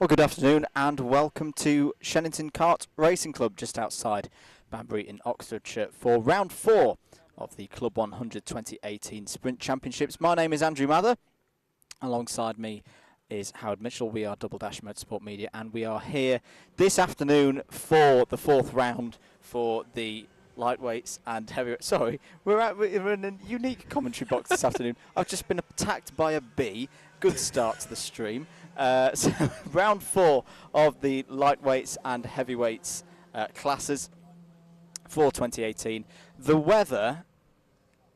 Well, good afternoon and welcome to Shenington Kart Racing Club just outside Banbury in Oxfordshire for round 4 of the Club 100 2018 Sprint Championships. My name is Andrew Mather. Alongside me is Howard Mitchell. We are Double Dash Motorsport Media and we are here this afternoon for the 4th round for the lightweights and heavyweights. Sorry, we're in a unique commentary box this afternoon. I've just been attacked by a bee. Good start to the stream. So round 4 of the lightweights and heavyweights classes for 2018. The weather,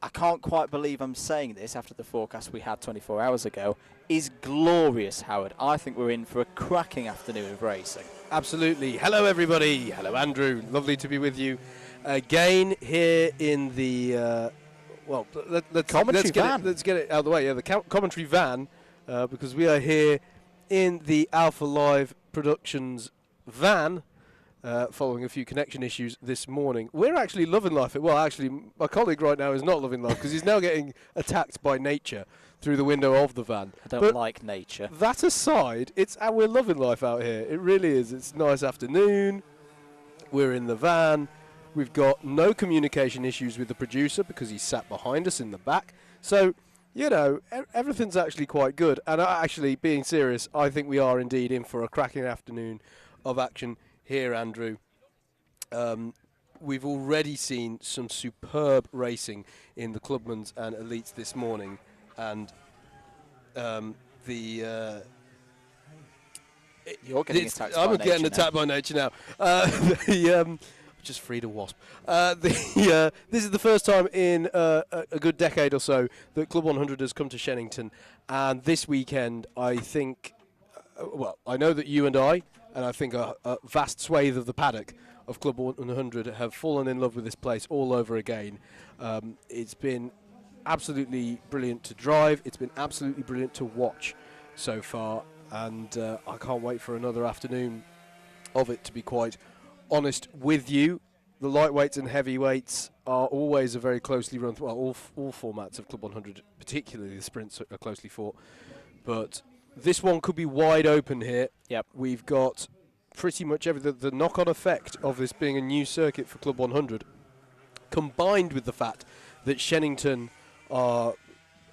I can't quite believe I'm saying this after the forecast we had 24 hours ago, is glorious, Howard. I think we're in for a cracking afternoon of racing. Absolutely. Hello, everybody. Hello, Andrew. Lovely to be with you again here in the, let's get it out of the way. Yeah, the commentary van, because we are here in the Alpha Live Productions van, following a few connection issues this morning. We're actually loving life. Well, actually, my colleague right now is not loving life because he's now getting attacked by nature through the window of the van. I don't like nature. That aside, we're loving life out here. It really is. It's a nice afternoon. We're in the van. We've got no communication issues with the producer because he's sat behind us in the back. So, you know, everything's actually quite good. And actually, being serious, I think we are indeed in for a cracking afternoon of action here, Andrew. We've already seen some superb racing in the Clubmans and Elites this morning. And You're getting attacked by nature. I'm getting attacked by nature now. Just freed a wasp. This is the first time in a good decade or so that Club 100 has come to Shenington, and this weekend I think, I know that you and I think a vast swathe of the paddock of Club 100 have fallen in love with this place all over again. It's been absolutely brilliant to drive. It's been absolutely brilliant to watch so far, and I can't wait for another afternoon of it, to be quite honest with you. The lightweights and heavyweights are always a very closely run, all formats of Club 100, particularly the sprints are closely fought. But this one could be wide open here. Yep. We've got pretty much the knock-on effect of this being a new circuit for Club 100, combined with the fact that Shenington are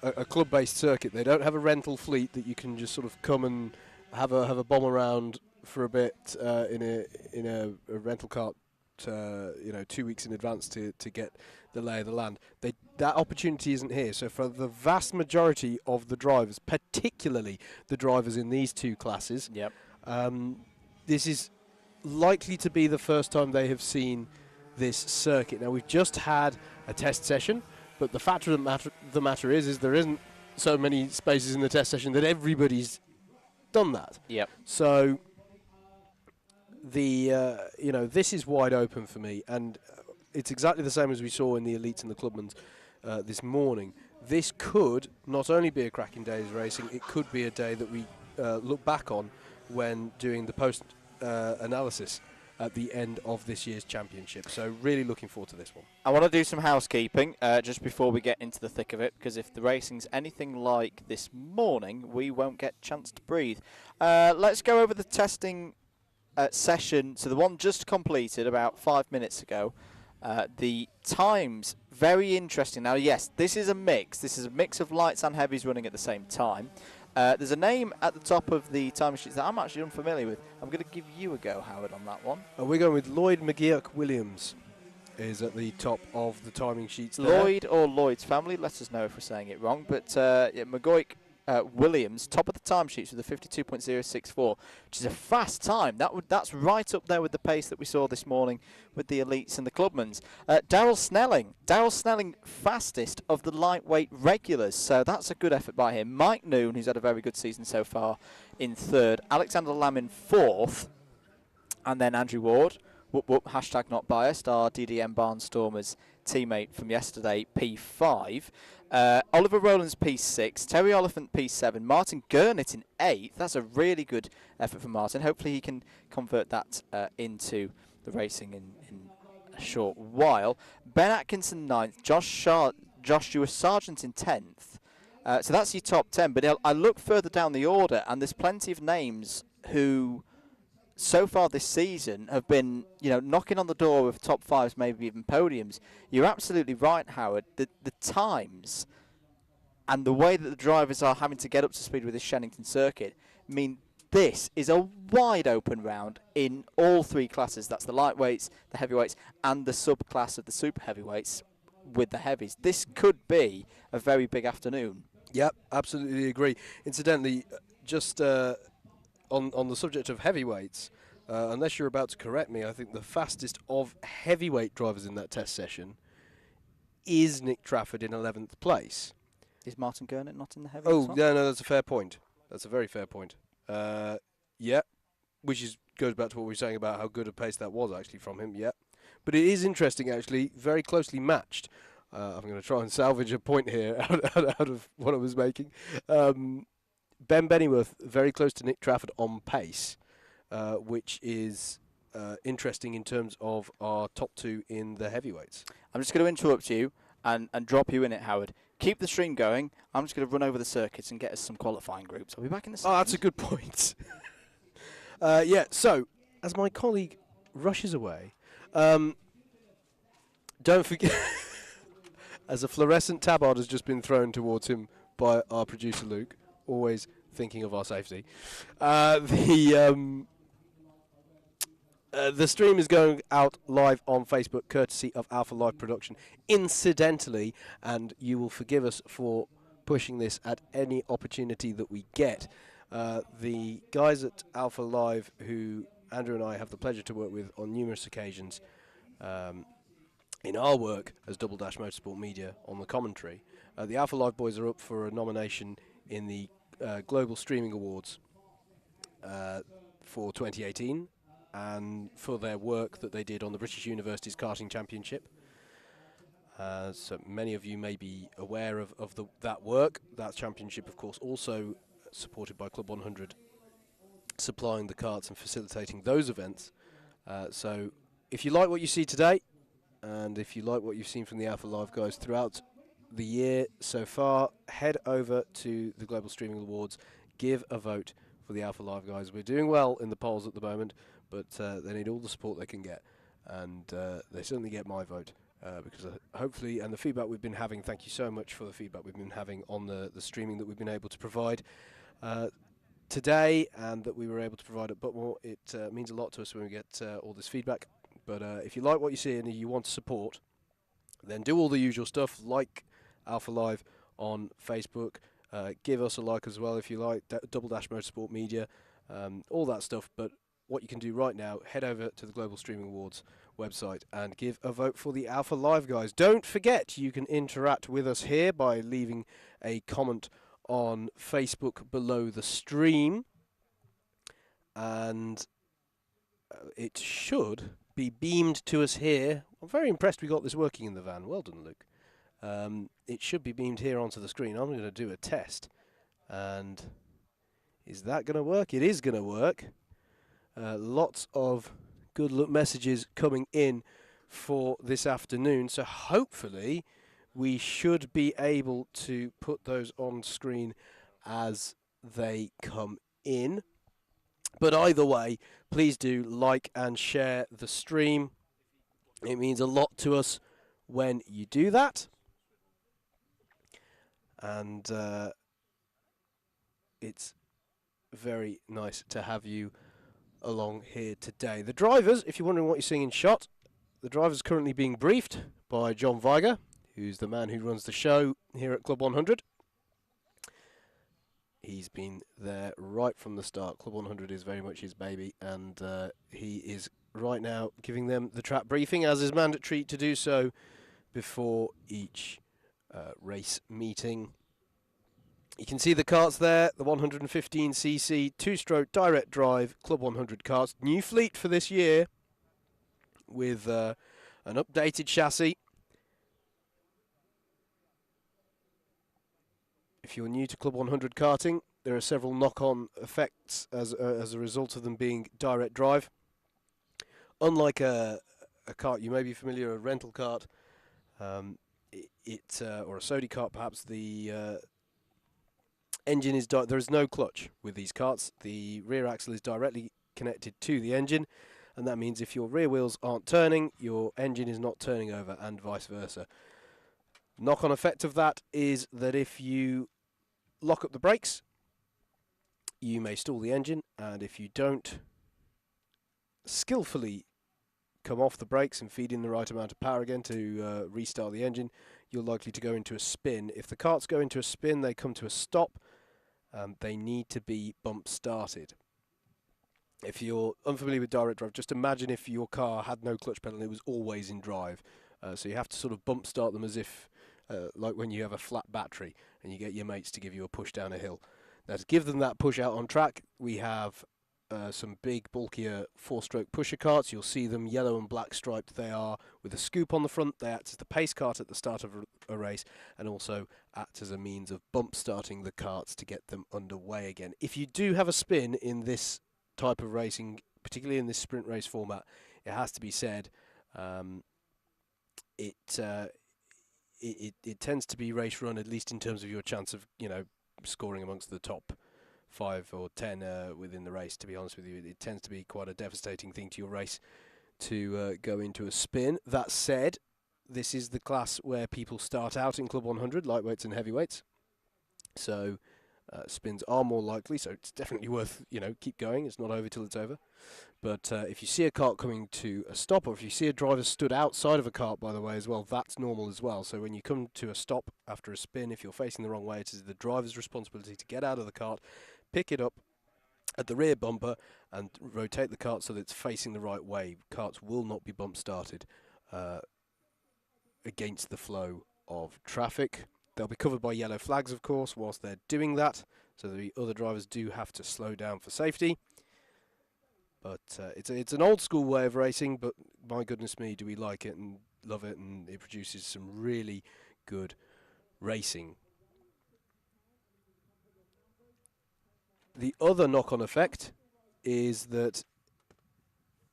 a club-based circuit. They don't have a rental fleet that you can just sort of come and have a bomb around for a bit in a rental cart, 2 weeks in advance to get the lay of the land. That opportunity isn't here. So for the vast majority of the drivers, particularly the drivers in these two classes, yep. This is likely to be the first time they have seen this circuit. Now, we've just had a test session, but the fact of the matter is there isn't so many spaces in the test session that everybody's done that. Yep. So this is wide open for me, and it's exactly the same as we saw in the Elites and the Clubmans this morning. This could not only be a cracking day's racing, it could be a day that we look back on when doing the post analysis at the end of this year's championship. So really looking forward to this one. I want to do some housekeeping just before we get into the thick of it, because if the racing's anything like this morning, we won't get a chance to breathe. Let's go over the testing session. So the one just completed about 5 minutes ago. The times, very interesting. Now, yes, this is a mix. This is a mix of lights and heavies running at the same time. There's a name at the top of the time sheets that I'm actually unfamiliar with. I'm going to give you a go, Howard, on that one. We're going with Lloyd McGeoch Williams is at the top of the timing sheets there. Lloyd or Lloyd's family, let us know if we're saying it wrong. But McGeoch Williams, top of the timesheets with a 52.064, which is a fast time. That's right up there with the pace that we saw this morning with the Elites and the Clubmans. Daryl Snelling, fastest of the lightweight regulars, so that's a good effort by him. Mike Noon, who's had a very good season so far, in 3rd. Alexander Lamb in 4th, and then Andrew Ward, whoop whoop, hashtag not biased, our DDM Barnstormers teammate from yesterday, P5. Oliver Rowlands P6, Terry Oliphant P7, Martin Gurnett in 8th. That's a really good effort from Martin. Hopefully he can convert that into the racing in a short while. Ben Atkinson 9th, Joshua Sargent in 10th. So that's your top 10, but I look further down the order and there's plenty of names who so far this season have been, knocking on the door of top fives, maybe even podiums. You're absolutely right, Howard. The times and the way that the drivers are having to get up to speed with this Shenington circuit mean this is a wide open round in all three classes. That's the lightweights, the heavyweights, and the subclass of the super heavyweights with the heavies. This could be a very big afternoon. Yep, absolutely agree. Incidentally, just on the subject of heavyweights, unless you're about to correct me, I think the fastest of heavyweight drivers in that test session is Nick Trafford in 11th place. Is Martin Gurnett not in the heavy? Oh, as well? no, that's a fair point. That's a very fair point. Yeah, which goes back to what we were saying about how good a pace that was actually from him, yeah. But it is interesting, actually, very closely matched. I'm going to try and salvage a point here out of what I was making. Ben Bennyworth, very close to Nick Trafford on pace, which is interesting in terms of our top two in the heavyweights. I'm just going to interrupt you and drop you in it, Howard. Keep the stream going. I'm just going to run over the circuits and get us some qualifying groups. I'll be back in a second. Oh, that's a good point. Yeah, so, as my colleague rushes away, don't forget, as a fluorescent tabard has just been thrown towards him by our producer Luke, always thinking of our safety, the stream is going out live on Facebook, courtesy of Alpha Live Production. Incidentally, and you will forgive us for pushing this at any opportunity that we get, the guys at Alpha Live, who Andrew and I have the pleasure to work with on numerous occasions in our work as Double Dash Motorsport Media on the commentary, the Alpha Live boys are up for a nomination in the Global Streaming Awards for 2018. And for their work that they did on the British University's Karting Championship. So many of you may be aware of that work. That championship, of course, also supported by Club 100, supplying the karts and facilitating those events. So if you like what you see today, and if you like what you've seen from the Alpha Live guys throughout the year so far, head over to the Global Streaming Awards, give a vote for the Alpha Live guys. We're doing well in the polls at the moment, but they need all the support they can get, and they certainly get my vote, because hopefully, and the feedback we've been having, thank you so much for the feedback we've been having on the streaming that we've been able to provide today, and that we were able to provide at Butmore. It means a lot to us when we get all this feedback. But if you like what you see and you want to support, then do all the usual stuff, like Alpha Live on Facebook, give us a like as well if you like, Double Dash Motorsport Media, all that stuff. But what you can do right now, head over to the Global Streaming Awards website and give a vote for the Alpha Live guys. Don't forget, you can interact with us here by leaving a comment on Facebook below the stream, and it should be beamed to us here. I'm very impressed we got this working in the van. Well done, Luke. It should be beamed here onto the screen. I'm going to do a test, and is that going to work? It is going to work. Lots of good messages coming in for this afternoon, so hopefully we should be able to put those on screen as they come in. But either way, please do like and share the stream. It means a lot to us when you do that. And it's very nice to have you along here today. The drivers, if you're wondering what you're seeing in shot, the drivers are currently being briefed by John Viger, who's the man who runs the show here at Club 100. He's been there right from the start. Club 100 is very much his baby, and he is right now giving them the track briefing, as is mandatory to do so before each race meeting. You can see the karts there, the 115cc two-stroke direct drive Club 100 karts. New fleet for this year with an updated chassis. If you're new to Club 100 karting, there are several knock-on effects as a result of them being direct drive. Unlike a kart, you may be familiar with a rental kart, or a Sodi kart perhaps, the engine is there is no clutch with these karts. The rear axle is directly connected to the engine, and that means if your rear wheels aren't turning, your engine is not turning over, and vice versa. Knock-on effect of that is that if you lock up the brakes, you may stall the engine, and if you don't skillfully come off the brakes and feed in the right amount of power again to restart the engine, you're likely to go into a spin. If the karts go into a spin, they come to a stop. They need to be bump started. If you're unfamiliar with direct drive, just imagine if your car had no clutch pedal and it was always in drive. So you have to sort of bump start them as if, like when you have a flat battery and you get your mates to give you a push down a hill. Now to give them that push out on track, we have some big, bulkier 4-stroke pusher karts. You'll see them yellow and black striped. They are with a scoop on the front. They act as the pace kart at the start of a race, and also act as a means of bump starting the karts to get them underway again. If you do have a spin in this type of racing, particularly in this sprint race format, it has to be said, it tends to be race run, at least in terms of your chance of, you know, scoring amongst the top 5 or 10 within the race. To be honest with you, it tends to be quite a devastating thing to your race to go into a spin. That said, this is the class where people start out in Club 100, lightweights and heavyweights, so spins are more likely, so it's definitely worth, you know, keep going. It's not over till it's over. But if you see a kart coming to a stop, or if you see a driver stood outside of a kart, by the way, as well, that's normal as well. So when you come to a stop after a spin, if you're facing the wrong way, it is the driver's responsibility to get out of the kart, pick it up at the rear bumper, and rotate the kart so that it's facing the right way. Karts will not be bump started against the flow of traffic. They'll be covered by yellow flags, of course, whilst they're doing that, so the other drivers do have to slow down for safety. But it's an old school way of racing, but my goodness me, do we like it and love it, and it produces some really good racing. The other knock-on effect is that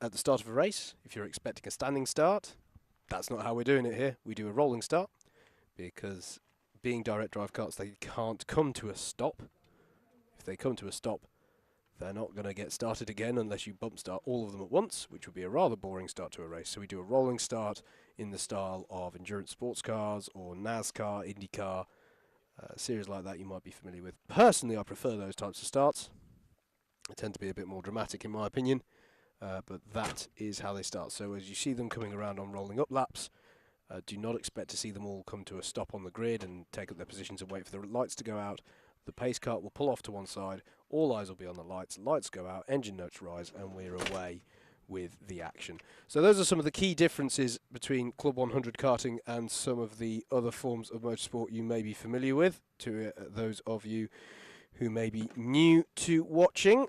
at the start of a race, if you're expecting a standing start, that's not how we're doing it here. We do a rolling start, because being direct drive karts, they can't come to a stop. If they come to a stop, they're not going to get started again unless you bump start all of them at once, which would be a rather boring start to a race. So we do a rolling start in the style of endurance sports cars or NASCAR, IndyCar, series like that you might be familiar with. Personally, I prefer those types of starts. They tend to be a bit more dramatic in my opinion, but that is how they start. So as you see them coming around on rolling up laps, do not expect to see them all come to a stop on the grid and take up their positions and wait for the lights to go out. The pace kart will pull off to one side, all eyes will be on the lights go out, engine notes rise, and we're away with the action. So those are some of the key differences between Club 100 karting and some of the other forms of motorsport you may be familiar with, to those of you who may be new to watching.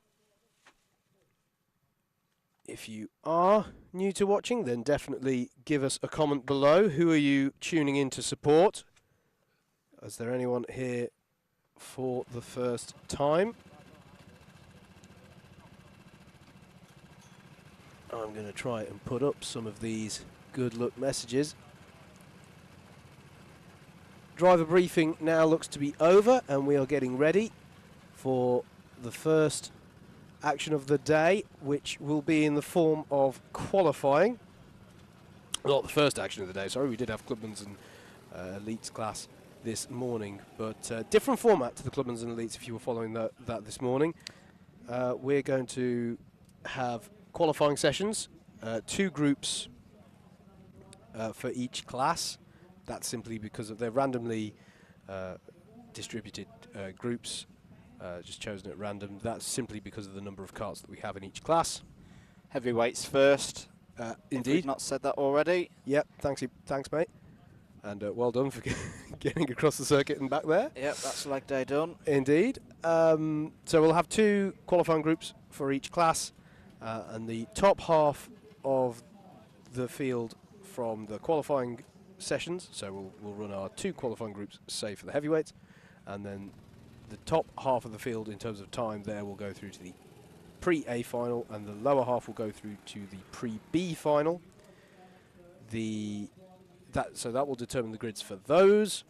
If you are new to watching, then definitely give us a comment below. Who are you tuning in to support? Is there anyone here for the first time? I'm going to try and put up some of these good luck messages. Driver briefing now looks to be over, and we are getting ready for the first action of the day, which will be in the form of qualifying. Not the first action of the day, sorry, we did have Clubman's and Elites class this morning, but different format to the Clubman's and Elites if you were following that this morning. We're going to have qualifying sessions, 2 groups for each class. That's simply because of their randomly distributed groups, just chosen at random. That's simply because of the number of karts that we have in each class. Heavyweights first. Indeed. If we've not said that already. Yep, thanks mate. And well done for getting across the circuit and back there. Yep, that's leg day done. Indeed. So we'll have 2 qualifying groups for each class, and the top half of the field from the qualifying sessions, so we'll run our 2 qualifying groups, say for the heavyweights, and then the top half of the field in terms of time there will go through to the pre-A final, and the lower half will go through to the pre-B final. So that will determine the grids for those.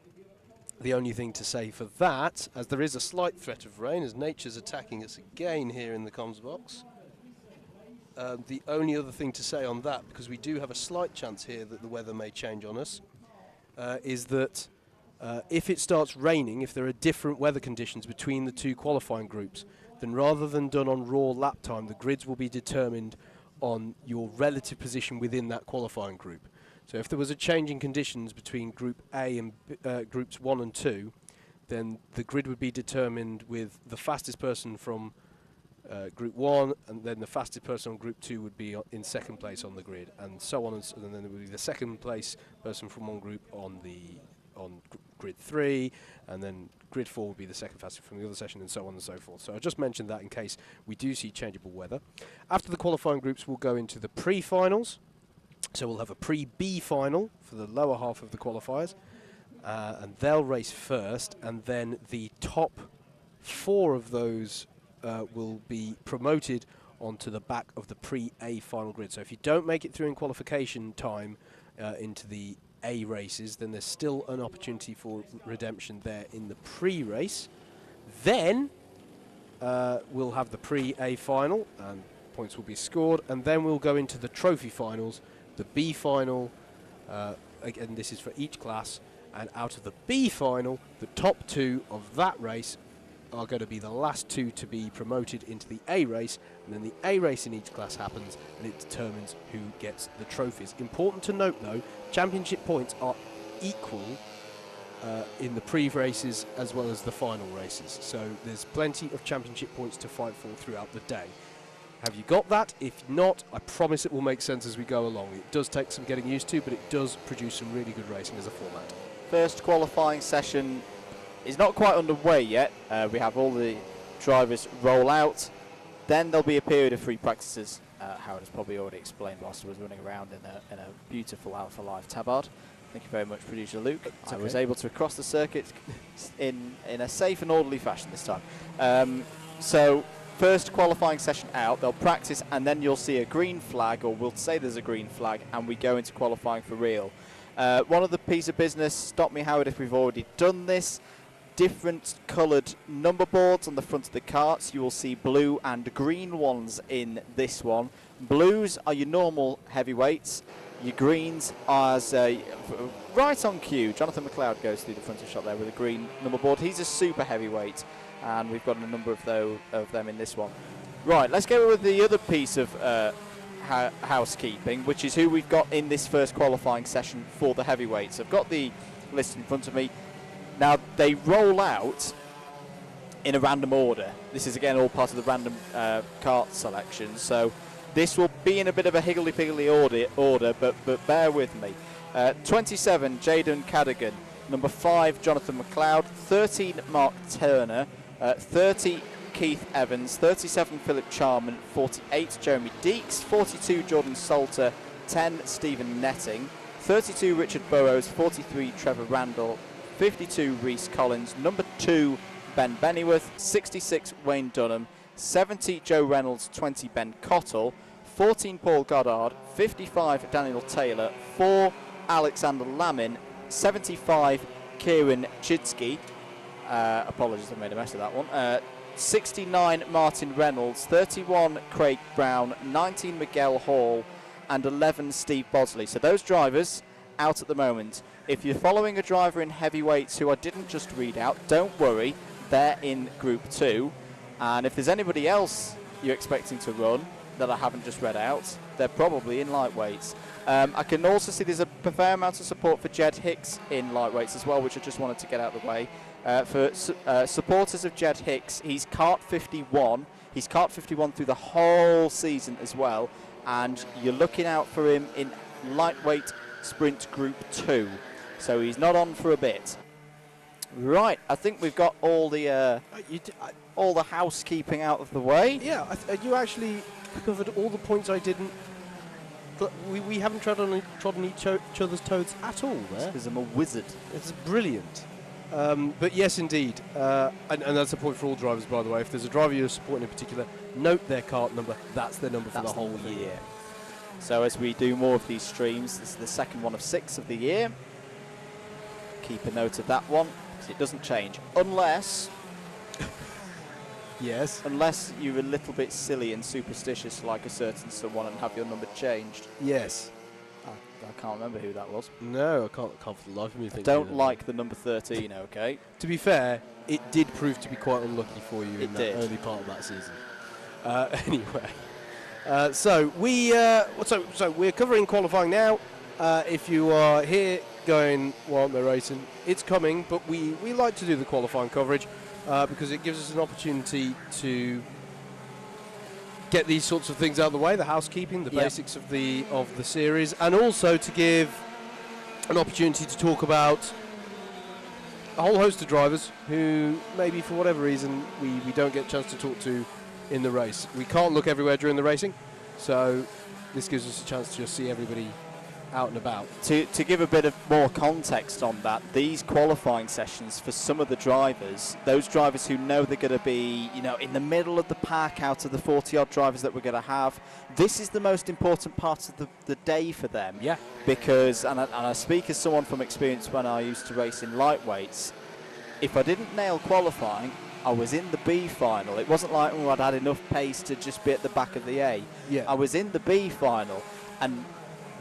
The only thing to say for that, as there is a slight threat of rain, as nature's attacking us again here in the comms box, the only other thing to say on that, because we do have a slight chance here that the weather may change on us, is that if it starts raining, if there are different weather conditions between the two qualifying groups, then rather than done on raw lap time, the grids will be determined on your relative position within that qualifying group. So if there was a change in conditions between Group A and Groups 1 and 2, then the grid would be determined with the fastest person from Group 1, and then the fastest person on Group 2 would be in second place on the grid, and so on, and then there would be the second place person from one group on Grid 3, and then Grid 4 would be the second fastest from the other session, and so on and so forth. So I just mentioned that in case we do see changeable weather. After the qualifying groups, we'll go into the pre-finals. So we'll have a pre-B final for the lower half of the qualifiers, and they'll race first, and then the top 4 of those will be promoted onto the back of the pre-A final grid. So if you don't make it through in qualification time into the A races, then there's still an opportunity for redemption there in the pre-race. Then we'll have the pre-A final, and points will be scored, and then we'll go into the trophy finals, the B final, again this is for each class, and out of the B final, the top 2 of that race are going to be the last 2 to be promoted into the A race, and then the A race in each class happens, and it determines who gets the trophies. Important to note though, championship points are equal in the pre-races as well as the final races, so there's plenty of championship points to fight for throughout the day. Have you got that? If not, I promise it will make sense as we go along. It does take some getting used to, but it does produce some really good racing as a format. First Qualifying session is not quite underway yet. We have all the drivers roll out. Then there'll be a period of free practices. Howard has probably already explained whilst I was running around in a beautiful Alpha Live Tabard. Thank you very much, producer Luke. I was able to cross the circuit in a safe and orderly fashion this time. So first qualifying session out, they'll practice, and then you'll see a green flag, or we'll say there's a green flag, and we go into qualifying for real. One other piece of business, stop me Howard if we've already done this, different coloured number boards on the front of the karts. You will see blue and green ones in this one. Blues are your normal heavyweights. Your greens are right on cue. Jonathan McLeod goes through the front of the shot there with a green number board. He's a super heavyweight, and we've got a number of them in this one. Right, let's go with the other piece of housekeeping, which is who we've got in this first qualifying session for the heavyweights. I've got the list in front of me. Now, they roll out in a random order. This is, again, all part of the random kart selection, so this will be in a bit of a higgledy-piggledy order, but bear with me. 27, Jaden Cadogan. Number 5, Jonathan McLeod. 13, Mark Turner. 30, Keith Evans. 37, Philip Charman. 48, Jeremy Deeks. 42, Jordan Salter. 10, Stephen Netting. 32, Richard Burrows. 43, Trevor Randall. 52, Reese Collins. Number 2, Ben Bennyworth. 66, Wayne Dunham. 70, Joe Reynolds. 20, Ben Cottle. 14, Paul Goddard. 55, Daniel Taylor. 4, Alexander Lamin. 75, Kieran Chidsky. Apologies, I made a mess of that one. 69, Martin Reynolds. 31, Craig Brown. 19, Miguel Hall. And 11, Steve Bosley. So those drivers out at the moment. If you're following a driver in heavyweights who I didn't just read out, don't worry, they're in Group 2. And if there's anybody else you're expecting to run that I haven't just read out, they're probably in lightweights. I can also see there's a fair amount of support for Jed Hicks in lightweights as well, which I just wanted to get out of the way. For supporters of Jed Hicks, he's kart 51. He's kart 51 through the whole season as well, and you're looking out for him in lightweight sprint Group 2. So he's not on for a bit. Right, I think we've got all the housekeeping out of the way. Yeah, you actually covered all the points I didn't. We haven't trodden each other's toes at all there. Because I'm a wizard. It's brilliant. But yes, indeed. And that's a point for all drivers, by the way. If there's a driver you're supporting in particular, note their kart number. That's their number for the whole year. So as we do more of these streams, this is the second one of 6 of the year. Keep a note of that one. because it doesn't change unless Yes. unless you're a little bit silly and superstitious like a certain someone and have your number changed. Yes. I can't remember who that was. No, I can't for the life of me think. Don't like the number 13, okay? To be fair, it did prove to be quite unlucky for you in did. that early part of that season. Anyway, so we're covering qualifying now. If you are here going, why aren't they racing? It's coming, but we like to do the qualifying coverage because it gives us an opportunity to get these sorts of things out of the way, the housekeeping, the basics of the series, and also to give an opportunity to talk about a whole host of drivers who maybe for whatever reason we don't get a chance to talk to in the race. We can't look everywhere during the racing, so this gives us a chance to just see everybody out and about. To give a bit of more context on that, these qualifying sessions for some of the drivers, those drivers who know they're going to be, in the middle of the pack out of the 40-odd drivers that we're going to have, this is the most important part of the day for them. Yeah. Because, and I speak as someone from experience when I used to race in lightweights, if I didn't nail qualifying, I was in the B final. It wasn't like, I'd had enough pace to just be at the back of the A. Yeah. I was in the B final, and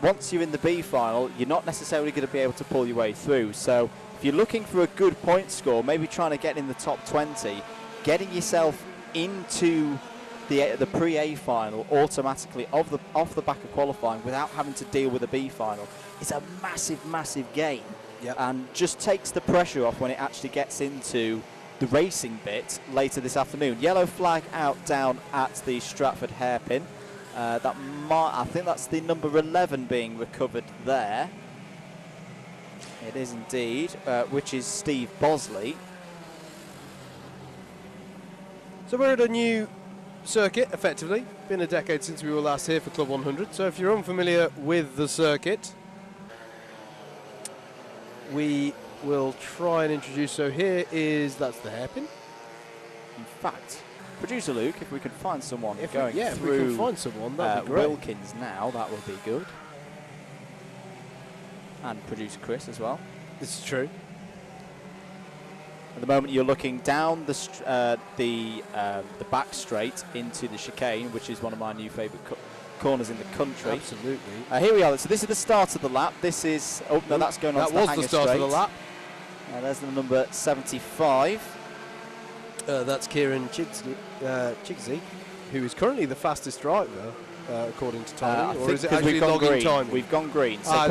once you're in the B final, you're not necessarily going to be able to pull your way through. So if you're looking for a good point score, maybe trying to get in the top 20, getting yourself into the pre-A final automatically off the back of qualifying without having to deal with a B final is a massive, massive gain. Yep. And just takes the pressure off when it actually gets into the racing bit later this afternoon. Yellow flag out down at the Stratford hairpin. I think that's the number 11 being recovered there. It is indeed, which is Steve Bosley. So we're at a new circuit, effectively. Been a decade since we were last here for Club 100. So if you're unfamiliar with the circuit, we will try and introduce. So that's the hairpin. In fact, producer Luke, if we can find someone through, if we can find someone, that'd be great. Wilkins now, that would be good. And producer Chris as well. This is true. At the moment, you're looking down the back straight into the chicane, which is one of my new favourite corners in the country. Absolutely. Here we are. So this is the start of the lap. This is that's going on. That was the start of the lap. There's the number 75. That's Kieran Chigsey, who is currently the fastest driver, according to Tony. Or is it actually logging time? We've gone green. So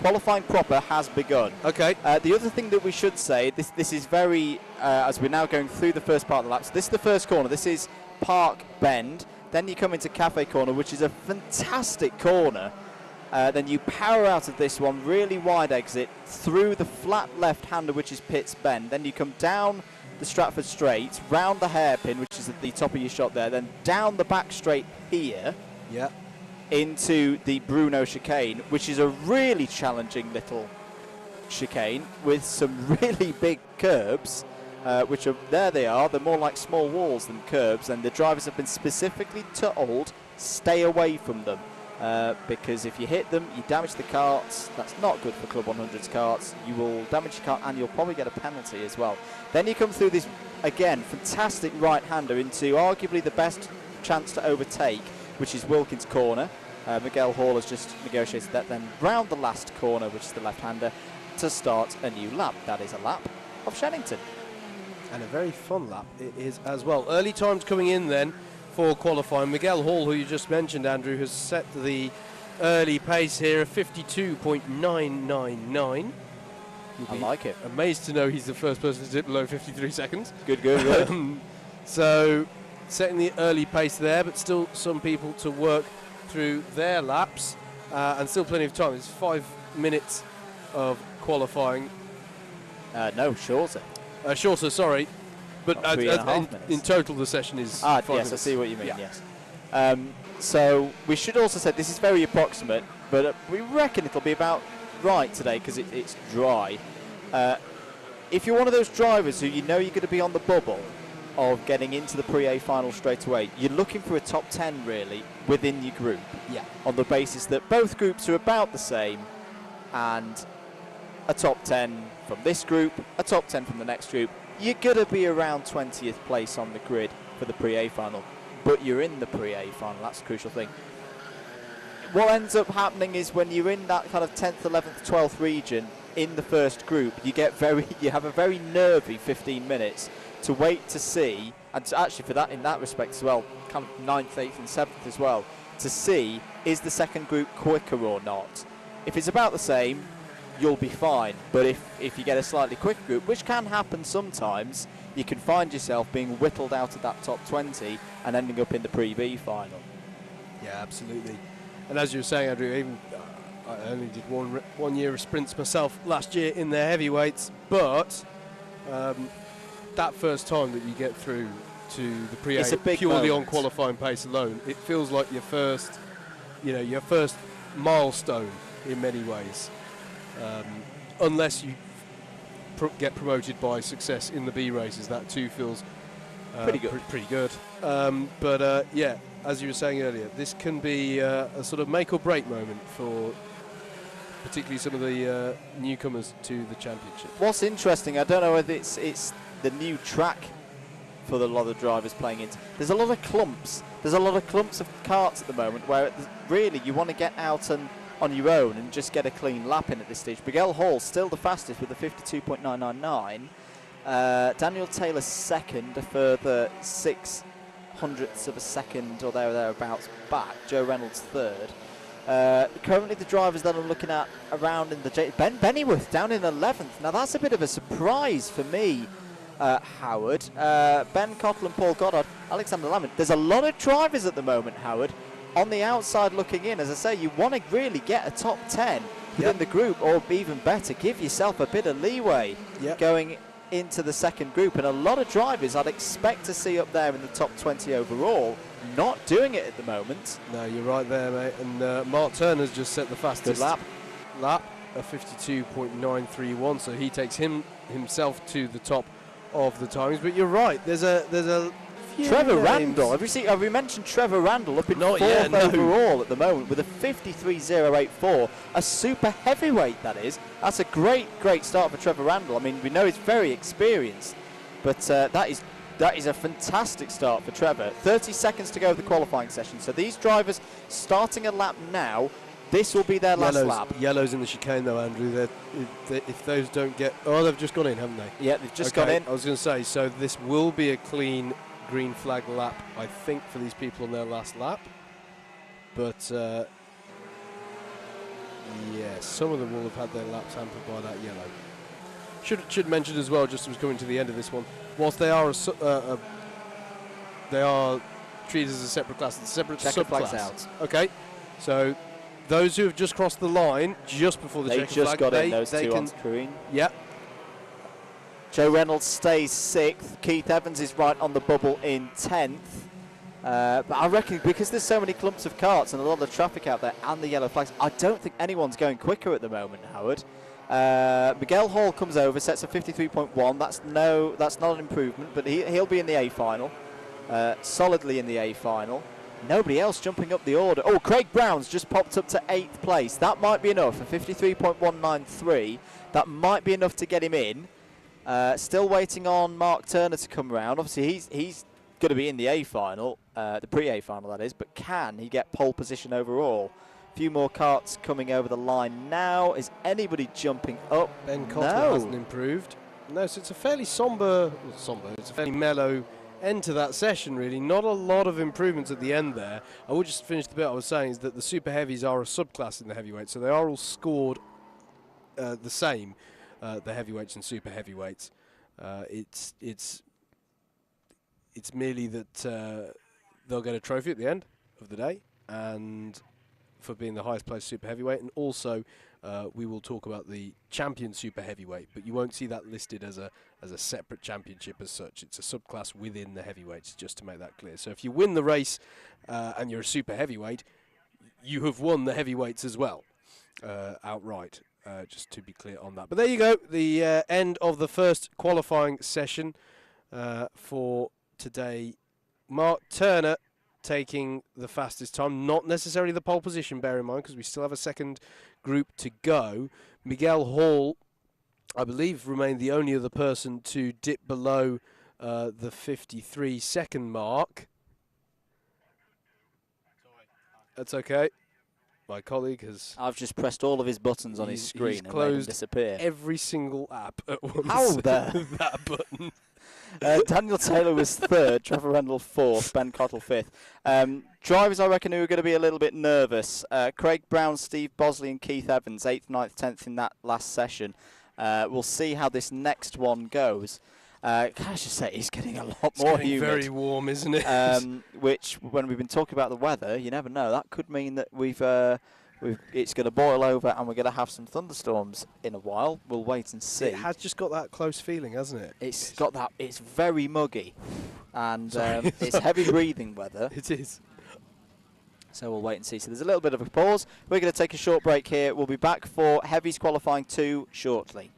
qualifying proper has begun. Okay. The other thing that we should say, this is very, as we're now going through the first part of the lap, so this is the first corner. This is Park Bend. Then you come into Cafe Corner, which is a fantastic corner. Then you power out of this one, really wide exit, through the flat left-hander, which is Pitts Bend. Then you come down the Stratford straight, round the hairpin, which is at the top of your shot there, then down the back straight here, into the Bruno chicane, which is a really challenging little chicane with some really big curbs, which are, there they are, they're more like small walls than curbs, and the drivers have been specifically told, stay away from them. Because if you hit them, you damage the karts. That's not good for Club 100's karts. You will damage your kart and you'll probably get a penalty as well. Then you come through this, again, fantastic right-hander into arguably the best chance to overtake, which is Wilkins Corner. Miguel Hall has just negotiated that. Then round the last corner, which is the left-hander, to start a new lap. That is a lap of Shenington. And a very fun lap it is as well. Early times coming in then for qualifying. Miguel Hall, who you just mentioned, Andrew, has set the early pace here of 52.999. I like it. Amazed to know he's the first person to dip below 53 seconds. Good. So setting the early pace there, but still some people to work through their laps, and still plenty of time. It's 5 minutes of qualifying. No, shorter. Shorter, sorry. But in total, the session is 5 minutes. I see what you mean, yes. So we should also say this is very approximate, but we reckon it'll be about right today because it's dry. If you're one of those drivers who you know you're going to be on the bubble of getting into the pre-A final straight away, you're looking for a top 10 really within your group. Yeah. On the basis that both groups are about the same, and a top 10 from this group, a top 10 from the next group. You're going to be around 20th place on the grid for the Pre-A final, but you're in the Pre-A final. That's the crucial thing. What ends up happening is when you're in that kind of 10th, 11th, 12th region in the first group, you have a very nervy 15 minutes to wait to see, and to actually for that in that respect as well, kind of 9th, 8th and 7th as well, to see is the second group quicker or not. If it's about the same, you'll be fine, but if you get a slightly quicker group, which can happen sometimes, you can find yourself being whittled out of that top 20 and ending up in the Pre-B final. Yeah, absolutely. And as you were saying, Andrew, even I only did one year of sprints myself last year in the heavyweights, but that first time that you get through to the Pre-A purely on qualifying pace alone, it feels like your first milestone in many ways. Unless you get promoted by success in the B races, that too feels pretty good. Yeah, as you were saying earlier, this can be a sort of make or break moment for particularly some of the newcomers to the championship. What's interesting, I don't know whether it's the new track for a lot of drivers playing into. There's a lot of clumps. There's a lot of clumps of karts at the moment where really you want to get out and on your own and just get a clean lap in at this stage. Miguel Hall still the fastest with a 52.999. Daniel Taylor second, a further 0.06 of a second or thereabouts back. Joe Reynolds third. Currently the drivers that I'm looking at around in the Ben Bennyworth down in 11th. Now that's a bit of a surprise for me, Howard. Ben Cottle and Paul Goddard, Alexander Lamont. There's a lot of drivers at the moment, Howard, on the outside looking in. As I say, you want to really get a top 10 within the group, or even better, give yourself a bit of leeway going into the second group. And a lot of drivers I'd expect to see up there in the top 20 overall, not doing it at the moment. No, you're right there, mate. And Mark Turner's just set the fastest lap of 52.931, so he takes himself to the top of the timings. But you're right, there's a Trevor Randall. Have we mentioned Trevor Randall up in fourth overall at the moment with a 53.084, a super heavyweight that is. That's a great start for Trevor Randall. I mean, we know he's very experienced, but that is a fantastic start for Trevor. 30 seconds to go of the qualifying session. So these drivers starting a lap now. This will be their last lap. Yellows in the chicane though, Andrew. If those don't get... Oh, they've just gone in, haven't they? Yeah, they've just gone in. I was going to say, so this will be a clean green flag lap, I think, for these people on their last lap. But, yeah, some of them will have had their laps hampered by that yellow. Should mention as well, just as we're coming to the end of this one, whilst they are they are treated as a separate class, it's a separate subclass. Out. Okay, so those who have just crossed the line just before the checkered flag, got in, those two on screen. Yeah. Joe Reynolds stays 6th. Keith Evans is right on the bubble in 10th. But I reckon because there's so many clumps of karts and a lot of traffic out there and the yellow flags, I don't think anyone's going quicker at the moment, Howard. Miguel Hall comes over, sets a 53.1. That's not an improvement, but he'll be in the A final, solidly in the A final. Nobody else jumping up the order. Oh, Craig Brown's just popped up to 8th place. That might be enough. A 53.193. That might be enough to get him in. Still waiting on Mark Turner to come around. Obviously, he's going to be in the A final, the pre-A final that is, but can he get pole position overall? A few more karts coming over the line now. Is anybody jumping up? Ben Cottle hasn't improved. No, so it's a fairly somber, it's a fairly mellow end to that session, really. Not a lot of improvements at the end there. I will just finish the bit I was saying, is that the super heavies are a subclass in the heavyweight, so they are all scored the same. The heavyweights and super heavyweights. It's merely that they'll get a trophy at the end of the day, and for being the highest placed super heavyweight, and also we will talk about the champion super heavyweight, but you won't see that listed as a separate championship as such. It's a subclass within the heavyweights, just to make that clear. So if you win the race and you're a super heavyweight, you have won the heavyweights as well outright. Just to be clear on that. But there you go, the end of the first qualifying session for today. Mark Turner taking the fastest time, not necessarily the pole position, bear in mind, because we still have a second group to go. Miguel Hall I believe, remained the only other person to dip below the 53-second mark. That's okay. My colleague has... I've just pressed all of his buttons on his screen and made him disappear. Every single app at once. How there? That button. Daniel Taylor was third, Trevor Rendell fourth, Ben Cottle fifth. Drivers, I reckon, who are going to be a little bit nervous. Craig Brown, Steve Bosley and Keith Evans, 8th, 9th, 10th in that last session. We'll see how this next one goes. Can I just say, it's getting a lot more humid. Very warm, isn't it? Which, when we've been talking about the weather, you never know. That could mean that it's going to boil over and we're going to have some thunderstorms in a while. We'll wait and see. It has just got that close feeling, hasn't it? It's got that. It's very muggy, and it's heavy breathing weather. It is. So we'll wait and see. So there's a little bit of a pause. We're going to take a short break here. We'll be back for Heavies qualifying 2 shortly.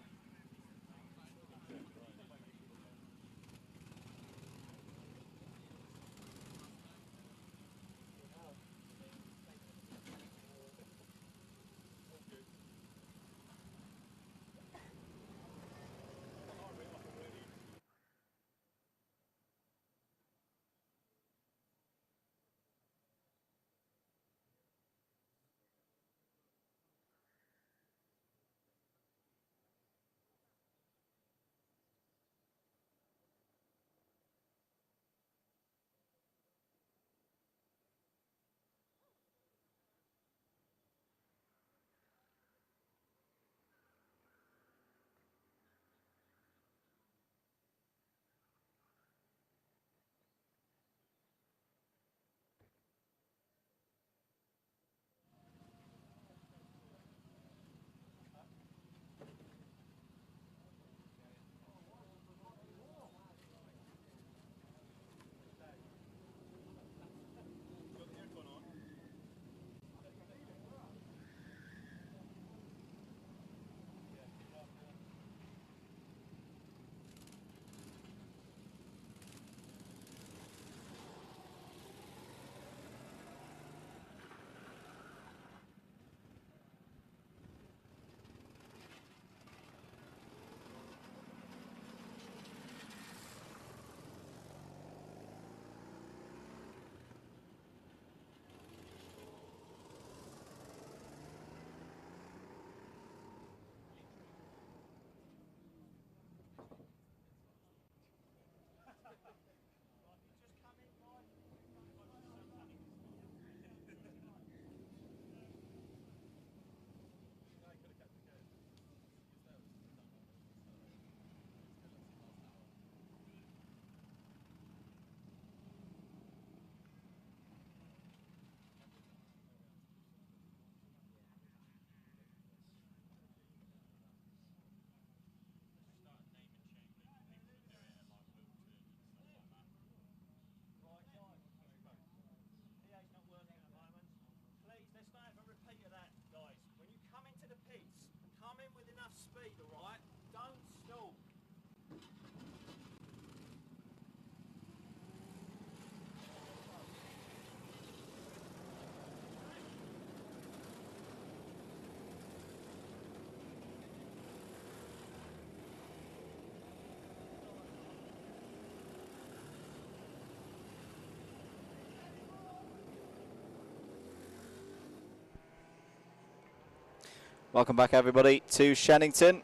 Welcome back, everybody, to Shenington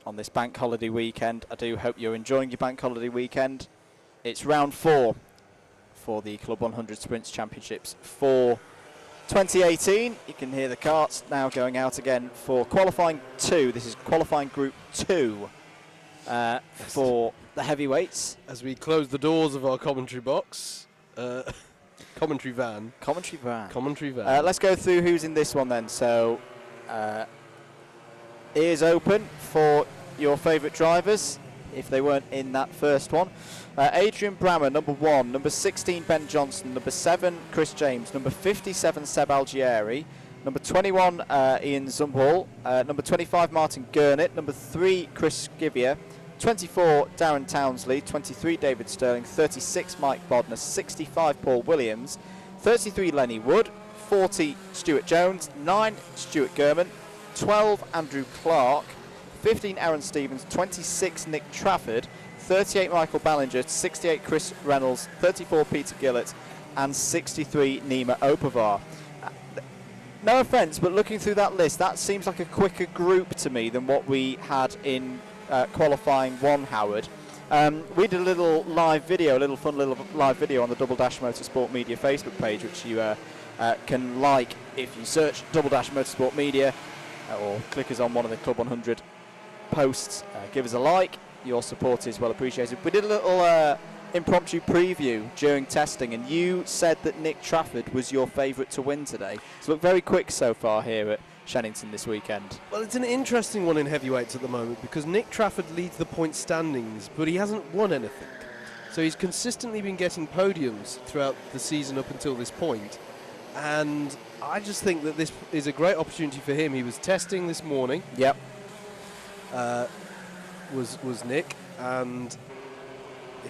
on this bank holiday weekend. I do hope you're enjoying your bank holiday weekend. It's round 4 for the Club 100 Sprints Championships for 2018. You can hear the karts now going out again for qualifying 2. This is qualifying group 2 for the heavyweights. As we close the doors of our commentary box. Commentary van. Let's go through who's in this one then. So, ears open for your favourite drivers, if they weren't in that first one. Adrian Brammer, number 1. Number 16, Ben Johnson. Number 7, Chris James. Number 57, Seb Algieri. Number 21, Ian Zumball. Number 25, Martin Gurnett. Number 3, Chris Givier. 24, Darren Townsley. 23, David Sterling. 36, Mike Bodner. 65, Paul Williams. 33, Lenny Wood. 40, Stuart Jones. 9, Stuart Gurman. 12, Andrew Clark. 15 Aaron Stevens, 26 Nick Trafford, 38 Michael Ballinger, 68 Chris Reynolds, 34 Peter Gillett, and 63 Nima Opavar. No offence, but looking through that list, that seems like a quicker group to me than what we had in qualifying one, Howard. We did a little live video, a little fun little live video on the Double Dash Motorsport Media Facebook page, which you can like if you search Double Dash Motorsport Media or click us on one of the Club 100 posts. Give us a like. Your support is well appreciated. We did a little impromptu preview during testing, and you said that Nick Trafford was your favourite to win today. It's looked very quick so far here at Shenington this weekend. Well, it's an interesting one in heavyweights at the moment because Nick Trafford leads the point standings, but he hasn't won anything. So he's consistently been getting podiums throughout the season up until this point. And I just think that this is a great opportunity for him. He was testing this morning. Yep. Was Nick, and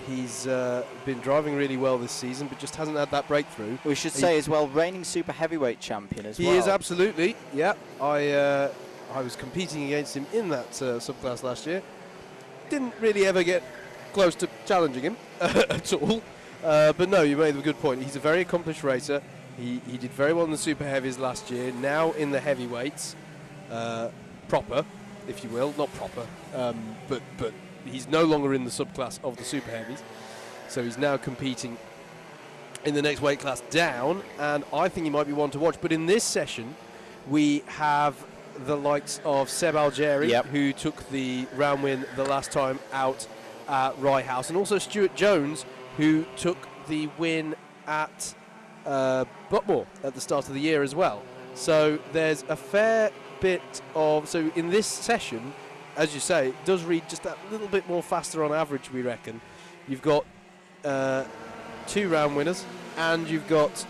he's been driving really well this season, but just hasn't had that breakthrough. We should say as well, reigning super heavyweight champion as well. He is absolutely, yeah. I was competing against him in that subclass last year. Didn't really ever get close to challenging him at all. But no, you made a good point. He's a very accomplished racer. He did very well in the super heavies last year. Now in the heavyweights, proper, if you will, not proper, but he's no longer in the subclass of the super heavies. So he's now competing in the next weight class down, and I think he might be one to watch. But in this session, we have the likes of Seb Algeri, yep, who took the round win the last time out at Rye House, and also Stuart Jones, who took the win at Butmore at the start of the year as well. So there's a fair bit of... So in this session, as you say, it does read just that little bit more faster on average, we reckon. You've got 2 round winners, and you've got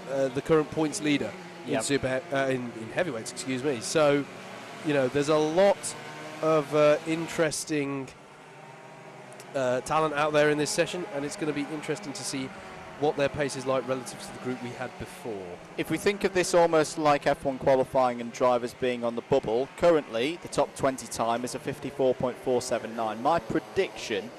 the current points leader in in heavyweights, excuse me. So, you know, there's a lot of interesting talent out there in this session, and it's going to be interesting to see what their pace is like relative to the group we had before. If we think of this almost like F1 qualifying and drivers being on the bubble, currently the top 20 time is a 54.479. My prediction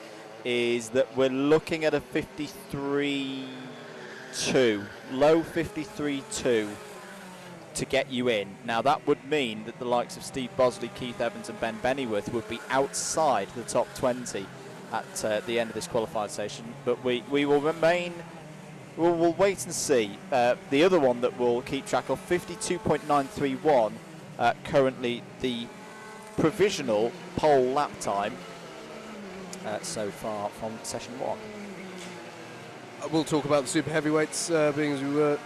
is that we're looking at a 53.2, low 53.2 to get you in. Now that would mean that the likes of Steve Bosley, Keith Evans and Ben Bennyworth would be outside the top 20 at the end of this qualified session, but we will remain... We'll wait and see. The other one that we'll keep track of, 52.931, currently the provisional pole lap time so far from session 1. We'll talk about the super heavyweights, being as we were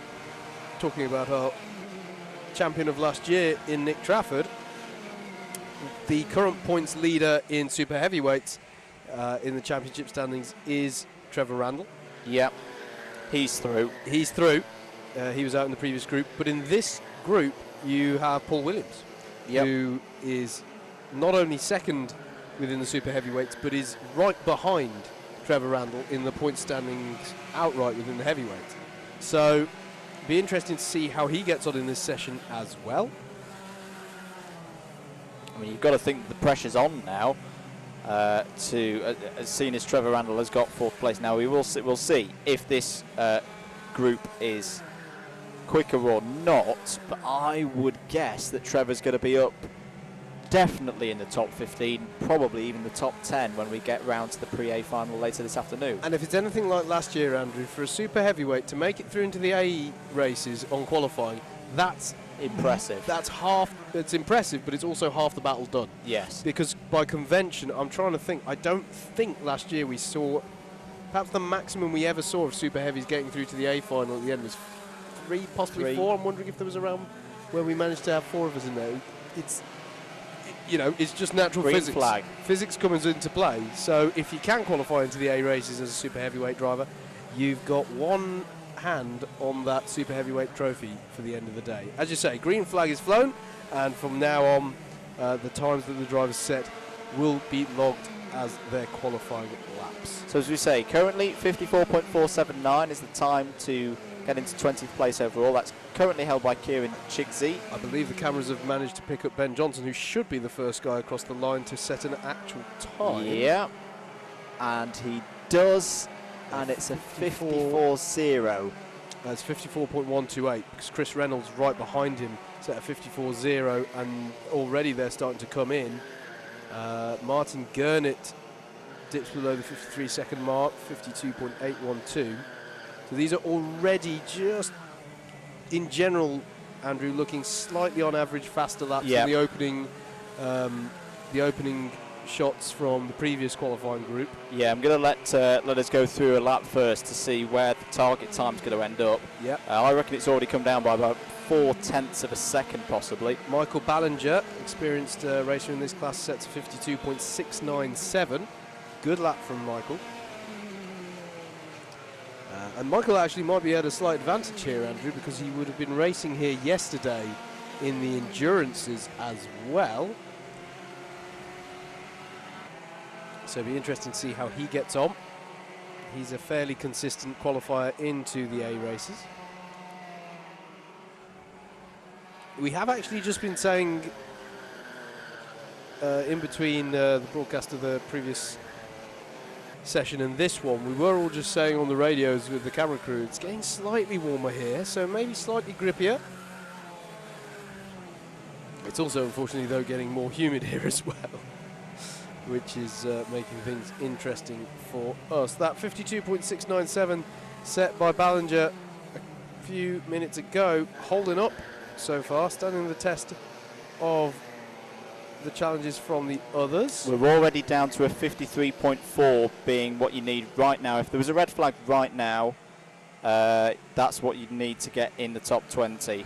talking about our champion of last year in Nick Trafford. The current points leader in super heavyweights in the championship standings is Trevor Randall. Yep. He's through. He's through. He was out in the previous group. But in this group, you have Paul Williams, who is not only second within the super heavyweights, but is right behind Trevor Randall in the point standings outright within the heavyweights. So, be interesting to see how he gets on in this session as well. I mean, you've got to think the pressure's on now. As seen as Trevor Randall has got 4th place. Now we'll see if this group is quicker or not, but I would guess that Trevor's going to be up definitely in the top 15, probably even the top 10 when we get round to the pre-A final later this afternoon. And if it's anything like last year, Andrew, for a super heavyweight to make it through into the AE races on qualifying, that's impressive. That's half. It's impressive, but it's also half the battle done. Yes. Because by convention, I'm trying to think. I don't think last year we saw. Perhaps the maximum we ever saw of super heavies getting through to the A final at the end was 3, possibly 4. I'm wondering if there was a round where we managed to have 4 of us in there. It's, you know, it's just natural Green physics. flag. Physics comes into play. So if you can qualify into the A races as a super heavyweight driver, you've got one hand on that super heavyweight trophy for the end of the day. As you say, green flag is flown, and from now on, the times that the drivers set will be logged as their qualifying laps. So as we say, currently 54.479 is the time to get into 20th place overall. That's currently held by Kieran Chigsey. I believe the cameras have managed to pick up Ben Johnson, who should be the first guy across the line to set an actual time. Yeah, and he does, and it's a 54.0. That's 54.128 because Chris Reynolds right behind him set a 54.0, and already they're starting to come in. Martin Gurnett dips below the 53-second mark, 52.812. So these are already just, in general, Andrew, looking slightly on average faster laps than the opening shots from the previous qualifying group. Yeah, I'm going to let us go through a lap first to see where the target time's going to end up. Yep. I reckon it's already come down by about 0.4 of a second, possibly. Michael Ballinger, experienced racer in this class, sets a 52.697. Good lap from Michael. And Michael actually might be at a slight advantage here, Andrew, because he would have been racing here yesterday in the endurances as well. So it'll be interesting to see how he gets on. He's a fairly consistent qualifier into the A races. We have actually just been saying in between the broadcast of the previous session and this one, we were all just saying on the radios with the camera crew, it's getting slightly warmer here, so maybe slightly grippier. It's also, unfortunately, though, getting more humid here as well, which is making things interesting for us. That 52.697 set by Ballinger a few minutes ago, holding up so far, standing the test of the challenges from the others. We're already down to a 53.4 being what you need right now. If there was a red flag right now, that's what you'd need to get in the top 20.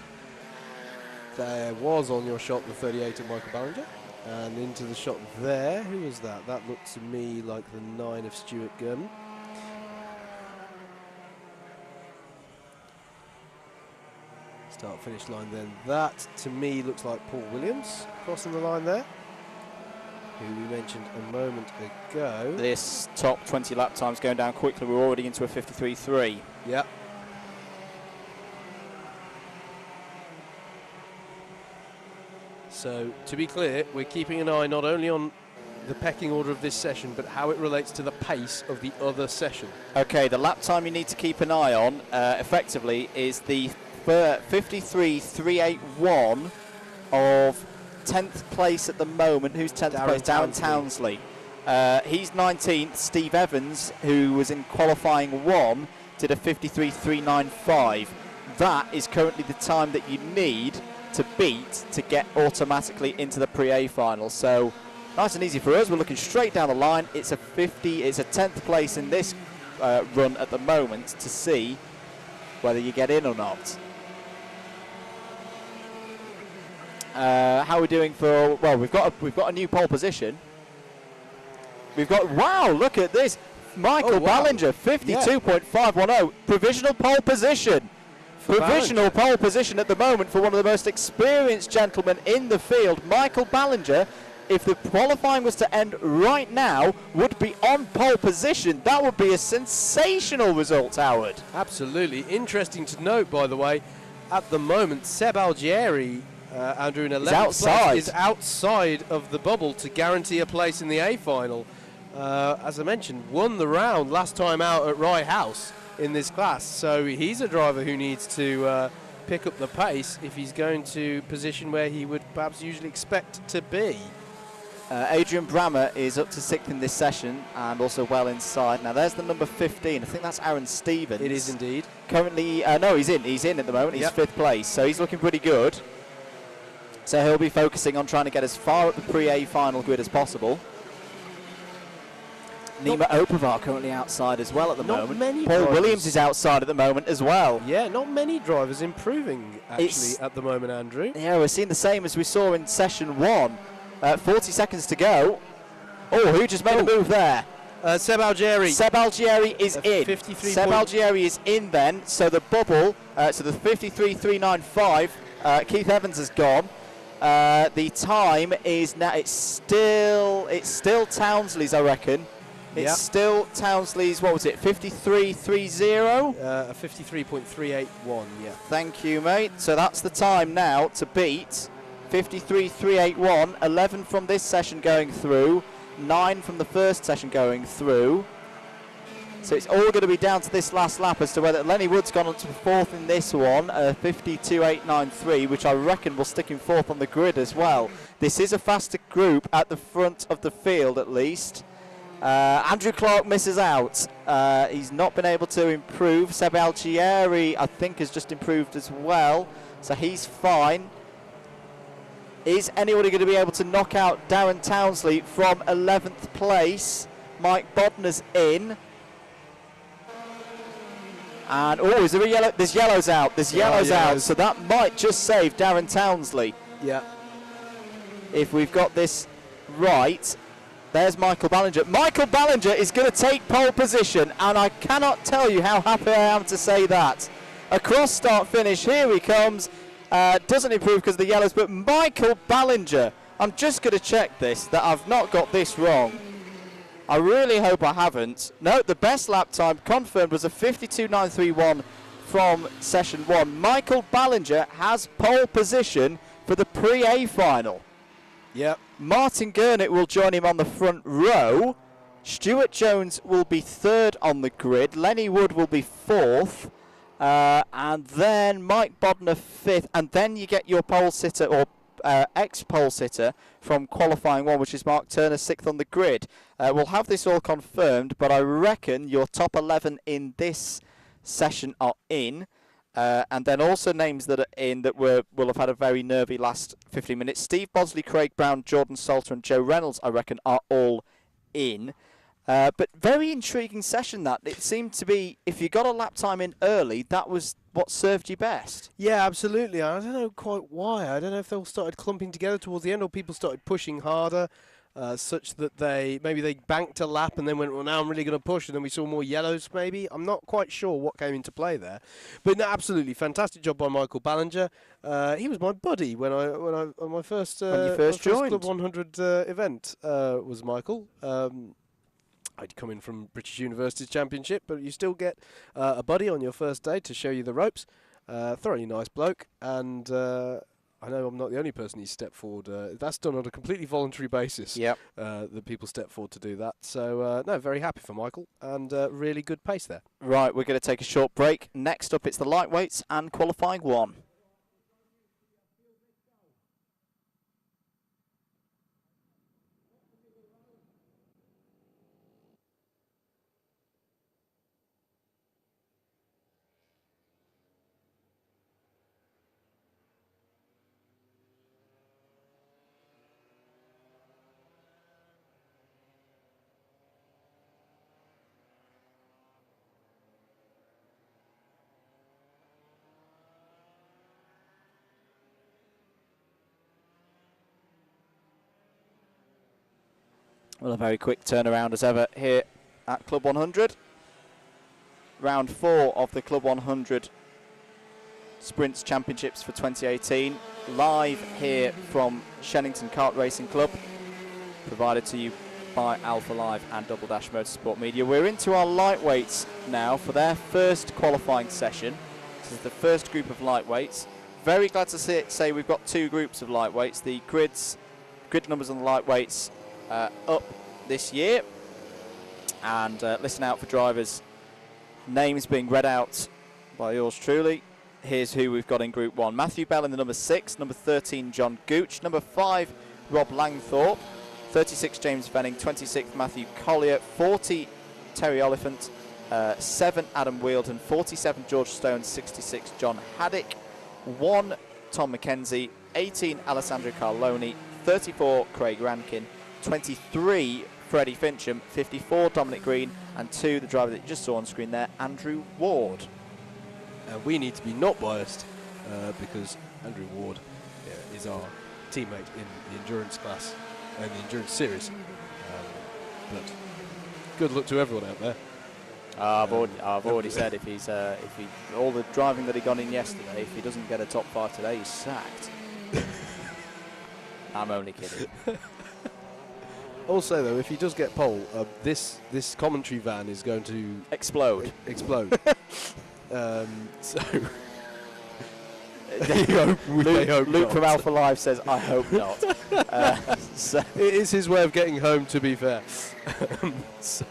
There was on your shot the 38 of Michael Ballinger, and into the shot there, who was that? That looked to me like the 9 of Stuart Gurman. Start finish line then. That to me looks like Paul Williams crossing the line there, who we mentioned a moment ago. This top 20 lap time's going down quickly. We're already into a 53.3. Yep. So to be clear, we're keeping an eye not only on the pecking order of this session, but how it relates to the pace of the other session. Okay, the lap time you need to keep an eye on effectively is the 53.381 of 10th place at the moment. Who's 10th place? Darren Townsley. He's 19th. Steve Evans, who was in qualifying 1, did a 53.395. That is currently the time that you need to beat to get automatically into the Pre-A final. So nice and easy for us. We're looking straight down the line. It's a 10th place in this run at the moment to see whether you get in or not. How are we doing for? Well, we've got a new pole position. We've got, wow, look at this, Michael Ballinger, 52.510, provisional pole position. Provisional pole position at the moment for one of the most experienced gentlemen in the field. Michael Ballinger, if the qualifying was to end right now, would be on pole position. That would be a sensational result, Howard. Absolutely. Interesting to note, by the way, at the moment, Seb Algieri, Andrew, in 11th place, is outside of the bubble to guarantee a place in the A final. As I mentioned, won the round last time out at Rye House in this class. So he's a driver who needs to pick up the pace if he's going to position where he would perhaps usually expect to be. Adrian Brammer is up to 6th in this session and also well inside. Now there's the number 15. I think that's Aaron Stevens. It is indeed. Currently, no, he's in at the moment. He's 5th place, so he's looking pretty good. So he'll be focusing on trying to get as far up the Pre-A final grid as possible. Nima Opavar currently outside as well at the moment. Paul Williams is outside at the moment as well. Yeah, not many drivers improving actually at the moment, Andrew. Yeah, we're seeing the same as we saw in session 1. 40 seconds to go. Oh, who just made a move there? Seb Algieri. Seb Algieri is in. 53. Seb Algieri is in then. So the bubble, so the 53.395, Keith Evans has gone. The time is now, it's still Townsley's, I reckon. It's still Townsley's, what was it, 53.30? A 53.381, yeah. Thank you, mate. So that's the time now to beat 53.381. 11 from this session going through, 9 from the first session going through. So it's all going to be down to this last lap as to whether Lenny Wood's gone on to fourth in this one, 52.893, which I reckon will stick him fourth on the grid as well. This is a faster group at the front of the field, at least. Andrew Clark misses out. He's not been able to improve. Seb Algieri, I think, has just improved as well, so he's fine. Is anybody going to be able to knock out Darren Townsley from 11th place? Mike Bodner's in. And, oh, is there a yellow? There's yellows out. There's yellows out. So that might just save Darren Townsley. Yeah. If we've got this right. There's Michael Ballinger. Michael Ballinger is going to take pole position, and I cannot tell you how happy I am to say that. A cross start finish. Here he comes. Doesn't improve because of the yellows, but Michael Ballinger. I'm just going to check this, that I've not got this wrong. I really hope I haven't. No, the best lap time confirmed was a 52.931 from session 1. Michael Ballinger has pole position for the pre-A final. Yep. Martin Gurnett will join him on the front row. Stuart Jones will be third on the grid. Lenny Wood will be fourth. And then Mike Bodner fifth. And then you get your pole sitter, or ex-pole sitter from qualifying 1, which is Mark Turner, sixth on the grid. We'll have this all confirmed, but I reckon your top 11 in this session are in. And then also names that are in that will have had a very nervy last 15 minutes. Steve Bosley, Craig Brown, Jordan Salter and Joe Reynolds, I reckon, are all in. But very intriguing session that. It seemed to be, if you got a lap time in early, that was what served you best. Yeah, absolutely. I don't know quite why. I don't know if they all started clumping together towards the end or people started pushing harder. Such that maybe they banked a lap and then went, well, now I'm really going to push, and then we saw more yellows maybe. I'm not quite sure what came into play there, but no, absolutely fantastic job by Michael Ballinger. He was my buddy when I on my first when you first joined Club 100 event was Michael. I'd come in from British University's Championship, but you still get a buddy on your first day to show you the ropes. Thoroughly nice bloke, and I know I'm not the only person who's stepped forward. That's done on a completely voluntary basis. Yep. That people step forward to do that. So, no, very happy for Michael, and really good pace there. Right, we're going to take a short break. Next up, it's the lightweights and qualifying 1. Well, a very quick turnaround as ever here at Club 100. Round 4 of the Club 100 Sprints Championships for 2018. Live here from Shenington Kart Racing Club. Provided to you by Alpha Live and Double Dash Motorsport Media. We're into our lightweights now for their first qualifying session. This is the first group of lightweights. Very glad to say we've got 2 groups of lightweights. The grid numbers on the lightweights up this year, and listen out for drivers' names being read out by yours truly. Here's who we've got in Group 1. Matthew Bell in the number 6, number 13 John Gooch, number 5 Rob Langthorpe, 36 James Venning, 26 Matthew Collier, 40 Terry Oliphant, 7 Adam Wielden, 47 George Stone, 66 John Haddock, 1 Tom McKenzie, 18 Alessandro Carloni, 34 Craig Rankin, 23 Freddie Fincham, 54 Dominic Green, and 2, the driver that you just saw on screen there, Andrew Ward. We need to be not biased because Andrew Ward is our teammate in the endurance class and the endurance series. But good luck to everyone out there. I've already said if he all the driving that he got in yesterday, if he doesn't get a top 5 today, he's sacked. I'm only kidding. Also, though, if he does get pole, this commentary van is going to Explode. explode. So they hope Luke not. from Alpha Live says, I hope not. So, It is his way of getting home, to be fair. So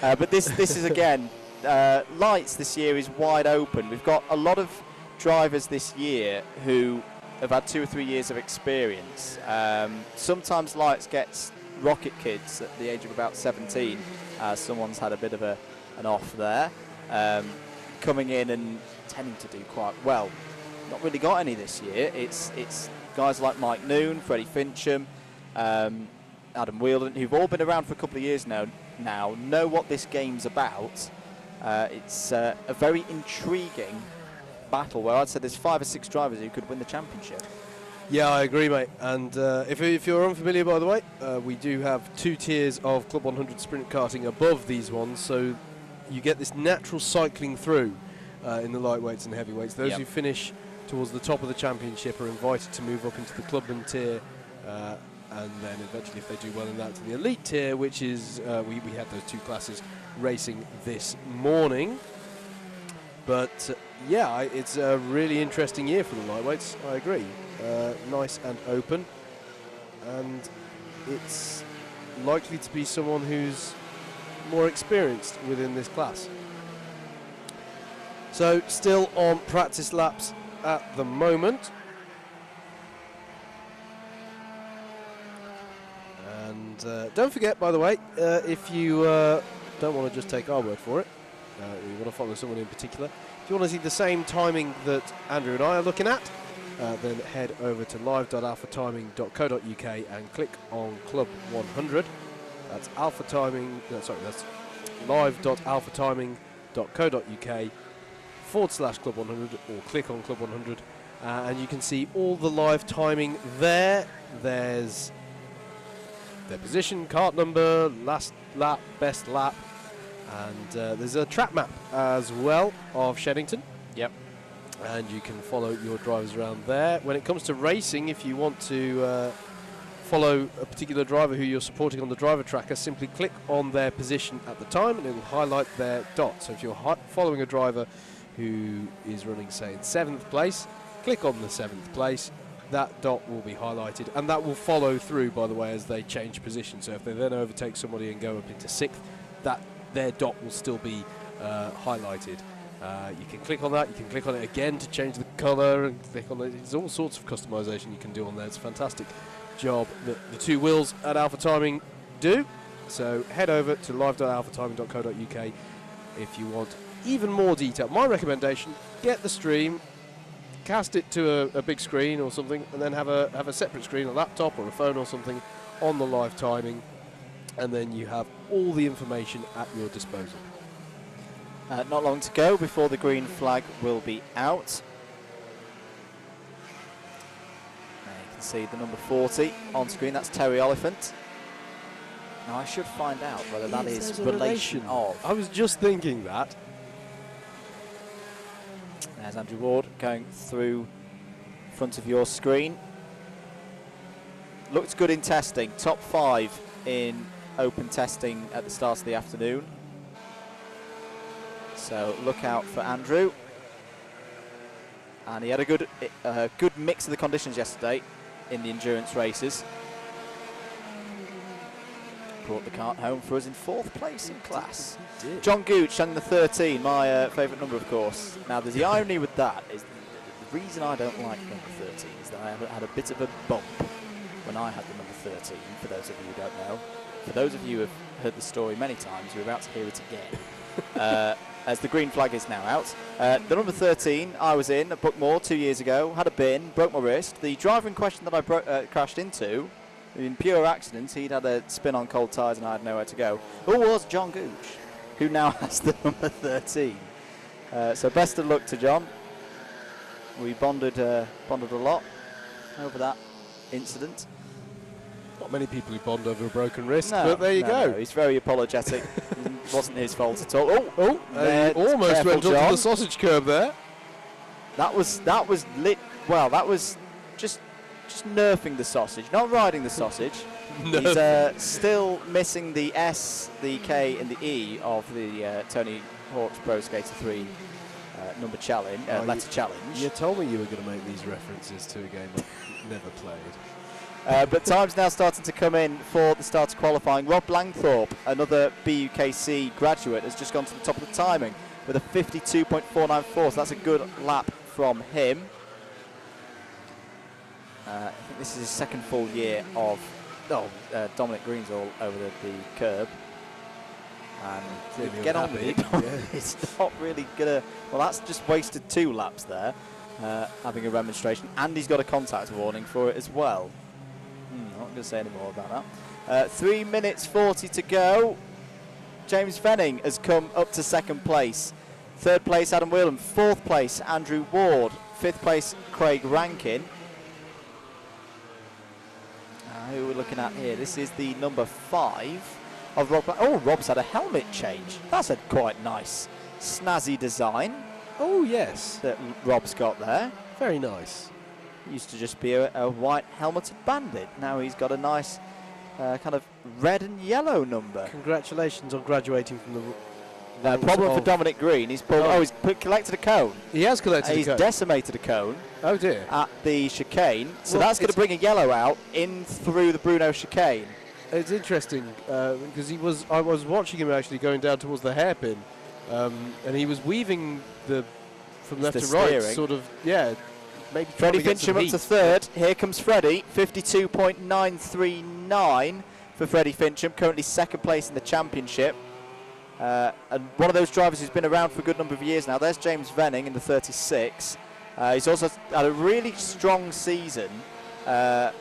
but this is again, lights this year is wide open. We've got a lot of drivers this year who have had 2 or 3 years of experience. Sometimes lights gets rocket kids at the age of about 17. Someone's had a bit of an off there, coming in and tending to do quite well. Not really got any this year. It's guys like Mike Noon, Freddie Fincham, Adam Wheeldon, who've all been around for a couple of years now know what this game's about. It's a very intriguing battle where I'd say there's 5 or 6 drivers who could win the championship. yeah, I agree, mate. And if you're unfamiliar, by the way, we do have 2 tiers of Club 100 sprint karting above these ones, so you get this natural cycling through in the lightweights and heavyweights. Those who finish towards the top of the championship are invited to move up into the clubman tier, and then eventually, if they do well in that, to the elite tier, which is we had those 2 classes racing this morning. But yeah, it's a really interesting year for the lightweights. I agree. Nice and open, and it's likely to be someone who's more experienced within this class. So still on practice laps at the moment. And don't forget, by the way, if you don't want to just take our word for it, you want to follow someone in particular, if you want to see the same timing that Andrew and I are looking at, then head over to live.alphatiming.co.uk and click on Club 100. That's that's live.alphatiming.co.uk/Club 100, or click on Club 100, and you can see all the live timing there. There's their position, kart number, last lap, best lap, and there's a track map as well of Shenington. Yep. And you can follow your drivers around there. When it comes to racing, if you want to follow a particular driver who you're supporting on the driver tracker, simply click on their position at the time and it will highlight their dot. So if you're following a driver who is running, say, in 7th place, click on the 7th place. That dot will be highlighted, and that will follow through, by the way, as they change position. So if they then overtake somebody and go up into 6th, their dot will still be highlighted. You can click on that, you can click on it again to change the colour, and click on it. There's all sorts of customisation you can do on there. It's a fantastic job that the 2 wheels at Alpha Timing do. So head over to live.alphatiming.co.uk if you want even more detail. My recommendation, get the stream, cast it to a big screen or something, and then have a separate screen, a laptop or a phone or something, on the live timing, and then you have all the information at your disposal. Not long to go before the green flag will be out. There you can see the number 40 on screen. That's Terry Oliphant. Now I should find out whether that is relation of. I was just thinking that. There's Andrew Ward going through front of your screen. Looks good in testing. Top 5 in open testing at the start of the afternoon. So look out for Andrew. And he had a good mix of the conditions yesterday in the endurance races. Brought the kart home for us in 4th place in class. John Gooch and the 13, my favourite number, of course. Now, there's the irony with that is the reason I don't like number 13 is that I had a bit of a bump when I had the number 13, for those of you who don't know. For those of you who have heard the story many times, you're about to hear it again. As the green flag is now out. The number 13, I was in at Buckmore 2 years ago, had a bin, broke my wrist. The driver in question that I crashed into, in pure accident, he'd had a spin on cold tyres and I had nowhere to go, who was John Gooch, who now has the number 13. So best of luck to John. We bonded a lot over that incident. Not many people who bond over a broken wrist, No, but there you go. No, he's very apologetic. It wasn't his fault at all. He almost went onto the sausage curb there. That was lit. Well, that was just just nerfing the sausage, not riding the sausage. He's still missing the S, the K, and the E of the Tony Hawk's Pro Skater 3 number challenge, letter challenge. You told me you were going to make these references to a game I've never played. But time's now starting to come in for the start of qualifying. Rob Langthorpe, another BUKC graduate, has just gone to the top of the timing with a 52.494, so that's a good lap from him. I think this is his second full year of Dominic Green's all over the curb. And get on with it. It's not really going to... Well, that's just wasted 2 laps there, having a remonstration. And he's got a contact warning for it as well. I'm not going to say any more about that. 3 minutes 40 to go. James Venning has come up to 2nd place. 3rd place, Adam Whelan. 4th place, Andrew Ward. 5th place, Craig Rankin. Who are we looking at here? This is the number 5 of Rob. Oh, Rob's had a helmet change. That's a quite nice, snazzy design. Oh, yes. That Rob's got there. Very nice. Used to just be a white helmeted bandit. Now he's got a nice kind of red and yellow number. Congratulations on graduating from the... problem for Dominic Green. He's pulled. He's collected a cone. He has collected a cone. He's decimated a cone. Oh dear. At the chicane. So that's going to bring a yellow out in through the Bruno chicane. It's interesting because I was watching him actually going down towards the hairpin, and he was weaving from left to right, sort of, maybe. Freddie Fincham up to 3rd. Here comes Freddie, 52.939 for Freddie Fincham, currently 2nd place in the championship. And one of those drivers who's been around for a good number of years now. There's James Venning in the 36. He's also had a really strong season. Because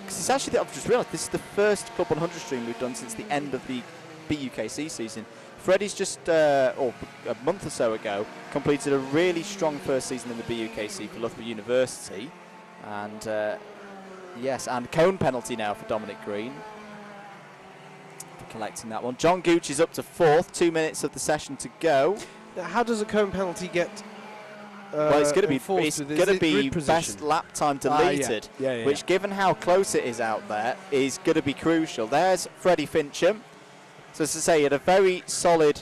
it's actually, I've just realised, this is the first Club 100 stream we've done since the end of the BUKC season. Freddie's just, a month or so ago, completed a really strong first season in the BUKC for Loughborough University. And, yes, and cone penalty now for Dominic Green. Collecting that one. John Gooch is up to 4th, 2 minutes of the session to go. Now, how does a cone penalty get well, it's going to be best lap time deleted, yeah. Which, given how close it is out there, is going to be crucial. There's Freddie Fincham. So, as I say, he had a very solid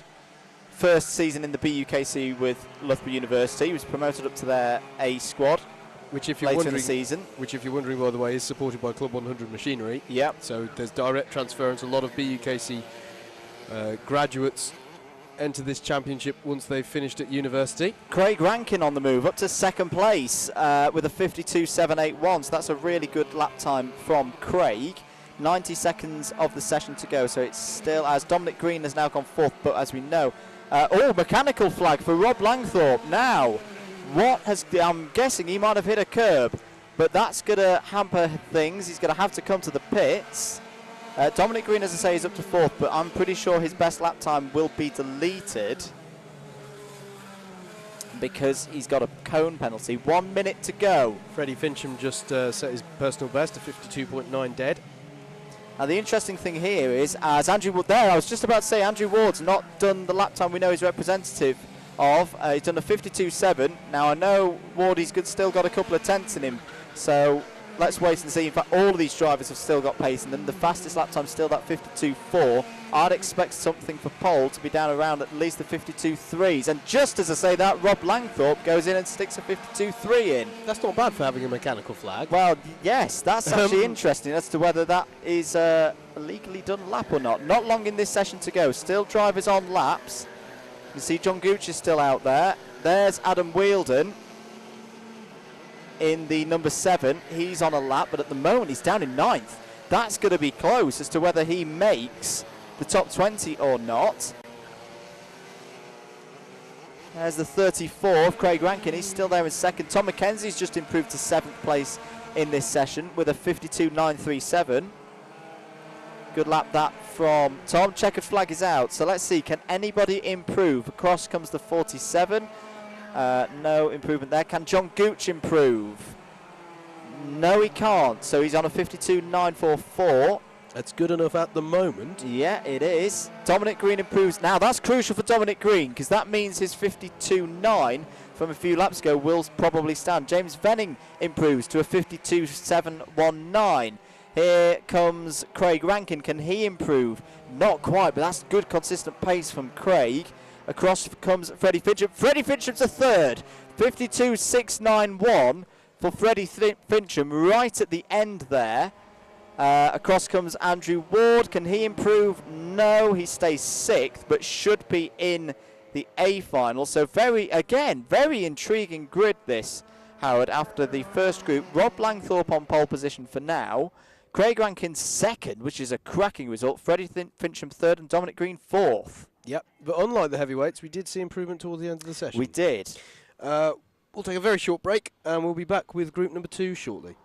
first season in the BUKC with Loughborough University. He was promoted up to their A squad. Which, if you're later in the season, wondering, by the way, is supported by Club 100 machinery. Yep. So there's direct transference. A lot of BUKC graduates enter this championship once they've finished at university. Craig Rankin on the move, up to 2nd place with a 52.781. So that's a really good lap time from Craig. 90 seconds of the session to go. So it's still, as Dominic Green has now gone 4th, but as we know, mechanical flag for Rob Langthorpe now. I'm guessing he might have hit a curb, but that's going to hamper things. He's going to have to come to the pits. Dominic Green, as I say, is up to 4th, but I'm pretty sure his best lap time will be deleted because he's got a cone penalty. 1 minute to go. Freddie Fincham just set his personal best to 52.9 dead. Now the interesting thing here is, as Andrew Ward there, I was just about to say Andrew Ward's not done the lap time we know he's representative of. He's done a 52.7. Now I know Wardy's still got a couple of tenths in him, so let's wait and see. In fact, all of these drivers have still got pace, and then the fastest lap time still that 52.4. I'd expect something for pole to be down around at least the 52.3s. And just as I say that, Rob Langthorpe goes in and sticks a 52.3 in. That's not bad for having a mechanical flag. Well, yes, that's actually interesting as to whether that is a legally done lap or not. Not long in this session to go. Still drivers on laps. You can see John Gooch is still out there. There's Adam Wheeldon in the number 7. He's on a lap, but at the moment he's down in 9th. That's going to be close as to whether he makes the top 20 or not. There's the 34 of Craig Rankin. He's still there in 2nd. Tom McKenzie's just improved to 7th place in this session with a 52.937. Good lap that from Tom. Checkered flag is out. So let's see. Can anybody improve? Across comes the 47. No improvement there. Can John Gooch improve? No, he can't. So he's on a 52.944. That's good enough at the moment. Yeah, it is. Dominic Green improves. Now, that's crucial for Dominic Green because that means his 52.9 from a few laps ago will probably stand. James Venning improves to a 52.719. Here comes Craig Rankin. Can he improve? Not quite, but that's good consistent pace from Craig. Across comes Freddie Fincham. Freddie Fincham's a third. 52.691 for Freddie Fincham right at the end there. Across comes Andrew Ward. Can he improve? No, he stays sixth, but should be in the A final. So very intriguing grid this, Howard, after the first group. Rob Langthorpe on pole position for now. Craig Rankin second, which is a cracking result. Freddie Fincham third and Dominic Green fourth. Yep, but unlike the heavyweights, we did see improvement towards the end of the session. We did. We'll take a very short break and we'll be back with group number 2 shortly.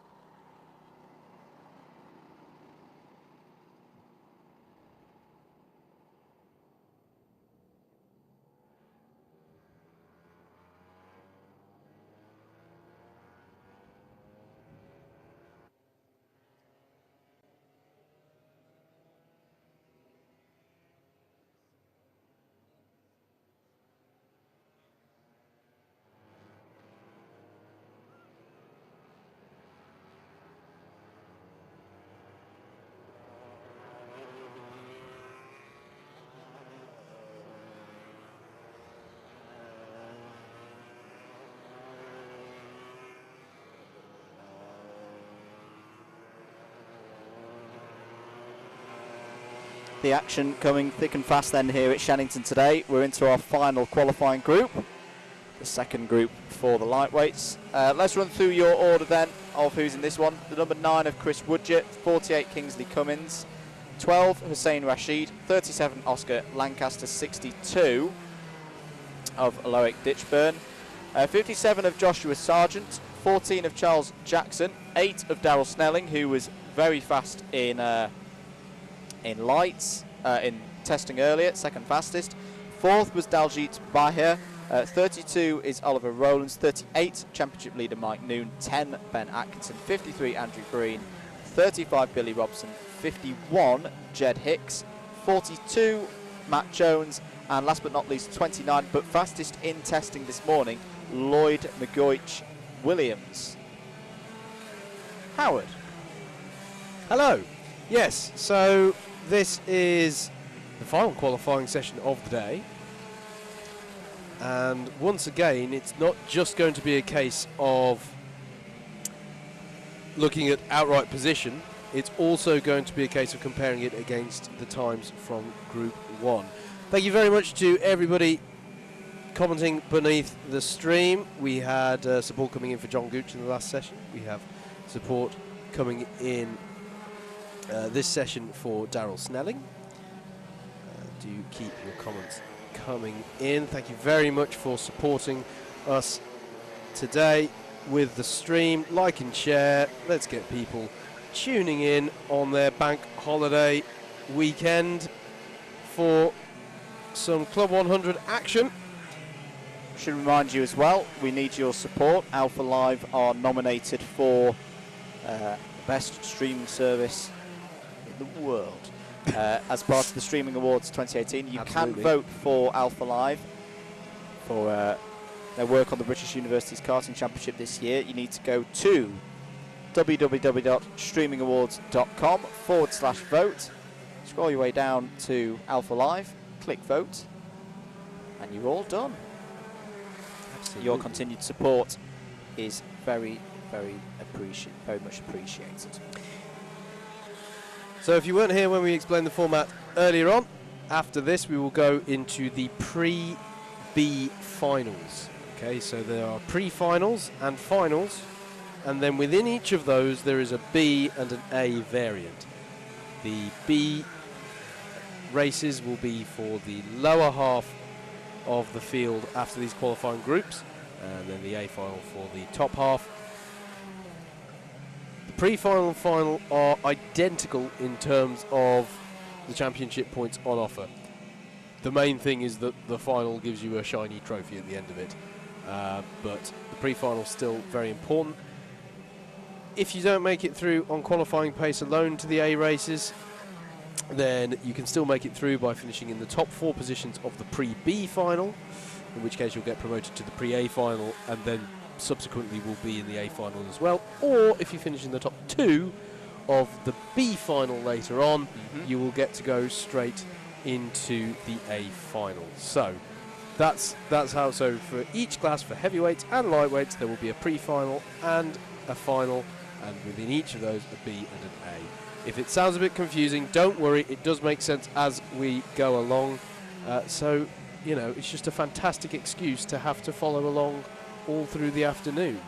The action coming thick and fast then here at Shenington today. We're into our final qualifying group, the second group for the lightweights. Let's run through your order then of who's in this one. The number 9 of Chris Woodgett, 48 Kingsley Cummins, 12 Hussein Rashid, 37 Oscar Lancaster, 62 of Loic Ditchburn, 57 of Joshua Sargent, 14 of Charles Jackson, 8 of Darryl Snelling, who was very fast in lights, in testing earlier, second fastest. Fourth was Daljit Bahir. 32 is Oliver Rowlands. 38 championship leader Mike Noon. 10 Ben Atkinson. 53 Andrew Green. 35 Billy Robson. 51 Jed Hicks. 42 Matt Jones. And last but not least 29, but fastest in testing this morning, Lloyd McGoich Williams. Howard. Hello. Yes, so this is the final qualifying session of the day. And once again, it's not just going to be a case of looking at outright position. It's also going to be a case of comparing it against the times from Group 1. Thank you very much to everybody commenting beneath the stream. We had support coming in for John Gooch in the last session. We have support coming in this session for Darryl Snelling. Do keep your comments coming in. Thank you very much for supporting us today with the stream. Like and share. Let's get people tuning in on their bank holiday weekend for some Club 100 action. Should remind you as well, we need your support. Alpha Live are nominated for best streaming service in the world as part of the Streaming Awards 2018. You Absolutely. can vote for Alpha Live for their work on the British Universities Karting Championship this year. You need to go to www.streamingawards.com/vote. Scroll your way down to Alpha Live, click vote, and you're all done. Absolutely. Your continued support is very much appreciated. So if you weren't here when we explained the format earlier on, after this we will go into the pre-B finals. Okay, so there are pre-finals and finals, and then within each of those there is a B and an A variant. The B races will be for the lower half of the field after these qualifying groups, and then the A final for the top half. The pre-final and final are identical in terms of the championship points on offer. The main thing is that the final gives you a shiny trophy at the end of it, but the pre-final is still very important. If you don't make it through on qualifying pace alone to the A races, then you can still make it through by finishing in the top 4 positions of the Pre-B final, in which case you'll get promoted to the Pre-A final and then subsequently will be in the A final as well. Or if you finish in the top 2 of the B final later on, you will get to go straight into the A final. So that's how. So for each class, for heavyweights and lightweights, there will be a pre-final and a final, and within each of those a B and an A. If it sounds a bit confusing, don't worry, it does make sense as we go along. So you know, it's just a fantastic excuse to have to follow along all through the afternoon.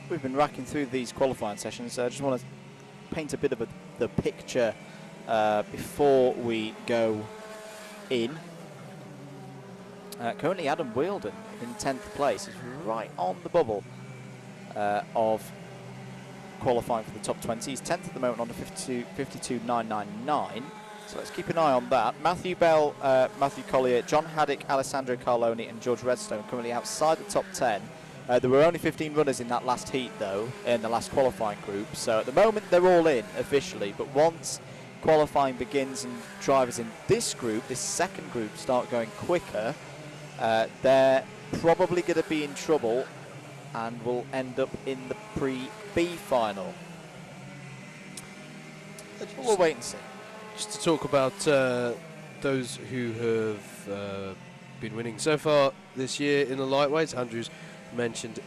We've been racking through these qualifying sessions. I just want to paint a bit of the picture before we go in. Currently Adam Wheeldon in 10th place is right on the bubble of qualifying for the top 20. He's 10th at the moment on the 52.999. So let's keep an eye on that. Matthew Bell, Matthew Collier, John Haddock, Alessandro Carloni and George Redstone currently outside the top 10. There were only 15 runners in that last heat though, in the last qualifying group. So at the moment they're all in officially, but once qualifying begins and drivers in this group, this second group, start going quicker, they're probably going to be in trouble and will end up in the Pre-B final. We'll wait and see. Just to talk about those who have been winning so far this year in the lightweights, Andrew's mentioned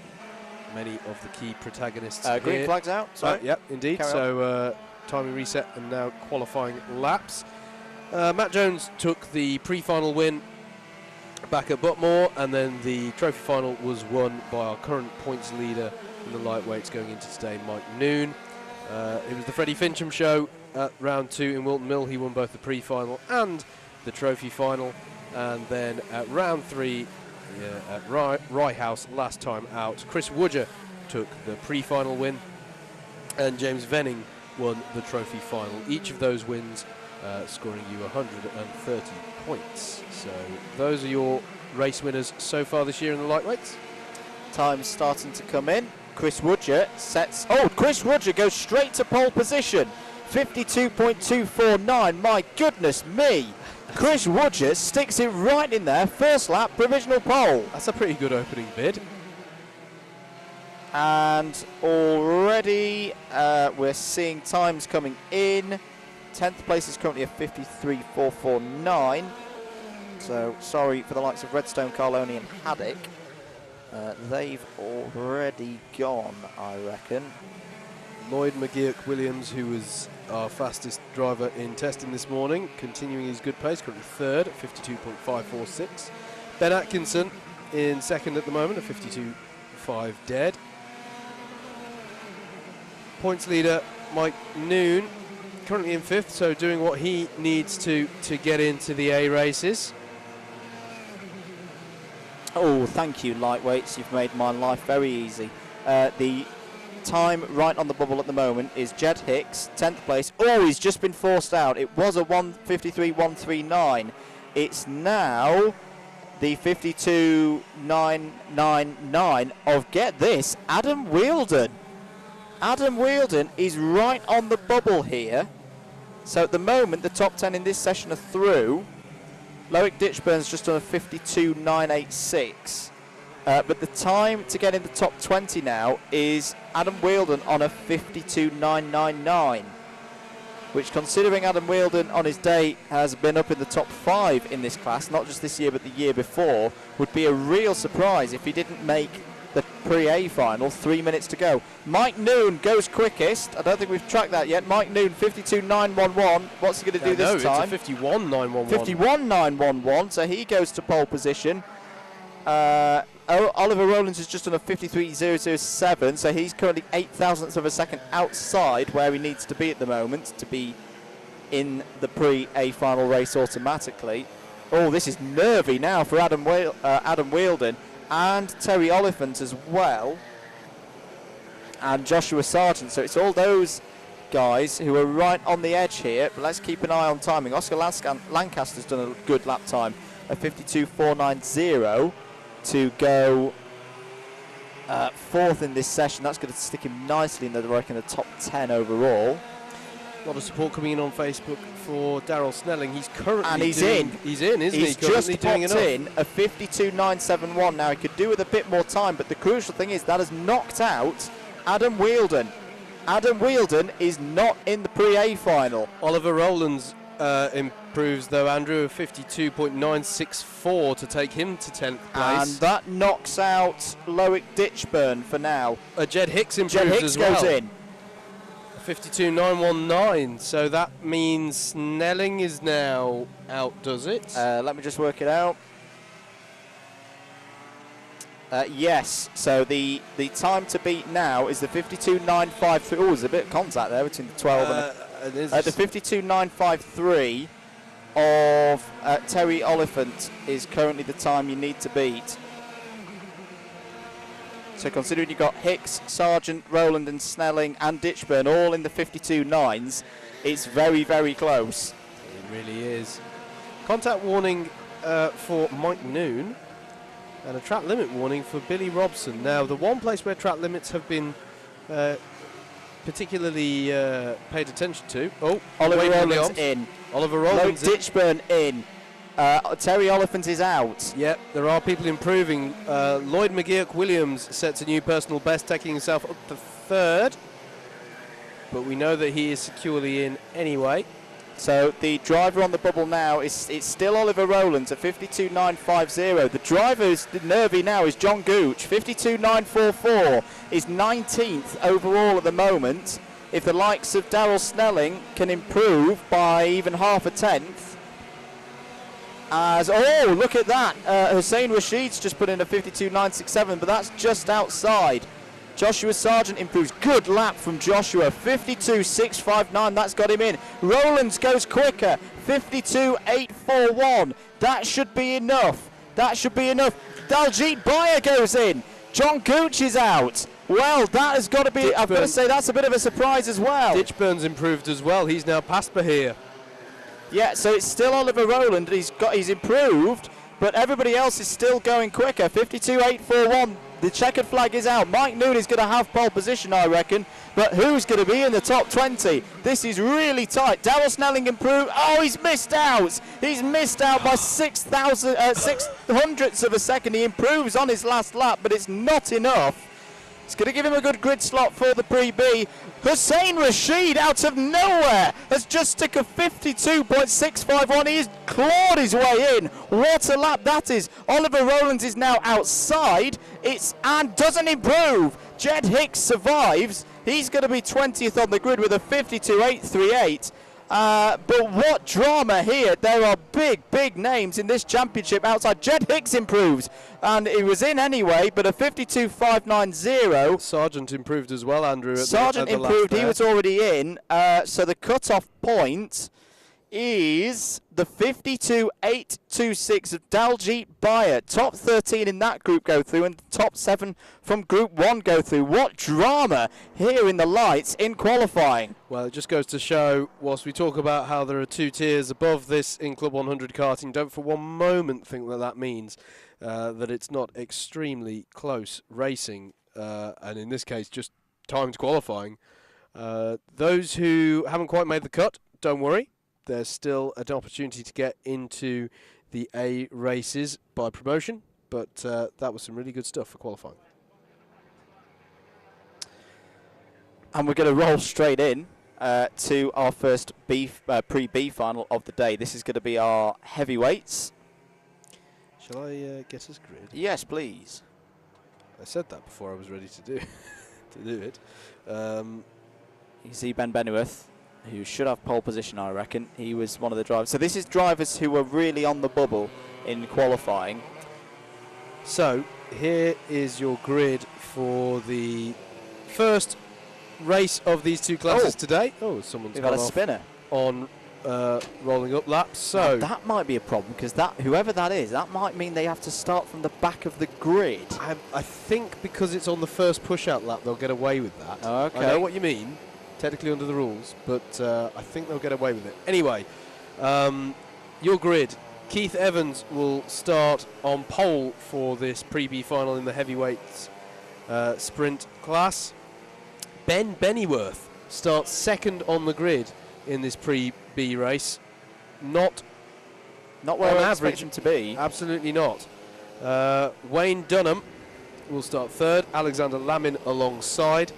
many of the key protagonists Green here. flag's out, sorry. Yep, indeed. Carry so timing reset and now qualifying laps. Matt Jones took the pre-final win back at Butmore, and then the trophy final was won by our current points leader in the lightweights going into today, Mike Noon. It was the Freddie Fincham show at round 2 in Wilton Mill. He won both the pre-final and the trophy final, and then at round 3 at Rye House last time out, Chris Woodger took the pre-final win and James Venning won the trophy final. Each of those wins scoring you 130 points. So those are your race winners so far this year in the lightweights. Time's starting to come in. Chris Woodger sets... Oh, Chris Woodger goes straight to pole position. 52.249. My goodness me. Chris Woodger sticks it right in there. First lap, provisional pole. That's a pretty good opening bid. And already we're seeing times coming in. 10th place is currently a 53.449. So sorry for the likes of Redstone, Carloni and Haddock. They've already gone, I reckon. Lloyd McGeoch Williams, who was our fastest driver in testing this morning, continuing his good pace, currently third at 52.546. Ben Atkinson in second at the moment at 52.5 dead. Points leader Mike Noon currently in fifth, so doing what he needs to get into the A races. Oh, thank you, lightweights. You've made my life very easy. The time right on the bubble at the moment is Jed Hicks, 10th place. Oh, he's just been forced out. It was a 1:53.139. It's now the 52.999 of, get this, Adam Wheeldon. Adam Wheeldon is right on the bubble here. So at the moment, the top 10 in this session are through. Loic Ditchburn's just on a 52.986. But the time to get in the top 20 now is Adam Wheeldon on a 52.999. Which, considering Adam Wheeldon on his day has been up in the top 5 in this class, not just this year but the year before, would be a real surprise if he didn't make the Pre-A final. 3 minutes to go. Mike Noon goes quickest. I don't think we've tracked that yet. Mike Noon, 52.911. What's he going to do this time? It's a 51.911. 51.911. So he goes to pole position. Oliver Rowlands is just on a 53.007. So he's currently 0.08 of a second outside where he needs to be at the moment to be in the Pre-A final race automatically. Oh, this is nervy now for Adam Wheeldon. And Terry Oliphant as well, and Joshua Sargent. So it's all those guys who are right on the edge here, but let's keep an eye on timing. Oscar Lancaster's done a good lap time at 52.490 to go fourth in this session. That's going to stick him nicely in the top 10 overall. A lot of support coming in on Facebook for Daryl Snelling. He's currently and he's in. in. He's in, isn't he? He's just Currently doing popped enough. in a 52.971. Now he could do with a bit more time, but the crucial thing is that has knocked out Adam Wheeldon. Adam Wheeldon is not in the Pre-A final. Oliver Rowlands improves, though, Andrew, of 52.964 to take him to 10th place. And that knocks out Loic Ditchburn for now. Jed Hicks improves Jed Hicks as well. goes in. 52.919, so that means Snelling is now out, does it? Let me just work it out. Yes, so the time to beat now is the 52.953. Oh, there's a bit of contact there between the 12 and the 52.953 of Terry Oliphant is currently the time you need to beat. So considering you've got Hicks, Sargent, Rowland and Snelling and Ditchburn all in the 52.9s, it's very, very close. It really is. Contact warning for Mike Noon and a track limit warning for Billy Robson. Now, the one place where track limits have been particularly paid attention to. Oh, Oliver Rowland's in. Oliver Rowland's in. Ditchburn in. Terry Oliphant is out. Yep, there are people improving. Lloyd McGeoch-Williams sets a new personal best, taking himself up to 3rd. But we know that he is securely in anyway. So the driver on the bubble now it's still Oliver Rowlands at 52.950. The driver who's nervy now is John Gooch. 52.944 is 19th overall at the moment. If the likes of Daryl Snelling can improve by even half a tenth. Oh, look at that. Hussein Rashid's just put in a 52.967, but that's just outside. Joshua Sargent improves. Good lap from Joshua. 52.659. That's got him in. Rowlands goes quicker. 52.841. That should be enough. That should be enough. Daljit Bayer goes in. John Gooch is out. Well, that has got to be, I've got to say, that's a bit of a surprise as well. Ditchburn's improved as well. He's now past Bahir. Yeah, so it's still Oliver Rowland. He's improved, but everybody else is still going quicker. 52.841. The checkered flag is out. Mike Noon is going to have pole position, I reckon. But who's going to be in the top 20? This is really tight. Daryl Snelling improved. Oh, he's missed out. He's missed out by 6 hundredths of a second. He improves on his last lap, but it's not enough. It's going to give him a good grid slot for the Pre-B. Hussein Rashid, out of nowhere, has just stuck a 52.651. He has clawed his way in. What a lap that is. Oliver Rowlands is now outside. And doesn't improve. Jed Hicks survives. He's going to be 20th on the grid with a 52.838. But what drama here. There are big, big names in this championship outside. Jed Hicks improves, and he was in anyway, but a 52.590. Sargent improved as well, Andrew. Sargent improved, he was already in. So the cut-off point is the 52.826 of Daljit Bayer. Top 13 in that group go through, and the top 7 from Group 1 go through. What drama here in the lights in qualifying. Well, it just goes to show, whilst we talk about how there are 2 tiers above this in Club 100 karting, don't for one moment think that that means that it's not extremely close racing, and in this case just timed qualifying. Those who haven't quite made the cut, don't worry. There's still an opportunity to get into the A races by promotion, but that was some really good stuff for qualifying. And we're going to roll straight in to our first pre-B final of the day. This is going to be our heavyweights. Shall I guess his grid? Yes, please. I said that before I was ready to do it. You see Ben Benworth, who should have pole position, I reckon. He was one of the drivers. So this is drivers who were really on the bubble in qualifying. So here is your grid for the first race of these 2 classes today. Oh, someone's We've got got a off spinner on rolling up laps. So now that might be a problem, because whoever that is, that might mean they have to start from the back of the grid. I think because it's on the first push-out lap, they'll get away with that. Oh, okay. I know what you mean, technically under the rules, but I think they'll get away with it. Anyway, your grid. Keith Evans will start on pole for this Pre-B final in the heavyweights sprint class. Ben Bennyworth starts second on the grid in this pre-B race. Not where on I average expect him to be. Absolutely not. Wayne Dunham will start third. Alexander Lamin alongside.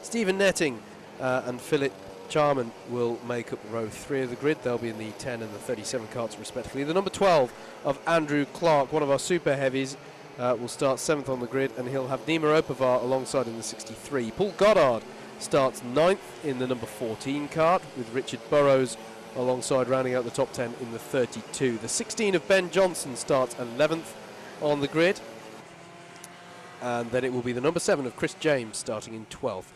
Stephen Netting and Philip Charman will make up row 3 of the grid. They'll be in the 10 and the 37 carts respectively. The number 12 of Andrew Clark, one of our super heavies, will start 7th on the grid, and he'll have Nima Opavar alongside in the 63. Paul Goddard starts 9th in the number 14 cart, with Richard Burrows alongside rounding out the top 10 in the 32. The 16 of Ben Johnson starts 11th on the grid, and then it will be the number 7 of Chris James starting in 12th.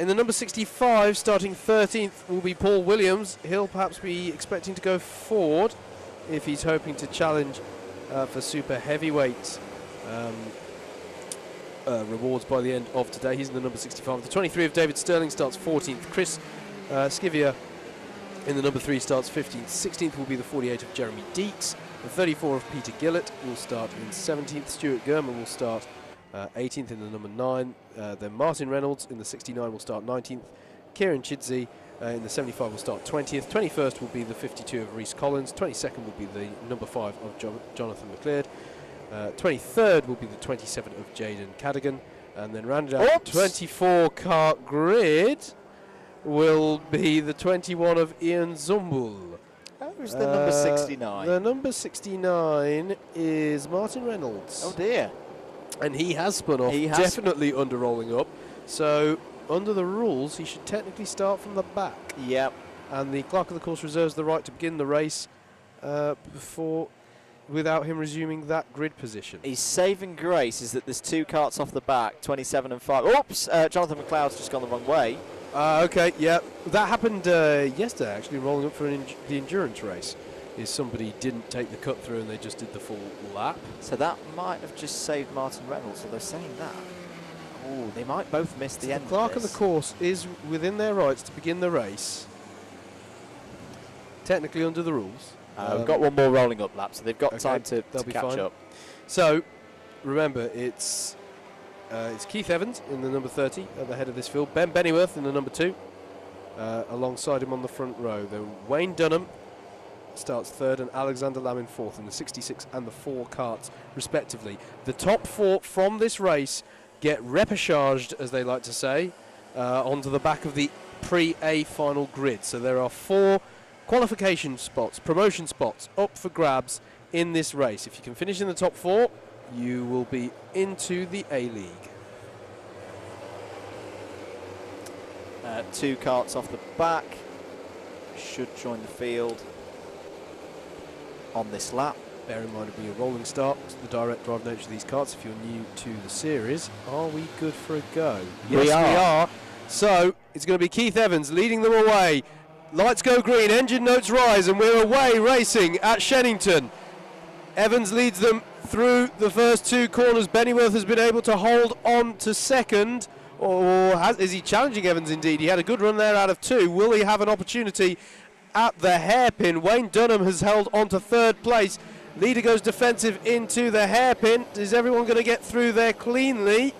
In the number 65, starting 13th, will be Paul Williams. He'll perhaps be expecting to go forward if he's hoping to challenge for super heavyweight rewards by the end of today. He's in the number 65. The 23 of David Sterling starts 14th. Chris Skivia in the number 3 starts 15th. 16th will be the 48 of Jeremy Deeks. The 34 of Peter Gillett will start in 17th. Stuart Gurman will start 18th in the number 9. Then Martin Reynolds in the 69 will start 19th. Kieran Chidsey in the 75 will start 20th. 21st will be the 52 of Rhys Collins. 22nd will be the number 5 of Jonathan McLeod. 23rd will be the 27 of Jaden Cadigan. And then rounded out the 24 cart grid will be the 21 of Ian Zumbul. Who's the number 69? The number 69 is Martin Reynolds. Oh dear. And he has spun off, definitely under rolling up. So, under the rules, he should technically start from the back. Yep. And the clerk of the course reserves the right to begin the race without him resuming that grid position. His saving grace is that there's 2 carts off the back, 27 and 5. Oops! Jonathan McLeod's just gone the wrong way. Okay, yeah. That happened yesterday, actually, rolling up for the endurance race. Somebody didn't take the cut through and they just did the full lap. So that might have just saved Martin Reynolds, so they're saying that. Oh, they might both miss the end. The clerk of the course is within their rights to begin the race, technically under the rules. We've got one more rolling up lap, so they've got time to be catch fine. up. So, remember, it's Keith Evans in the number 30 at the head of this field, Ben Bennyworth in the number 2, alongside him on the front row. Then Wayne Dunham starts 3rd and Alexander Lamin 4th in the 66 and the 4 carts respectively. The top 4 from this race get repechaged, as they like to say, onto the back of the pre-A final grid. So there are 4 qualification spots, promotion spots up for grabs in this race. If you can finish in the top 4, you will be into the A-League. 2 carts off the back should join the field on this lap. Bear in mind it'll be a rolling start. It's the direct drive nature of these carts. If you're new to the series, are we good for a go? Yes, we are. So it's going to be Keith Evans leading them away. Lights go green, engine notes rise, and we're away racing at Shenington. Evans leads them through the first 2 corners. Bennyworth has been able to hold on to second, is he challenging Evans indeed? He had a good run there out of 2. Will he have an opportunity at the hairpin? Wayne Dunham has held on to 3rd place. Leader goes defensive into the hairpin. Is everyone going to get through there cleanly?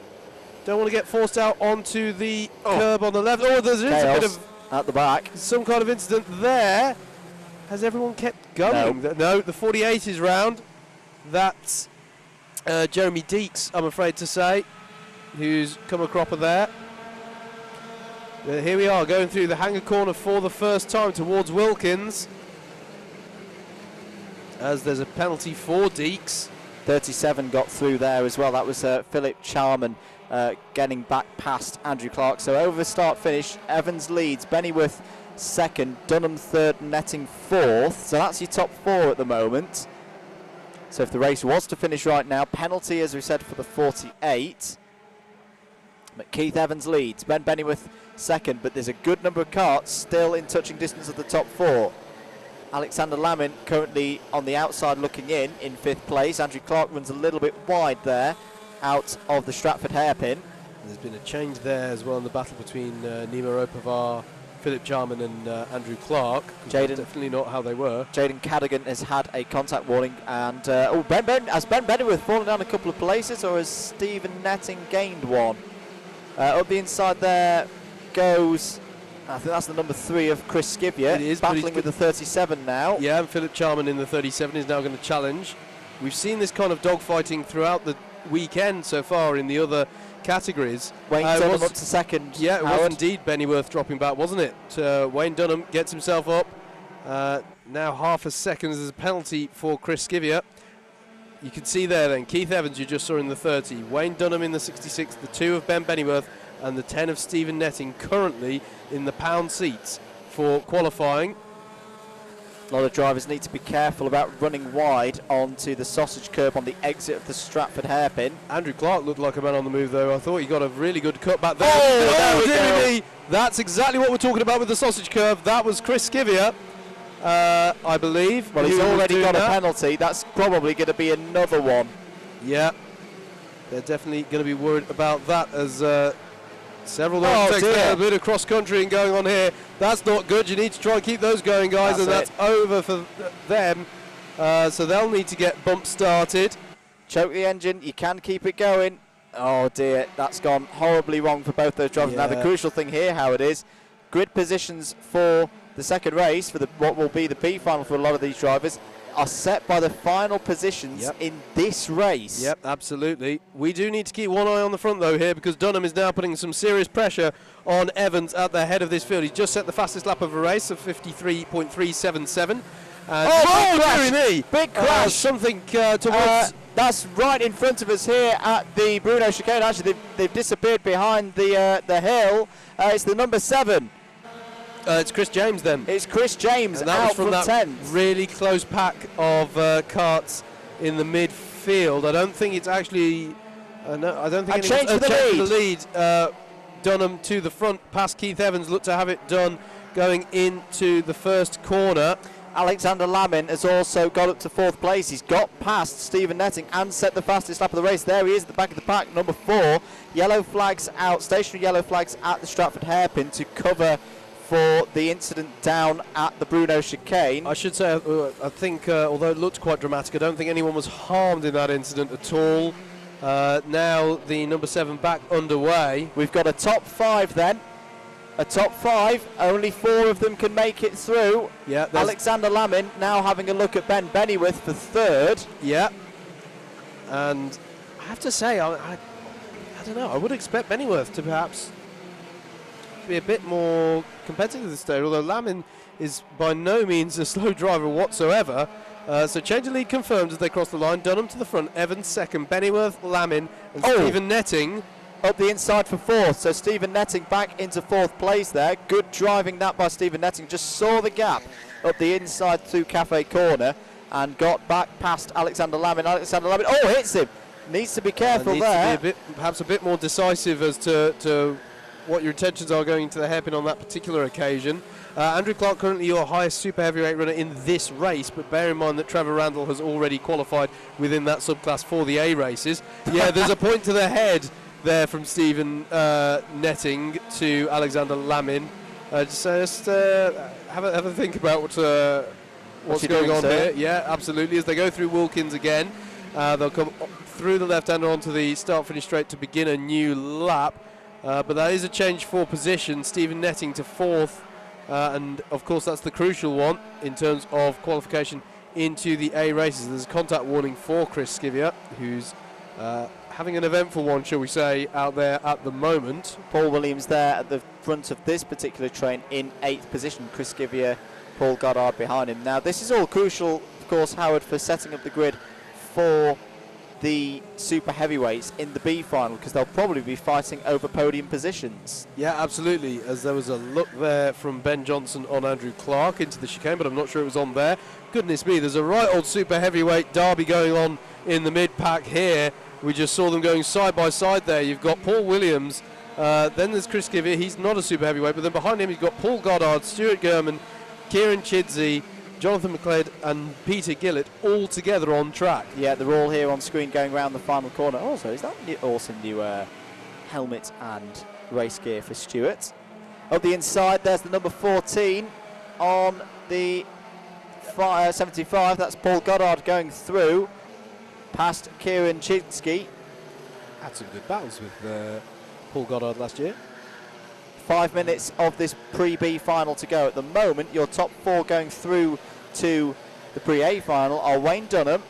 Don't want to get forced out onto the curb on the left. Oh, there's a bit of at the back. Some kind of incident there. Has everyone kept going? No, the 48 is round. That's Jeremy Deeks, I'm afraid to say, who's come a cropper there. Here we are, going through the hanger corner for the first time towards Wilkins, as there's a penalty for Deeks. 37 got through there as well. That was Philip Charman getting back past Andrew Clark. So over the start finish, Evans leads, Bennyworth 2nd, Dunham 3rd, Netting 4th. So that's your top 4 at the moment. So if the race was to finish right now, penalty, as we said, for the 48. But Keith Evans leads, Ben Bennyworth 2nd, but there's a good number of carts still in touching distance of the top 4. Alexander Lamin currently on the outside looking in 5th place. Andrew Clark runs a little bit wide there out of the Stratford hairpin. There's been a change there as well in the battle between Nima Opavar, Philip Jarman and Andrew Clark. Jaden, definitely not how they were. Jaden Cadigan has had a contact warning, and has Ben Bennyworth fallen down a couple of places, or has Stephen Netting gained one? Up the inside there goes I think that's the number 3 of Chris Skivia. It is, but battling with the 37 now. Yeah, and Philip Charman in the 37 is now going to challenge. We've seen this kind of dogfighting throughout the weekend so far in the other categories. Wayne Dunham up to second. Yeah, it was indeed Bennyworth dropping back, wasn't it? Wayne Dunham gets himself up. Now half a second as a penalty for Chris Skivia. You can see there then, Keith Evans you just saw in the 30, Wayne Dunham in the 66, the 2 of Ben Bennyworth, and the 10 of Stephen Netting currently in the pound seats for qualifying. A lot of drivers need to be careful about running wide onto the sausage curb on the exit of the Stratford hairpin. Andrew Clark looked like a man on the move though. I thought he got a really good cut back there. Oh, dear me. That's exactly what we're talking about with the sausage curve. That was Chris Skivia, I believe. Well, he's already got a penalty. That's probably going to be another one. Yeah, they're definitely going to be worried about that as several takes there, a bit of cross country and going on here. That's not good. You need to try and keep those going, guys, that's over for them. So they'll need to get bump started. Choke the engine. You can keep it going. Oh dear, that's gone horribly wrong for both those drivers. Yeah. Now the crucial thing here, Howard, is grid positions for the second race, for what will be the P final for a lot of these drivers, are set by the final positions in this race. Yep, absolutely. We do need to keep one eye on the front though here, because Dunham is now putting some serious pressure on Evans at the head of this field. He's just set the fastest lap of a race of 53.377. Big crash. Something towards... that's right in front of us here at the Bruno chicane. Actually, they've disappeared behind the hill. It's the number 7. It's Chris James then. It's Chris James, and that out was from that 10th. Really close pack of karts in the midfield. I don't think it's actually... no, I don't think anyone's changed the lead. Dunham to the front, past Keith Evans. Looked to have it done going into the first corner. Alexander Lamin has also got up to 4th place. He's got past Stephen Netting and set the fastest lap of the race. There he is at the back of the pack, number 4. Yellow flags out, stationary yellow flags at the Stratford hairpin to cover for the incident down at the Bruno chicane. I should say, I think, although it looked quite dramatic, I don't think anyone was harmed in that incident at all. Now the number 7 back underway. We've got a top 5 then. A top 5, only 4 of them can make it through. Yeah, Alexander Lamin now having a look at Ben Bennyworth for 3rd. Yeah, and I have to say, I don't know, I would expect Bennyworth to perhaps be a bit more competitive this day, although Lamin is by no means a slow driver whatsoever. So change of lead confirmed as they cross the line. Dunham to the front, Evans 2nd, Bennyworth, Lamin, and Stephen Netting up the inside for 4th. So Stephen Netting back into 4th place there. Good driving that by Stephen Netting. Just saw the gap up the inside through Cafe Corner and got back past Alexander Lamin. Alexander Lamin, hits him. Needs to be careful there. To be perhaps a bit more decisive as to what your intentions are going into the hairpin on that particular occasion. Andrew Clark currently your highest super heavyweight runner in this race, but bear in mind that Trevor Randall has already qualified within that subclass for the A races. Yeah, there's a point to the head there from Stephen Netting to Alexander Lamin. Just have a think about what's going on here. Yeah, absolutely. As they go through Wilkins again, they'll come through the left-hander onto the start-finish straight to begin a new lap. But that is a change for position. Stephen Netting to 4th. And of course that's the crucial one in terms of qualification into the A races. There's a contact warning for Chris Skivia, who's having an eventful one, shall we say, out there at the moment. Paul Williams there at the front of this particular train in 8th position. Chris Skivia, Paul Goddard behind him. Now this is all crucial, of course, Howard, for setting up the grid for the super heavyweights in the B final, because they'll probably be fighting over podium positions. Yeah, absolutely, as there was a look there from Ben Johnson on Andrew Clark into the chicane, but I'm not sure it was on there. Goodness me, there's a right old super heavyweight derby going on in the mid-pack here. We just saw them going side by side there. You've got Paul Williams, then there's Chris Skivia, he's not a super heavyweight, but then behind him you've got Paul Goddard, Stuart Gurman, Kieran Chidsey, Jonathan McLeod and Peter Gillett all together on track. Yeah, they're all here on screen going around the final corner. Also, is that awesome new helmet and race gear for Stuart? Up the inside, there's the number 14 on the 75. That's Paul Goddard going through past Kieran Chidsey. Had some good battles with Paul Goddard last year. 5 minutes of this Pre-B final to go. At the moment, your top 4 going through to the Pre-A final are Wayne Dunham,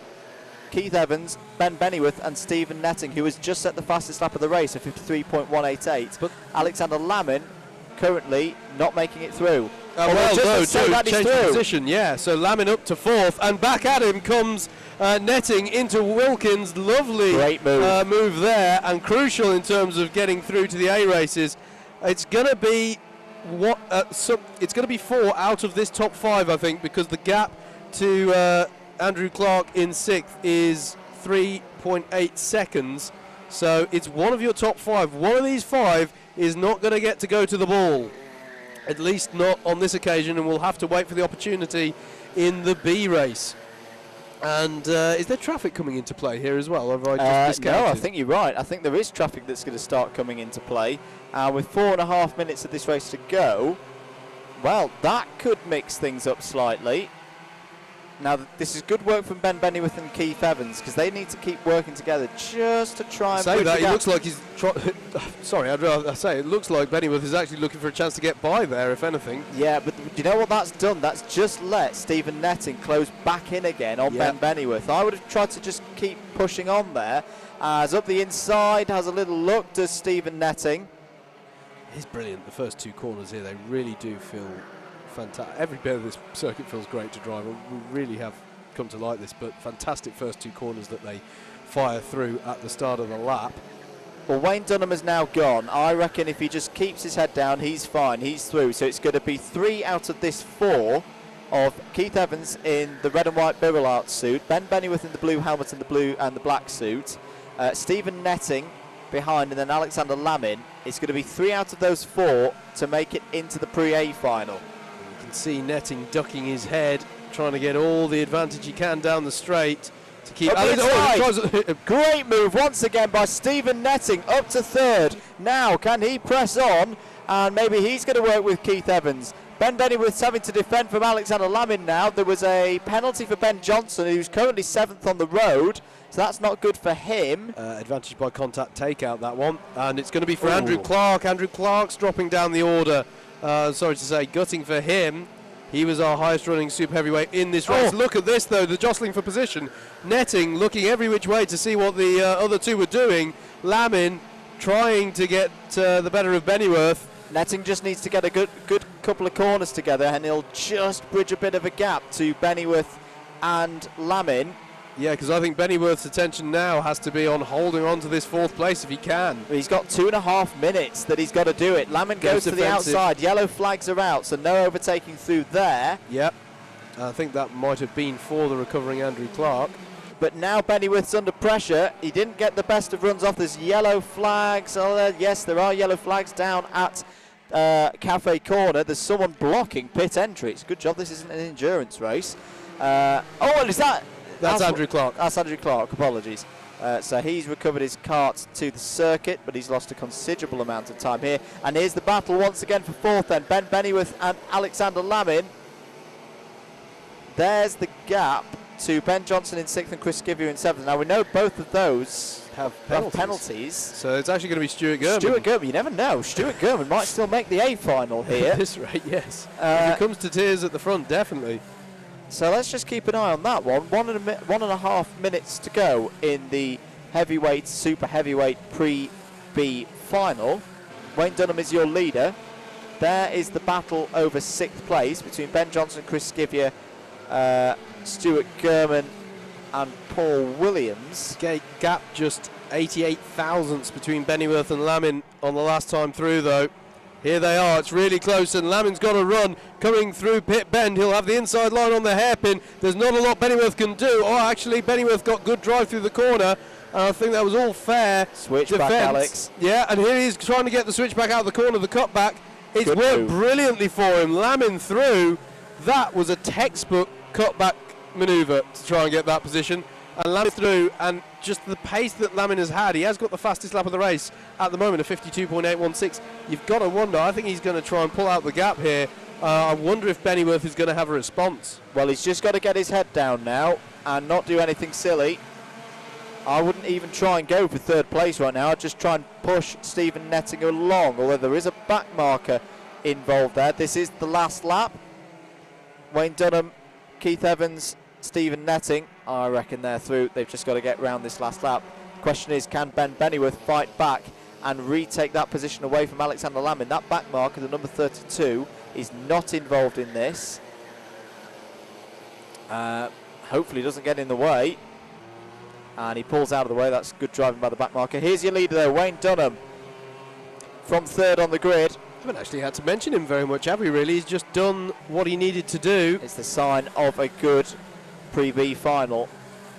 Keith Evans, Ben Bennyworth and Stephen Netting, who has just set the fastest lap of the race at 53.188. But Alexander Lamin currently not making it through. Changed position, yeah. So Lamin up to 4th, and back at him comes Netting into Wilkins. Lovely great move there, and crucial in terms of getting through to the A races. It's going to be it's going to be 4 out of this top 5, I think, because the gap to Andrew Clark in 6th is 3.8 seconds. So it's one of your top 5. One of these 5 is not going to get to go to the ball, at least not on this occasion, and we'll have to wait for the opportunity in the B race. And is there traffic coming into play here as well? Or have I just discounted? No, I think you're right. I think there is traffic that's going to start coming into play. With 4.5 minutes of this race to go, well, that could mix things up slightly. Now, this is good work from Ben Bennyworth and Keith Evans, because they need to keep working together just to try and say that. It looks like he's sorry, I'd rather say it looks like Bennyworth is actually looking for a chance to get by there, if anything. Yeah, but do you know what that's done? That's just let Stephen Netting close back in again on Ben Bennyworth. I would have tried to just keep pushing on there. As up the inside, has a little look, does Stephen Netting. He's brilliant. The first 2 corners here, they really do feel fantastic. Every bit of this circuit feels great to drive. We really have come to like this, but fantastic first 2 corners that they fire through at the start of the lap. Well, Wayne Dunham has now gone. I reckon if he just keeps his head down, he's fine. He's through. So it's going to be 3 out of this 4 of Keith Evans in the red and white Birrell Art suit, Ben Bennyworth in the blue helmet and the blue and the black suit, Stephen Netting behind, and then Alexander Lamin. It's going to be 3 out of those 4 to make it into the Pre-A final. You can see Netting ducking his head, trying to get all the advantage he can down the straight to keep. Great move once again by Stephen Netting up to 3rd. Now can he press on, and maybe he's going to work with Keith Evans. Ben Bennyworth's having to defend from Alexander Lamin now. There was a penalty for Ben Johnson, who's currently 7th on the road, so that's not good for him. Advantage by contact takeout, that one. And it's going to be for Andrew Clark. Andrew Clark's dropping down the order. Sorry to say, gutting for him. He was our highest running super heavyweight in this race. Look at this, though, the jostling for position. Netting looking every which way to see what the other 2 were doing. Lamin trying to get the better of Bennyworth. Netting just needs to get a good couple of corners together, and he'll just bridge a bit of a gap to Bennyworth and Lamin. Yeah, because I think Bennyworth's attention now has to be on holding on to this 4th place if he can. He's got 2.5 minutes that he's got to do it. Lamin goes to the outside. Yellow flags are out, so no overtaking through there. Yep. I think that might have been for the recovering Andrew Clark. But now Bennyworth's under pressure. He didn't get the best of runs off. There's yellow flags. Yes, there are yellow flags down at Cafe Corner. There's someone blocking pit entry. It's a good job this isn't an endurance race. And is that... That's Andrew Clark. That's Andrew Clark, apologies. So he's recovered his kart to the circuit, but he's lost a considerable amount of time here. And here's the battle once again for 4th then. Ben Bennyworth and Alexander Lamin. There's the gap to Ben Johnson in 6th and Chris Skivio in 7th. Now we know both of those have penalties. So it's actually going to be Stuart Gurman. Stuart Gurman, you never know. Stuart Gurman might still make the A final here. At this rate, yes. If it comes to tears at the front, definitely. So let's just keep an eye on that one. 1.5 minutes to go in the heavyweight, super heavyweight Pre-B final. Wayne Dunham is your leader. There is the battle over 6th place between Ben Johnson, Chris Skivio, Stuart Gurman and Paul Williams. Gap just 88 thousandths between Bennyworth and Lamin on the last time through, though. Here they are, it's really close, and Lamin's got a run coming through pit bend. He'll have the inside line on the hairpin. There's not a lot Bennyworth can do. Actually, Bennyworth got good drive through the corner. I think that was all fair. Switchback, Alex. Yeah, and here he's trying to get the switchback out of the corner, the cutback. It's good worked move. Brilliantly for him. Lamin through. That was a textbook cutback manoeuvre to try and get that position. And Lamin through, and just the pace that Lamin has had, he has got the fastest lap of the race at the moment, of 52.816. You've got to wonder, I think he's going to try and pull out the gap here. I wonder if Bennyworth is going to have a response. Well, he's just got to get his head down now and not do anything silly. I wouldn't even try and go for third place right now. I'd just try and push Stephen Netting along, although there is a back marker involved there. This is the last lap. Wayne Dunham, Keith Evans, Stephen Netting, I reckon they're through. They've just got to get round this last lap. The question is, can Ben Bennyworth fight back and retake that position away from Alexander Lamin? That back marker, the number 32, is not involved in this. Hopefully doesn't get in the way. And he pulls out of the way. That's good driving by the back marker. Here's your leader there, Wayne Dunham, from third on the grid. Haven't actually had to mention him very much, have we, really? He's just done what he needed to do. It's the sign of a good Pre-B final.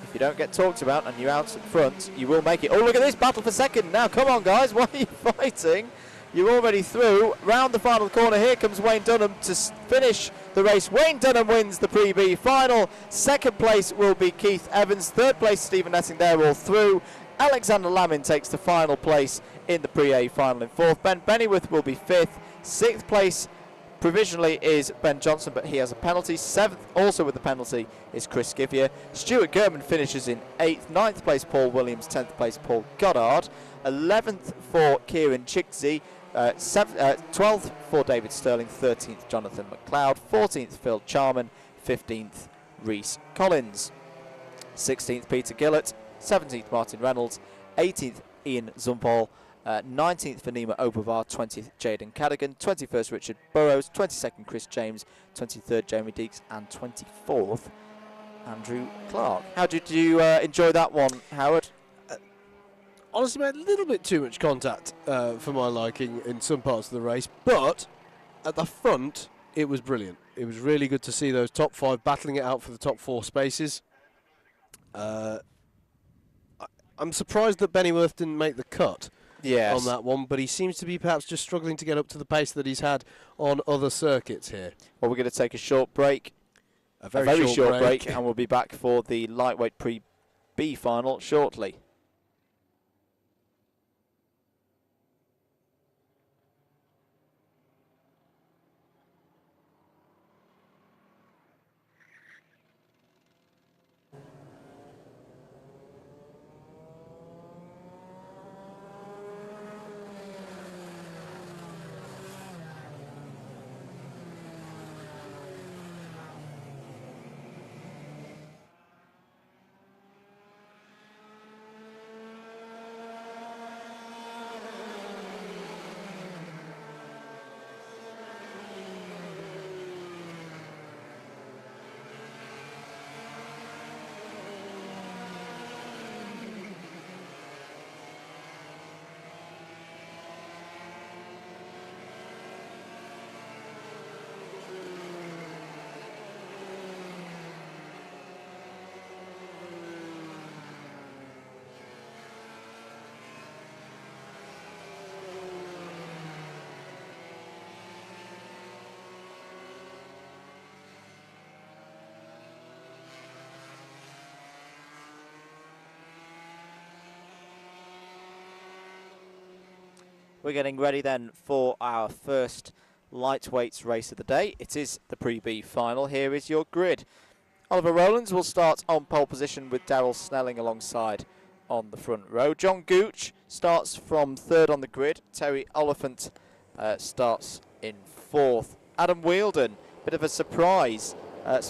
If you don't get talked about and you're out in front, you will make it. Oh, look at this battle for second. Now, come on, guys. Why are you fighting? You're already through. Round the final corner. Here comes Wayne Dunham to finish the race. Wayne Dunham wins the Pre-B final. Second place will be Keith Evans. Third place, Stephen Netting. They're all through. Alexander Lamin takes the final place in the Pre-A final in fourth. Ben Bennyworth will be fifth. Sixth place provisionally is Ben Johnson, but he has a penalty. Seventh, also with the penalty, is Chris Skivier. Stuart Gurman finishes in eighth. Ninth place, Paul Williams. 10th place, Paul Goddard. 11th for Kieran Chickzy. 12th for David Sterling. 13th, Jonathan McLeod. 14th, Phil Charman. 15th, Reece Collins. 16th, Peter Gillett. 17th, Martin Reynolds. 18th, Ian Zumpol. 19th for Nima Obavar, 20th Jaden Cadigan, 21st Richard Burrows, 22nd Chris James, 23rd Jamie Deeks, and 24th Andrew Clark. How did you enjoy that one, Howard? Honestly, mate, a little bit too much contact for my liking in some parts of the race, but at the front it was brilliant. It was really good to see those top five battling it out for the top four spaces. I'm surprised that Bennyworth didn't make the cut. Yes. On that one, but he seems to be perhaps just struggling to get up to the pace that he's had on other circuits here. Well, we're going to take a short break, a very short break, and we'll be back for the lightweight Pre-B final shortly. We're getting ready then for our first lightweights race of the day. It is the Pre-B final. Here is your grid. Oliver Rowlands will start on pole position with Daryl Snelling alongside on the front row. John Gooch starts from third on the grid. Terry Oliphant starts in fourth. Adam Wheeldon, bit of a surprise,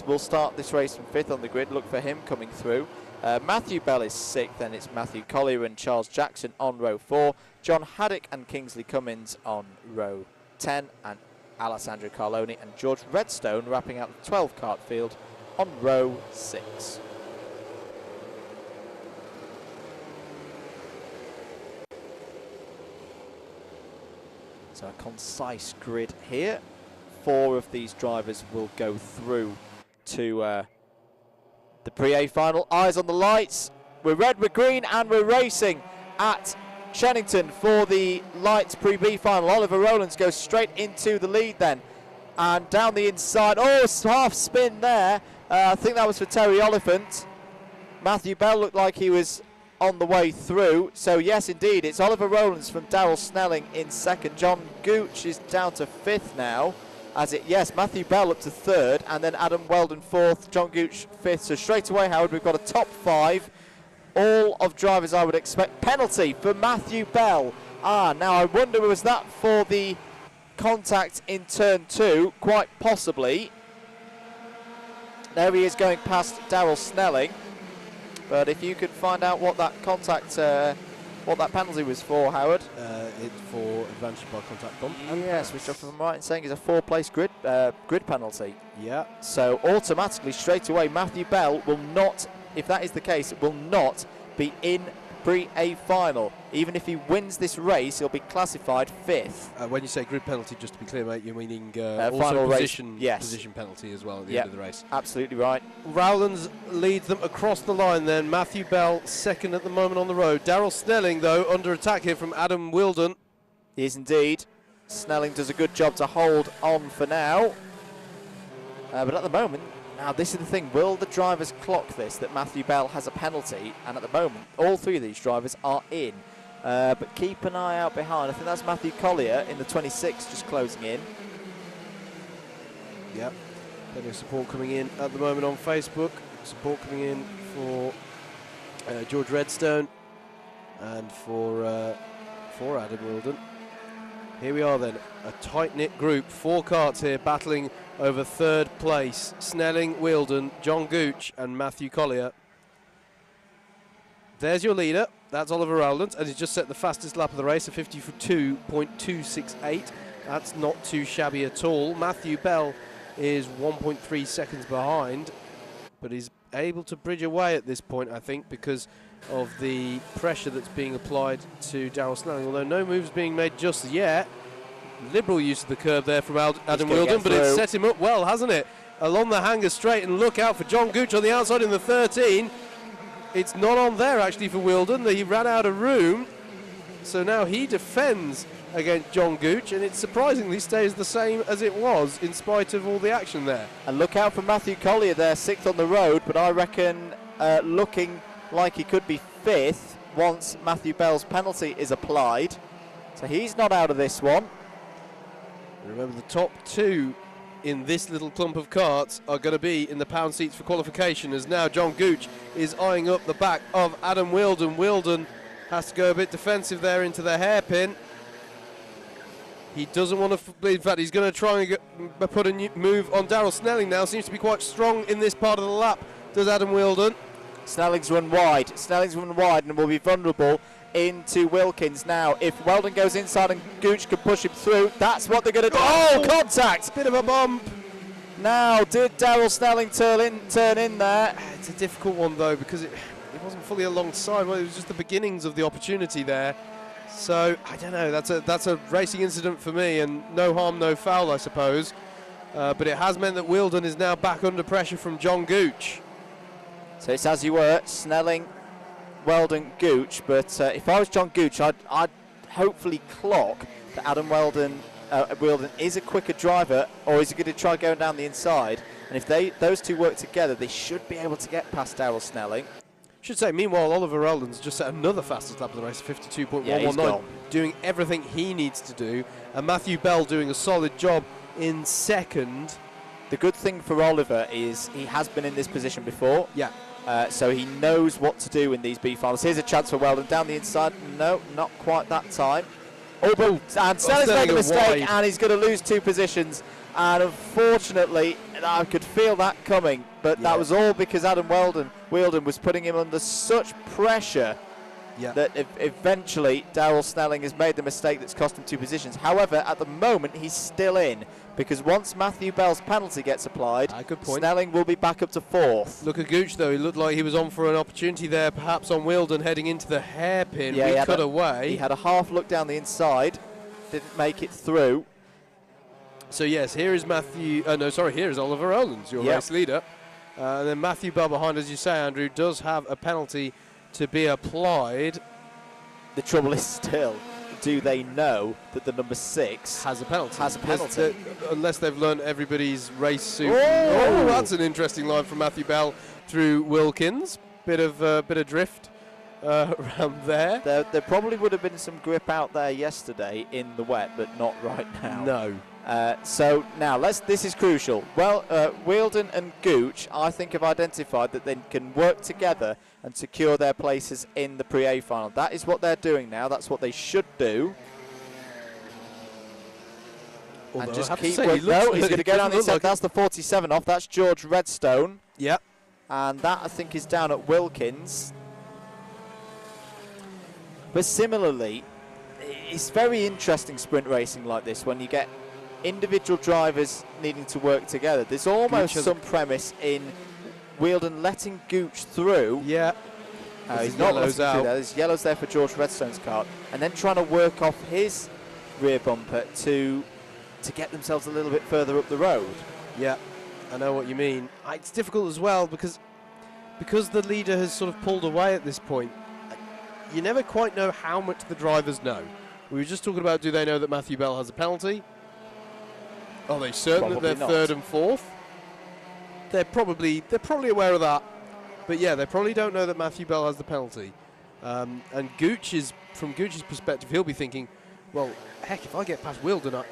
will start this race from fifth on the grid. Look for him coming through. Matthew Bell is sixth, then it's Matthew Collier and Charles Jackson on row 4. John Haddock and Kingsley Cummins on row 10, and Alessandro Carloni and George Redstone wrapping out the 12 kart field on row 6. So a concise grid here. 4 of these drivers will go through to the Pre-A final. Eyes on the lights. We're red, we're green, and we're racing at Shenington for the lights Pre-B final. Oliver Rowlands goes straight into the lead then. And down the inside. Oh, half spin there. I think that was for Terry Oliphant. Matthew Bell looked like he was on the way through. So, yes, indeed, it's Oliver Rowlands from Daryl Snelling in second. John Gooch is down to fifth now. Yes, Matthew Bell up to third, and then Adam Weldon fourth, John Gooch fifth. So straight away, Howard, we've got a top 5 all of drivers I would expect. Penalty for Matthew Bell. Now I wonder, was that for the contact in turn 2? Quite possibly. There he is going past Darrell Snelling. But if you could find out what that contact, what that penalty was for, Howard. It's for advantage by contact bump. Yes, which if I'm right in saying is a 4-place grid penalty. Yeah. So automatically, straight away, Matthew Bell will not, if that is the case, will not be in pre-A final. Even if he wins this race, he'll be classified 5th. When you say grid penalty, just to be clear, mate, you're meaning final position, race. Yes. Position penalty as well at the end of the race. Absolutely right. Rowlands leads them across the line then. Matthew Bell second at the moment on the road. Darrell Snelling, though, under attack here from Adam Wilden. He is indeed. Snelling does a good job to hold on for now. But at the moment, now this is the thing, will the drivers clock this, that Matthew Bell has a penalty? And at the moment, all 3 of these drivers are in. But keep an eye out behind. I think that's Matthew Collier in the 26, just closing in. Yep. Plenty of support coming in at the moment on Facebook. Support coming in for George Redstone and for Adam Wilden. Here we are then, a tight-knit group, 4 karts here battling over 3rd place. Snelling, Wilden, John Gooch and Matthew Collier. There's your leader, that's Oliver Rowlands, and he's just set the fastest lap of the race, a 52.268. That's not too shabby at all. Matthew Bell is 1.3 seconds behind, but he's able to bridge away at this point, I think, because of the pressure that's being applied to Darrell Snelling, although no moves being made just yet. Liberal use of the curb there from Adam Wilden, but it's set him up well, hasn't it? Along the hanger straight, and look out for John Gooch on the outside in the 13. It's not on there actually for Wilden. He ran out of room, so now he defends against John Gooch, and it surprisingly stays the same as it was in spite of all the action there. And look out for Matthew Collier there, 6th on the road, but I reckon looking like he could be 5th once Matthew Bell's penalty is applied. So he's not out of this one. Remember, the top 2 in this little clump of karts are going to be in the pound seats for qualification, as now John Gooch is eyeing up the back of Adam Wilden. Wilden has to go a bit defensive there into the hairpin. He doesn't want to, in fact, he's going to try and put a new move on Darrell Snelling now. Seems to be quite strong in this part of the lap, does Adam Wilden. Snelling's run wide. Snelling's run wide and will be vulnerable into Wilkins now. If Weldon goes inside and Gooch can push him through, that's what they're going to do. Oh, contact! Bit of a bump. Now, did Darrell Snelling turn in there? It's a difficult one, though, because it wasn't fully alongside. Well, it was just the beginnings of the opportunity there. So, I don't know. That's a racing incident for me, and no harm, no foul, I suppose. But it has meant that Wilden is now back under pressure from John Gooch. So it's as you were, Snelling, Weldon, Gooch. But if I was John Gooch, I'd hopefully clock that Adam Wilden is a quicker driver, or is he going to try going down the inside? And if those 2 work together, they should be able to get past Darrell Snelling. Should say, meanwhile, Oliver Rowlands just set another fastest lap of the race, 52.119, Yeah, doing everything he needs to do. And Matthew Bell doing a solid job in 2nd. The good thing for Oliver is he has been in this position before. Yeah. So he knows what to do in these B finals. Here's a chance for Weldon down the inside. No, not quite that time. Oh, but and Snelling's made a mistake, and he's going to lose 2 positions. And unfortunately, I could feel that coming, but that was all because Adam Wilden was putting him under such pressure that eventually Darrell Snelling has made the mistake that's cost him 2 positions. However, at the moment, he's still in, because once Matthew Bell's penalty gets applied, Snelling will be back up to 4th. Look at Gooch, though. He looked like he was on for an opportunity there, perhaps on Wilden, heading into the hairpin. Yeah, he cut away. He had a half look down the inside, didn't make it through. So yes, here is here is Oliver Rowlands, your race leader. And then Matthew Bell behind, as you say, Andrew, does have a penalty to be applied. The trouble is still, do they know that the number 6 has a penalty? Unless they've learned everybody's race suit. Oh, that's an interesting line from Matthew Bell through Wilkins. Bit of drift around there. There probably would have been some grip out there yesterday in the wet, but not right now. No. So now this is crucial. Well, Wheeldon and Gooch, I think, have identified that they can work together and secure their places in the Pre-A final. That is what they're doing now. That's what they should do. Although and just I have to keep say, working. No, he's going to get on the inside. That's the 47 off. That's George Redstone. Yep. And that, I think, is down at Wilkins. But similarly, it's very interesting sprint racing like this when you get individual drivers needing to work together. There's almost some premise in Wheeldon letting Gooch through. Yeah. He's not letting through there. There's yellows there for George Redstone's car. And then trying to work off his rear bumper to get themselves a little bit further up the road. Yeah, I know what you mean. It's difficult as well because the leader has sort of pulled away at this point. You never quite know how much the drivers know. We were just talking about, do they know that Matthew Bell has a penalty? Are they certain that they're third and fourth? They're probably aware of that. But yeah, they probably don't know that Matthew Bell has the penalty. And from Gooch's perspective, he'll be thinking, well, heck, if I get past Wheeldon,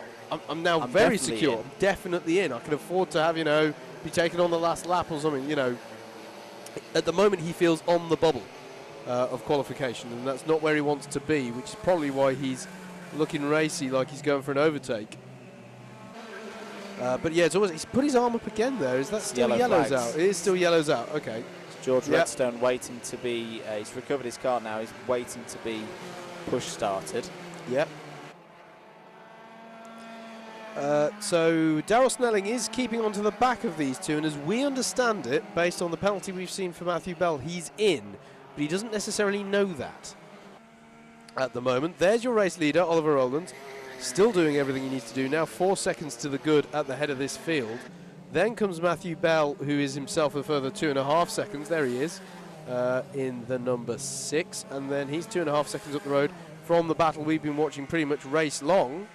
I'm now very secure. I'm definitely in. I can afford to have, be taken on the last lap or something, At the moment, he feels on the bubble of qualification, and that's not where he wants to be, which is probably why he's looking racy, like he's going for an overtake. But yeah, he's put his arm up again there. Is that still yellows out? It is still yellows out. Okay. It's George Redstone waiting to be, he's recovered his car now. He's waiting to be push started. Yep. So Darrell Snelling is keeping on to the back of these two, and as we understand it, based on the penalty we've seen for Matthew Bell, he's in, but he doesn't necessarily know that at the moment. There's your race leader, Oliver Rowland, still doing everything he needs to do now, 4 seconds to the good at the head of this field. Then comes Matthew Bell, who is himself a further 2.5 seconds. There he is, in the number 6, and then he's 2.5 seconds up the road from the battle we've been watching pretty much race long,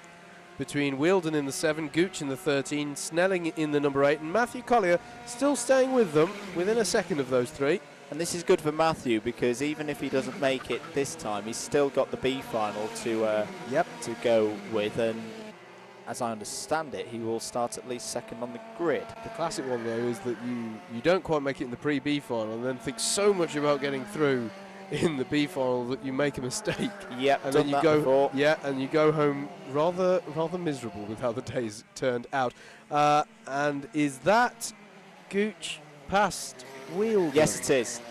between Wheeldon in the 7, Gooch in the 13, Snelling in the number 8, and Matthew Collier still staying with them within a second of those three. And this is good for Matthew because even if he doesn't make it this time, he's still got the B final to go with, and as I understand it, he will start at least second on the grid. The classic one though is that you don't quite make it in the pre-B final and then think so much about getting through in the B final that you make a mistake. Yep, and then you go before. Yeah, and you go home rather miserable with how the days turned out. And is that Gooch past Wheeldon? Yes, it is.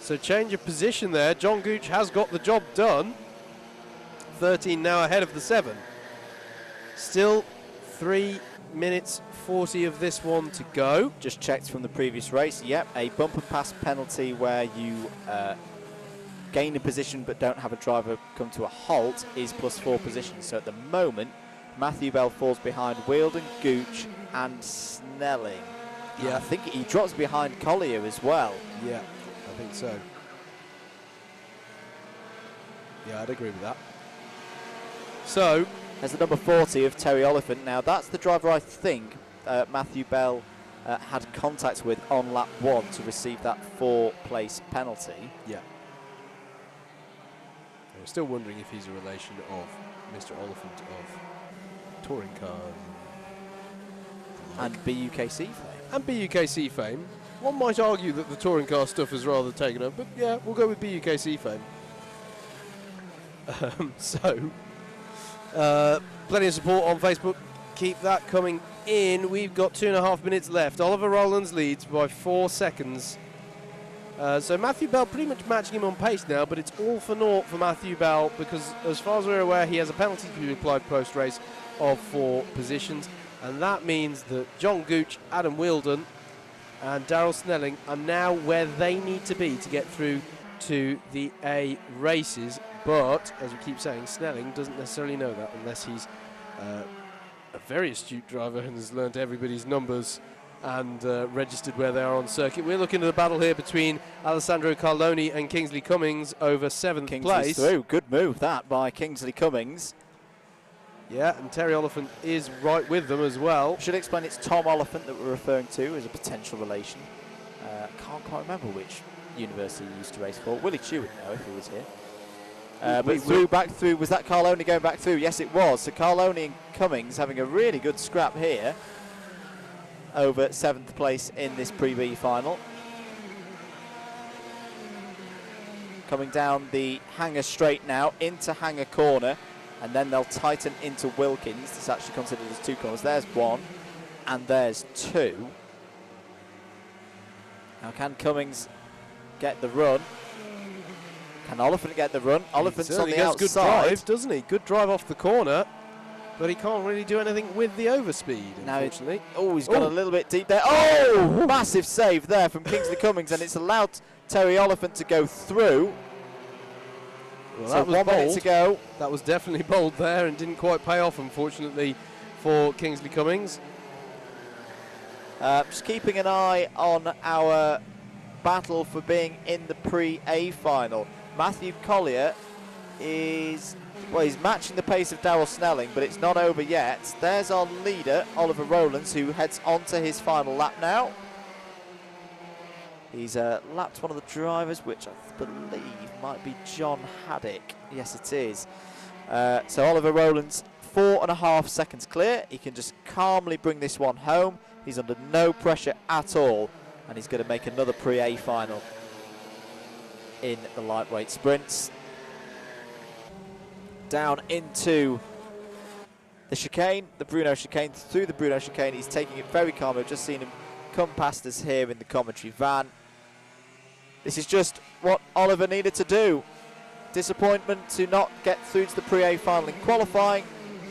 So change of position there. John Gooch has got the job done. 13 now ahead of the 7. Still 3 minutes 40 of this one to go. Just checked from the previous race. Yep, a bumper pass penalty where you gain a position but don't have a driver come to a halt is +4 positions. So at the moment, Matthew Bell falls behind Wheeldon, Gooch and Snelling. Yeah, I think he drops behind Collier as well. Yeah, I think so. Yeah, I'd agree with that. So, there's the number 40 of Terry Oliphant. Now, that's the driver I think Matthew Bell had contact with on lap 1 to receive that 4-place penalty. Yeah. I'm still wondering if he's a relation of Mr. Oliphant of touring cars. And BUKC fame. And BUKC fame. One might argue that the touring car stuff is rather taken up, but yeah, we'll go with BUKC fame. Plenty of support on Facebook. Keep that coming in. We've got 2.5 minutes left. Oliver Rowlands leads by 4 seconds. So Matthew Bell pretty much matching him on pace now, but it's all for naught for Matthew Bell because as far as we're aware, he has a penalty to be applied post-race of 4 positions. And that means that John Gooch, Adam Wheeldon and Darrell Snelling are now where they need to be to get through to the A races. But, as we keep saying, Snelling doesn't necessarily know that unless he's a very astute driver and has learned everybody's numbers and registered where they are on circuit. We're looking at a battle here between Alessandro Carloni and Kingsley Cummings over 7th place. Through. Good move that by Kingsley Cummings. Yeah, and Terry Oliphant is right with them as well. Should explain it's Tom Oliphant that we're referring to as a potential relation. Can't quite remember which university he used to race for. Willie Chew would know if he was here. But back through, was that Carloni going back through? Yes, it was. So Carloni and Cummings having a really good scrap here over 7th place in this Pre-B final. Coming down the Hanger straight now into Hanger corner, and then they'll tighten into Wilkins. It's actually considered as 2 corners. There's 1 and there's 2. Now can Cummings get the run? Can Oliphant get the run? Oliphant's on the outside. Good drive, doesn't he? Good drive off the corner, but he can't really do anything with the overspeed, unfortunately. Oh, he's got a little bit deep there. Oh, massive save there from Kingsley Cummings, and it's allowed Terry Oliphant to go through. Well, so that was 1 minute to go. That was definitely bold there and didn't quite pay off, unfortunately, for Kingsley Cummings. Just keeping an eye on our battle for being in the Pre-A final. Matthew Collier is, well, he's matching the pace of Darryl Snelling, but it's not over yet. There's our leader, Oliver Rowlands, who heads on to his final lap now. He's lapped one of the drivers, which I believe might be John Haddock. Yes, it is. So Oliver Rowlands, 4.5 seconds clear. He can just calmly bring this one home. He's under no pressure at all, and he's going to make another Pre-A final in the lightweight sprints. Down into the chicane, the Bruno chicane, through the Bruno chicane. He's taking it very calm. I've just seen him come past us here in the commentary van. This is just what Oliver needed to do. Disappointment to not get through to the Pre-A final in qualifying,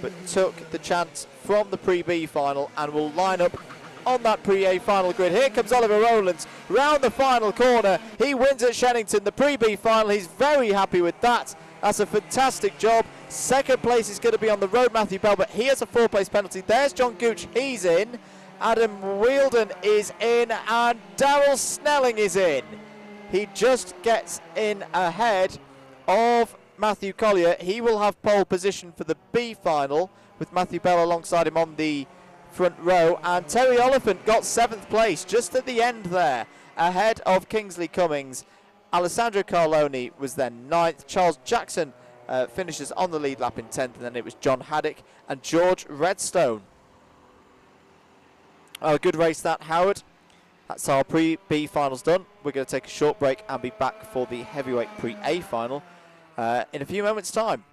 but took the chance from the Pre-B final and will line up on that Pre-A final grid. Here comes Oliver Rowlands round the final corner. He wins at Shenington, the Pre-B final. He's very happy with that. That's a fantastic job. 2nd place is going to be on the road, Matthew Bell, but he has a 4th place penalty. There's John Gooch, he's in. Adam Wielden is in, and Darryl Snelling is in. He just gets in ahead of Matthew Collier. He will have pole position for the B final with Matthew Bell alongside him on the front row, and Terry Oliphant got 7th place just at the end there, ahead of Kingsley Cummings. Alessandro Carloni was then 9th. Charles Jackson finishes on the lead lap in 10th, and then it was John Haddock and George Redstone. Oh, good race that, Howard. That's our Pre-B finals done. We're going to take a short break and be back for the heavyweight Pre-A final in a few moments' time.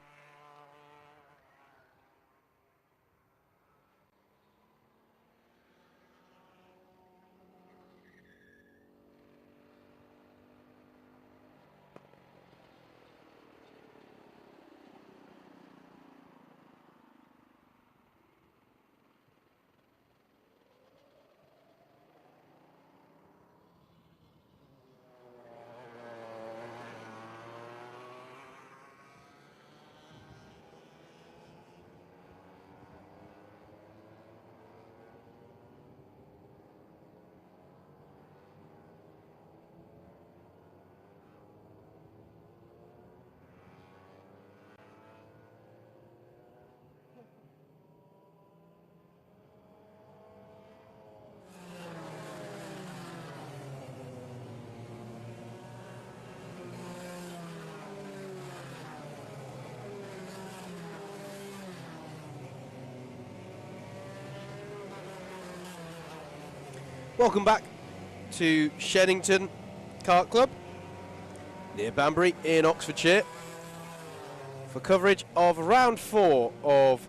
Welcome back to Shenington Kart Club near Banbury in Oxfordshire for coverage of round 4 of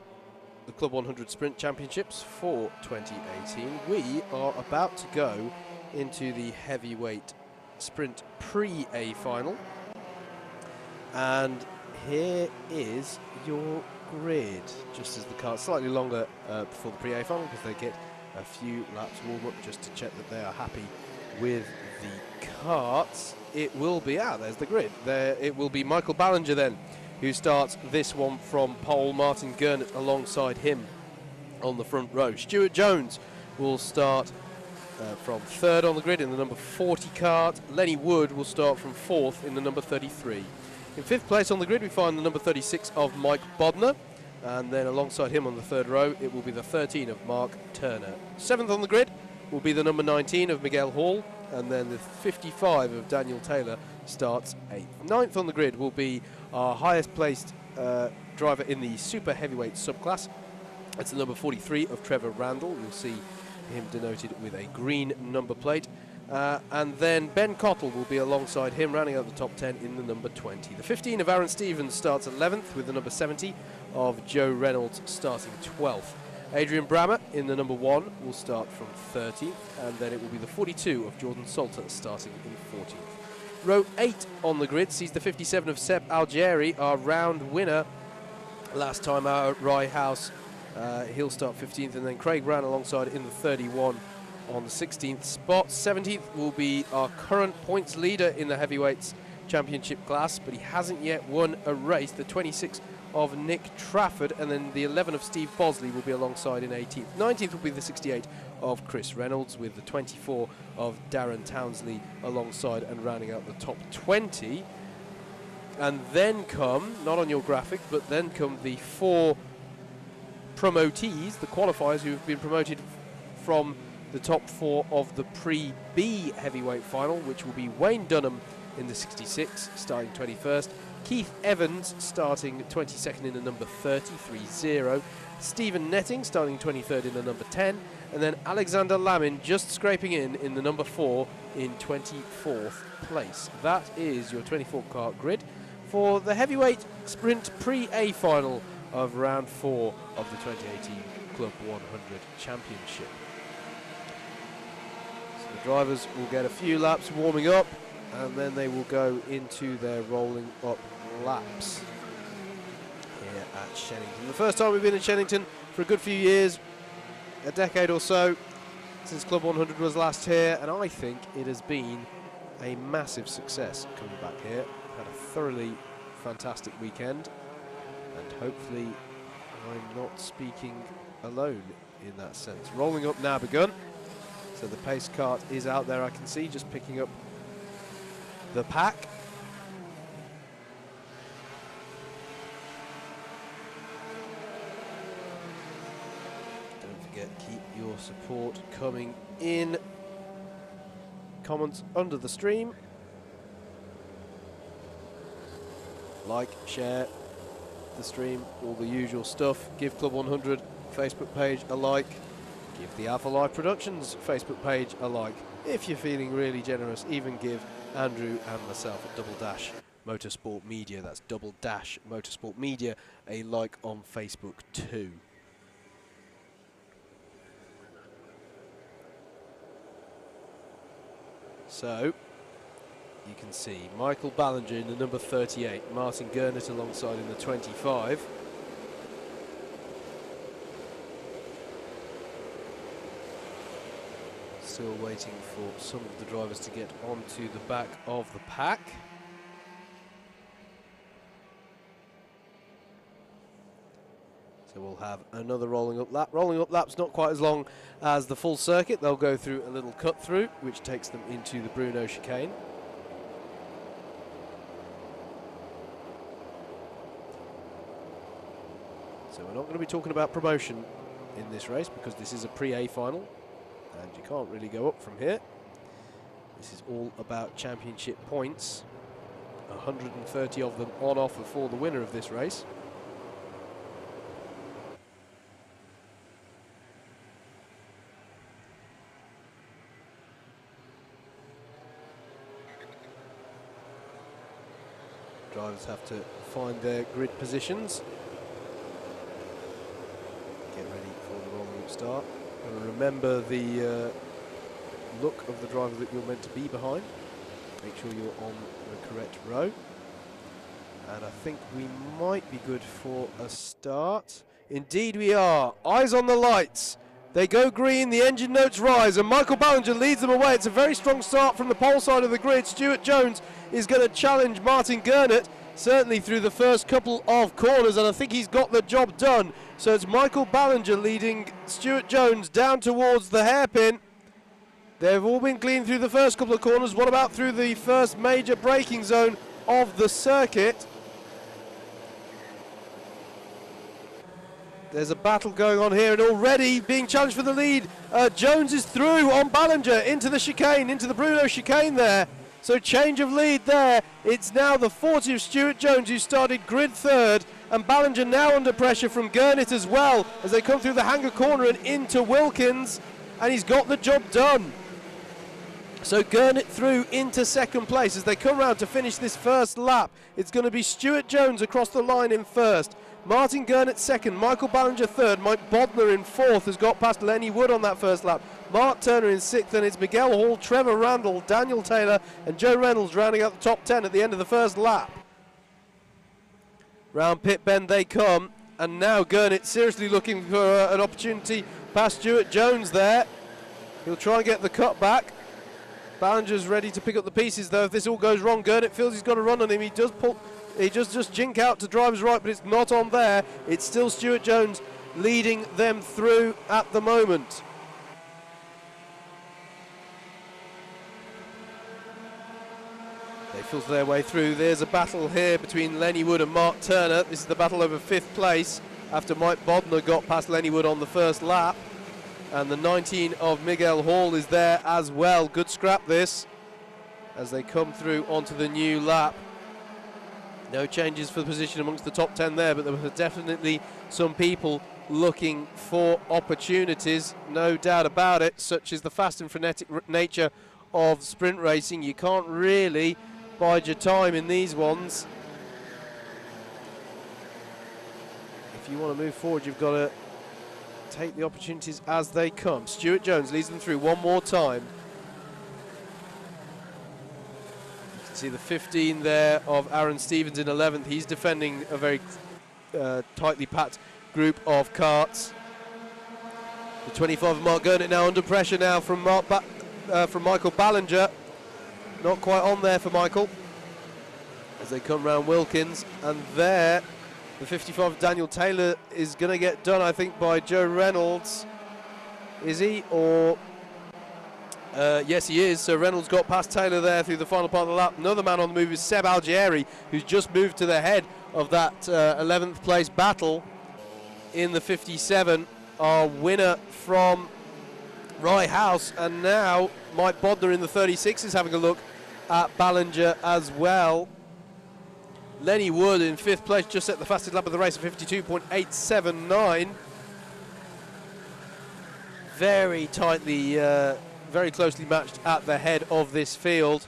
the Club 100 Sprint Championships for 2018. We are about to go into the heavyweight sprint Pre-A final, and here is your grid, just as the cart's slightly longer before the Pre-A final because they get a few laps warm up just to check that they are happy with the carts. It will be, there's the grid. There it will be Michael Ballinger then, who starts this one from pole. Martin Gurnett alongside him on the front row. Stuart Jones will start from 3rd on the grid in the number 40 cart. Lenny Wood will start from 4th in the number 33. In 5th place on the grid we find the number 36 of Mike Bodner. And then alongside him on the 3rd row, it will be the 13 of Mark Turner. 7th on the grid will be the number 19 of Miguel Hall. and then the 55 of Daniel Taylor starts 8th. 9th on the grid will be our highest placed driver in the super heavyweight subclass. It's the number 43 of Trevor Randall. You'll see him denoted with a green number plate. And then Ben Cottle will be alongside him, rounding out the top 10 in the number 20. The 15 of Aaron Stevens starts 11th, with the number 70 of Joe Reynolds starting 12th. Adrian Brammer in the number 1 will start from 13th, and then it will be the 42 of Jordan Salter starting in 14th. Row 8 on the grid sees the 57 of Seb Algieri, our round winner last time out at Rye House. He'll start 15th, and then Craig Brown alongside in the 31 on the 16th spot. 17th will be our current points leader in the heavyweights championship class, but he hasn't yet won a race. The 26 of Nick Trafford, and then the 11 of Steve Bosley will be alongside in 18th. 19th will be the 68 of Chris Reynolds, with the 24 of Darren Townsley alongside and rounding out the top 20. And then come, not on your graphic, but then come the 4 promotees, the qualifiers who have been promoted from the top 4 of the pre-B heavyweight final, which will be Wayne Dunham in the 66, starting 21st. Keith Evans starting 22nd in the number 30, Stephen Netting starting 23rd in the number 10, and then Alexander Lamin just scraping in the number 4 in 24th place. That is your 24 kart grid for the heavyweight sprint pre-A final of round 4 of the 2018 Club 100 Championship. So the drivers will get a few laps warming up, and then they will go into their rolling up laps here at Shenington. The first time we've been in Shenington for a good few years, a decade or so, since Club 100 was last here, and I think it has been a massive success coming back here. Had a thoroughly fantastic weekend, and hopefully I'm not speaking alone in that sense. Rolling up now begun, so the pace kart is out there, I can see, just picking up the pack. Don't forget, keep your support coming in. Comments under the stream. Like, share the stream, all the usual stuff. Give Club 100 Facebook page a like. Give the Alpha Live Productions Facebook page a like. If you're feeling really generous, even give Andrew and myself at Double Dash Motorsport Media, that's Double Dash Motorsport Media, a like on Facebook too. So you can see Michael Ballinger in the number 38, Martin Gurnett alongside in the 25. Still waiting for some of the drivers to get onto the back of the pack. So we'll have another rolling up lap. Rolling up lap's not quite as long as the full circuit. They'll go through a little cut through, which takes them into the Bruno chicane. So we're not going to be talking about promotion in this race, because this is a pre-A final, and you can't really go up from here. This is all about championship points. 130 of them on offer for the winner of this race. Drivers have to find their grid positions. Get ready for the rolling up start. And remember the look of the driver that you're meant to be behind. Make sure you're on the correct row. And I think we might be good for a start. Indeed we are. Eyes on the lights. They go green, the engine notes rise, and Michael Ballinger leads them away. It's a very strong start from the pole side of the grid. Stuart Jones is going to challenge Martin Gurnett, certainly through the first couple of corners, and I think he's got the job done. So it's Michael Ballinger leading Stuart Jones down towards the hairpin. They've all been clean through the first couple of corners. What about through the first major braking zone of the circuit? There's a battle going on here, and already being challenged for the lead. Jones is through on Ballinger into the chicane, into the Bruno chicane there. So change of lead there. It's now the 40 of Stuart Jones, who started grid third, and Ballinger now under pressure from Gurnett as well as they come through the hanger corner and into Wilkins, and he's got the job done. So Gurnett through into second place as they come round to finish this first lap. It's going to be Stuart Jones across the line in first, Martin Gurnett second, Michael Ballinger third, Mike Bodner in fourth has got past Lenny Wood on that first lap, Mark Turner in sixth, and it's Miguel Hall, Trevor Randall, Daniel Taylor and Joe Reynolds rounding out the top 10 at the end of the first lap. Round pit bend they come, and now Gurnett seriously looking for an opportunity past Stuart Jones there. He'll try and get the cut back. Ballinger's ready to pick up the pieces though if this all goes wrong. Gurnett feels he's got a run on him. He does just jink out to driver's right, but it's not on there. It's still Stuart Jones leading them through at the moment. They filter their way through. There's a battle here between Lenny Wood and Mark Turner. This is the battle over fifth place after Mike Bodner got past Lenny Wood on the first lap. And the 19 of Miguel Hall is there as well. Good scrap this as they come through onto the new lap. No changes for the position amongst the top 10 there, but there were definitely some people looking for opportunities, no doubt about it. Such is the fast and frenetic nature of sprint racing. You can't really bide your time in these ones. If you want to move forward, you've got to take the opportunities as they come. Stuart Jones leads them through one more time. You can see the 15 there of Aaron Stevens in 11th. He's defending a very tightly packed group of karts. The 25 of Mark Gurnett now under pressure now from Michael Ballinger. Not quite on there for Michael as they come round Wilkins, and there the 55 of Daniel Taylor is going to get done, I think, by Joe Reynolds. Is he? Or yes, he is. So Reynolds got past Taylor there through the final part of the lap. Another man on the move is Seb Algieri, who's just moved to the head of that 11th place battle in the 57. Our winner from Rye House, and now Mike Bodner in the 36 is having a look at Ballinger as well. Lenny Wood in fifth place, just set the fastest lap of the race at 52.879. Very tightly, very closely matched at the head of this field.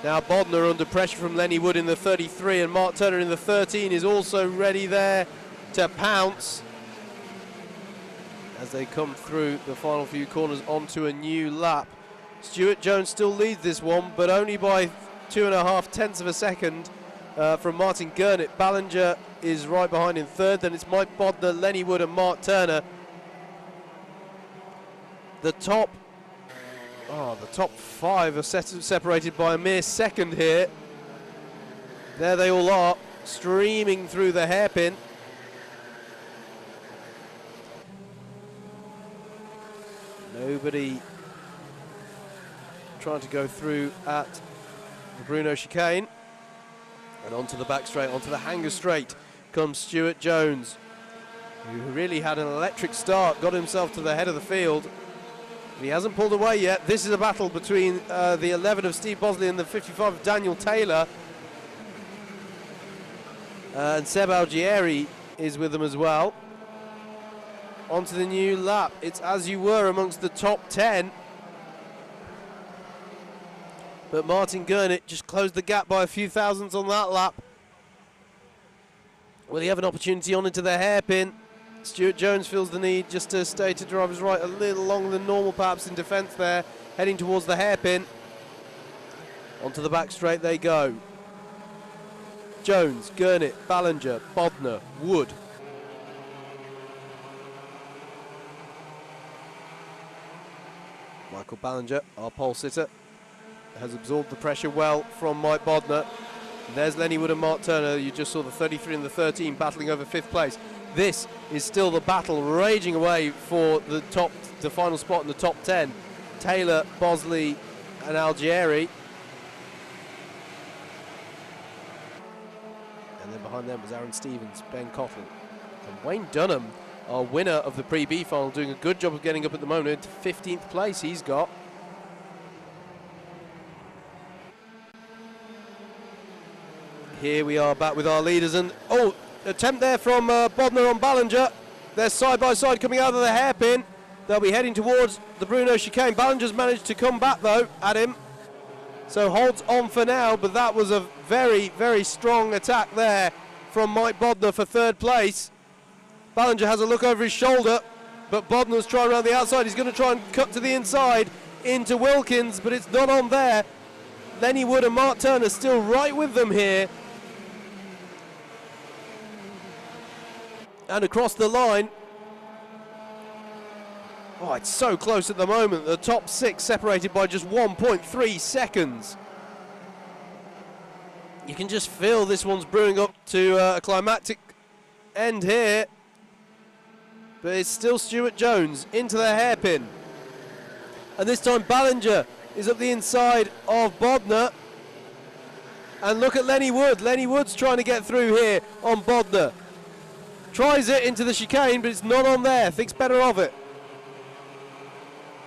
Now Bodner under pressure from Lenny Wood in the 33, and Mark Turner in the 13 is also ready there to pounce as they come through the final few corners onto a new lap. Stuart Jones still leads this one, but only by 2.5 tenths of a second from Martin Gurnett. Ballinger is right behind in third, then it's Mike Bodner, Lenny Wood and Mark Turner. The top five are separated by a mere second here. There they all are, streaming through the hairpin. Nobody trying to go through at the Bruno chicane, and onto the back straight, onto the hanger straight comes Stuart Jones, who really had an electric start, got himself to the head of the field. He hasn't pulled away yet. This is a battle between the 11 of Steve Bosley and the 55 of Daniel Taylor, and Seb Algieri is with them as well. Onto the new lap. It's as you were amongst the top 10. But Martin Gurnett just closed the gap by a few thousandths on that lap. Will he have an opportunity on into the hairpin? Stuart Jones feels the need just to stay to driver's right a little longer than normal, perhaps in defence there, heading towards the hairpin. Onto the back straight they go. Jones, Gurnett, Ballinger, Bodner, Wood. Michael Ballinger, our pole sitter, has absorbed the pressure well from Mike Bodner. And there's Lenny Wood and Mark Turner. You just saw the 33 and the 13 battling over fifth place. This is still the battle raging away for the final spot in the top 10. Taylor, Bosley and Algieri. And then behind them was Aaron Stevens, Ben Cottle, and Wayne Dunham, our winner of the Pre-B final, doing a good job of getting up at the moment into 15th place he's got. Here we are back with our leaders, and attempt there from Bodner on Ballinger. They're side by side coming out of the hairpin. They'll be heading towards the Bruno chicane. Ballinger's managed to come back though at him, so holds on for now, but that was a very, very strong attack there from Mike Bodner for third place. Ballinger has a look over his shoulder, but Bodner's trying around the outside. He's going to try and cut to the inside into Wilkins, but it's not on there. Lenny Wood and Mark Turner still right with them here. And across the line, it's so close at the moment. The top 6 separated by just 1.3 seconds. You can just feel this one's brewing up to a climactic end here. But it's still Stuart Jones into the hairpin. And this time Ballinger is up the inside of Bodner. And look at Lenny Wood. Lenny Wood's trying to get through here on Bodner. Tries it into the chicane, but it's not on there. Thinks better of it.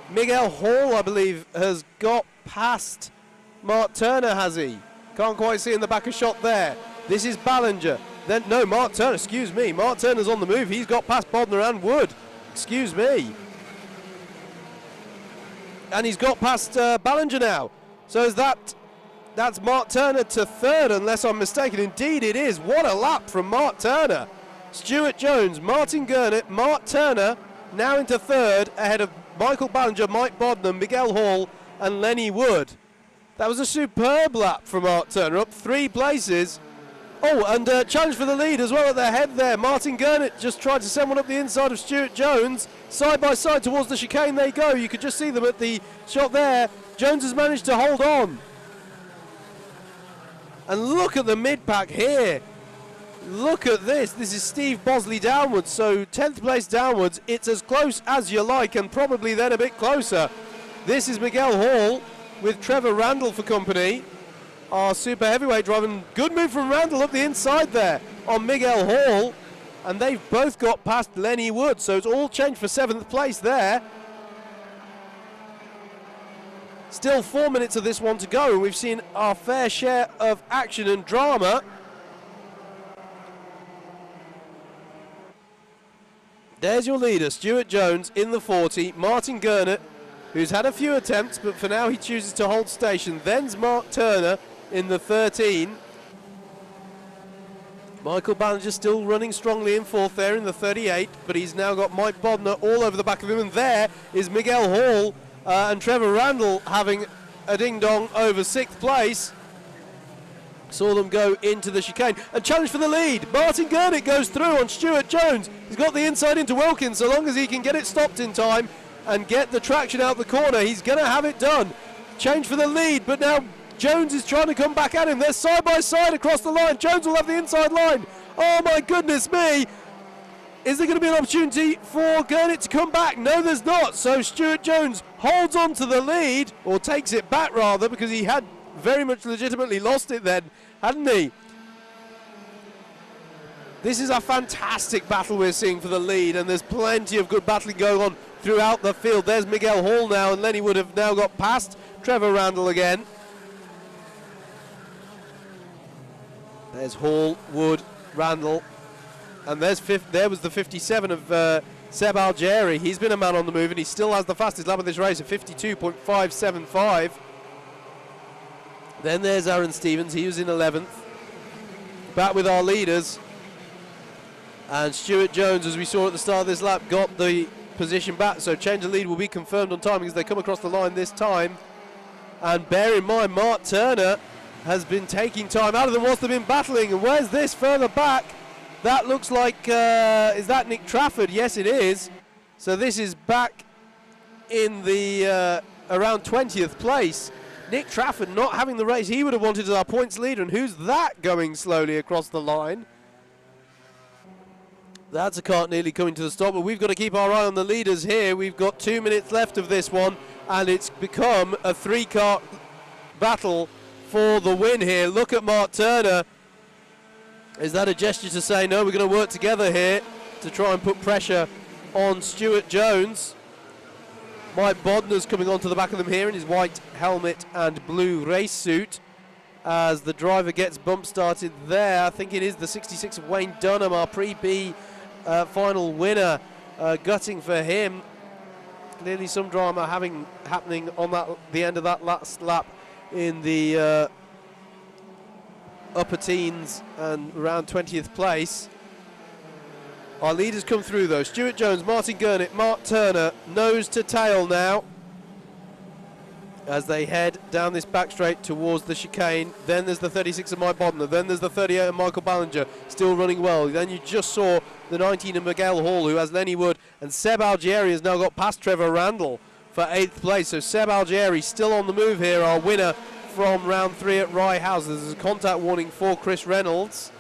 Miguel Hall, I believe, has got past Mark Turner, has he? Can't quite see in the back of shot there. This is Ballinger. Then, no, Mark Turner, excuse me. Mark Turner's on the move. He's got past Bodner and Wood. Excuse me. And he's got past Ballinger now. So is that's Mark Turner to third, unless I'm mistaken. Indeed it is. What a lap from Mark Turner. Stuart Jones, Martin Gurnett, Mark Turner now into third, ahead of Michael Ballinger, Mike Bodner, Miguel Hall and Lenny Wood. That was a superb lap from Mark Turner, up 3 places. And challenge for the lead as well at the head there. Martin Gurnett just tried to send one up the inside of Stuart Jones. Side by side towards the chicane they go. You could just see them at the shot there. Jones has managed to hold on. And look at the mid-pack here. Look at this. This is Steve Bosley downwards, so 10th place downwards. It's as close as you like, and probably then a bit closer. This is Miguel Hall with Trevor Randall for company. Our super heavyweight driving. Good move from Randall up the inside there on Miguel Hall. And they've both got past Lenny Wood, so it's all changed for 7th place there. Still 4 minutes of this one to go, and we've seen our fair share of action and drama. There's your leader, Stuart Jones in the 40. Martin Gurnett, who's had a few attempts, but for now he chooses to hold station. Then's Mark Turner in the 13. Michael Ballinger still running strongly in 4th there in the 38, but he's now got Mike Bodner all over the back of him. And there is Miguel Hall and Trevor Randall having a ding-dong over 6th place. Saw them go into the chicane. And challenge for the lead. Martin Gurnett goes through on Stuart Jones. He's got the inside into Wilkins. So long as he can get it stopped in time and get the traction out the corner, he's going to have it done. Change for the lead, but now Jones is trying to come back at him. They're side by side across the line. Jones will have the inside line. Oh my goodness me. Is there going to be an opportunity for Gurnett to come back? No, there's not. So Stuart Jones holds on to the lead, or takes it back rather, because he had very much legitimately lost it then, hadn't he? This is a fantastic battle we're seeing for the lead, and there's plenty of good battling going on throughout the field. There's Miguel Hall now, and Lenny Wood have now got past Trevor Randall again. There's Hall, Wood, Randall, and there was the 57 of Seb Algeri. He's been a man on the move, and he still has the fastest lap of this race at 52.575. Then there's Aaron Stevens. He was in 11th. Back with our leaders. And Stuart Jones, as we saw at the start of this lap, got the position back. So change of lead will be confirmed on timing as they come across the line this time. And bear in mind, Mark Turner has been taking time out of them whilst they've been battling. And where's this further back? That looks like, is that Nick Trafford? Yes, it is. So this is back in the around 20th place. Nick Trafford not having the race he would have wanted as our points leader, and who's that going slowly across the line? That's a Kart nearly coming to the stop, but we've got to keep our eye on the leaders here. We've got 2 minutes left of this one, and it's become a 3-car battle for the win here. Look at Mark Turner. Is that a gesture to say, no, we're going to work together here to try and put pressure on Stuart Jones? Mike Bodner's coming onto the back of them here in his white helmet and blue race suit as the driver gets bump started there. I think it is the 66 of Wayne Dunham, our pre-B final winner. Gutting for him. Clearly some drama happening on the end of that last lap in the upper teens and around 20th place. Our leaders come through though. Stuart Jones, Martin Gurnett, Mark Turner, nose to tail now as they head down this back straight towards the chicane. Then there's the 36 of Mike Bodner. Then there's the 38 of Michael Ballinger, still running well. Then you just saw the 19 of Miguel Hall, who has Lenny Wood, and Seb Algieri has now got past Trevor Randall for 8th place. So Seb Algieri still on the move here, our winner from round 3 at Rye House. There's a contact warning for Chris Reynolds,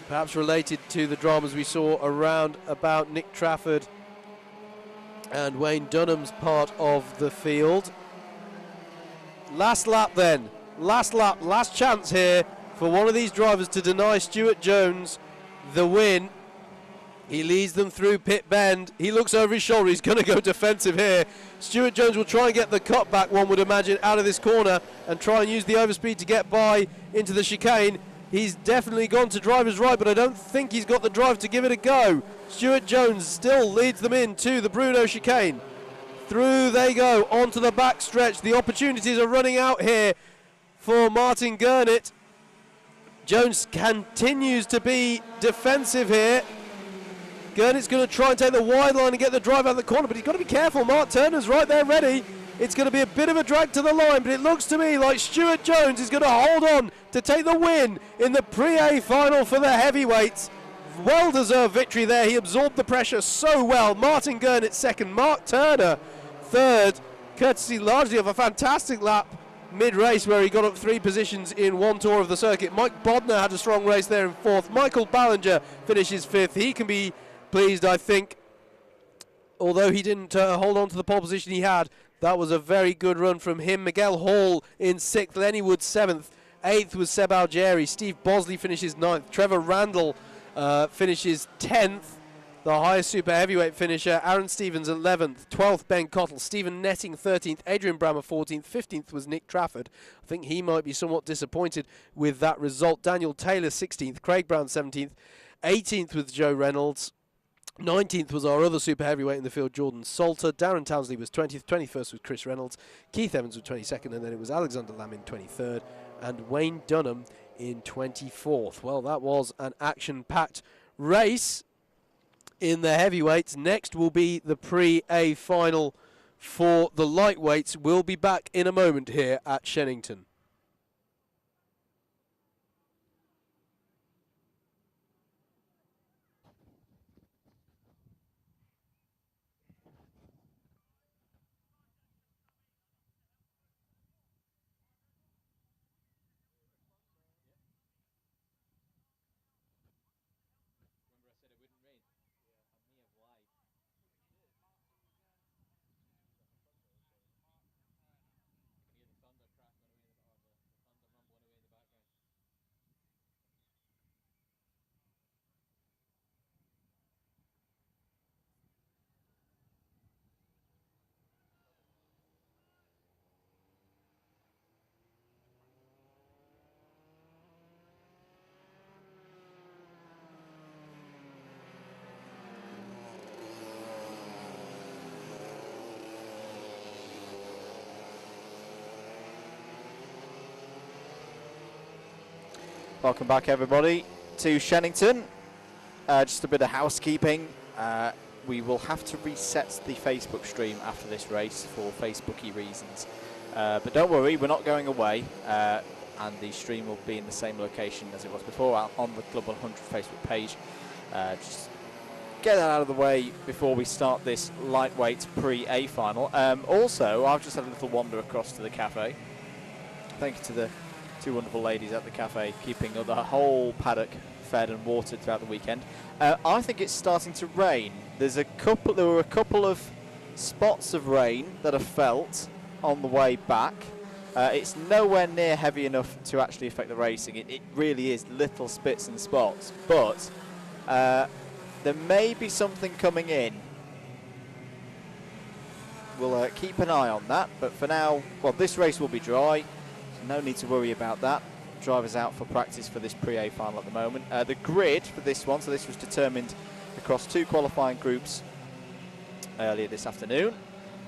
perhaps related to the dramas we saw around about Nick Trafford and Wayne Dunham's part of the field. Last lap then, last lap, last chance here for one of these drivers to deny Stuart Jones the win. He leads them through pit bend. He looks over his shoulder, he's going to go defensive here. Stuart Jones will try and get the cut back, one would imagine, out of this corner and try and use the overspeed to get by into the chicane. He's definitely gone to driver's right, but I don't think he's got the drive to give it a go. Stuart Jones still leads them into the Bruno chicane. Through they go, onto the back stretch. The opportunities are running out here for Martin Gurnett. Jones continues to be defensive here. Gurnett's going to try and take the wide line and get the drive out of the corner, but he's got to be careful. Mark Turner's right there ready. It's going to be a bit of a drag to the line, but it looks to me like Stuart Jones is going to hold on to take the win in the Pre-A final for the heavyweights. Well-deserved victory there. He absorbed the pressure so well. Martin Gurnett second, Mark Turner third, courtesy largely of a fantastic lap mid-race where he got up 3 positions in one tour of the circuit. Mike Bodner had a strong race there in 4th. Michael Ballinger finishes 5th. He can be pleased, I think, although he didn't hold on to the pole position he had. That was a very good run from him. Miguel Hall in 6th, Lenny Wood 7th, 8th was Seb Algieri, Steve Bosley finishes 9th, Trevor Randall finishes 10th, the highest super heavyweight finisher, Aaron Stevens 11th, 12th Ben Cottle, Stephen Netting 13th, Adrian Brammer 14th, 15th was Nick Trafford. I think he might be somewhat disappointed with that result. Daniel Taylor 16th, Craig Brown 17th, 18th was Joe Reynolds, 19th was our other super heavyweight in the field, Jordan Salter. Darren Townsley was 20th. 21st was Chris Reynolds. Keith Evans was 22nd, and then it was Alexander Lamb in 23rd, and Wayne Dunham in 24th. Well, that was an action-packed race in the heavyweights. Next will be the Pre-A final for the lightweights. We'll be back in a moment here at Shenington. Welcome back, everybody, to Shenington. Just a bit of housekeeping. We will have to reset the Facebook stream after this race for Facebooky reasons. But don't worry, we're not going away, and the stream will be in the same location as it was before, on the Club 100 Facebook page. Just get that out of the way before we start this lightweight Pre-A final. Also, I've just had a little wander across to the cafe. Thank you to the 2 wonderful ladies at the cafe, keeping the whole paddock fed and watered throughout the weekend. I think it's starting to rain. There were a couple of spots of rain that are felt on the way back. It's nowhere near heavy enough to actually affect the racing. It really is little spits and spots, but there may be something coming in. We'll keep an eye on that, but for now, well, this race will be dry, so no need to worry about that. Drivers out for practice for this Pre-A final at the moment. The grid for this one, so this was determined across 2 qualifying groups earlier this afternoon.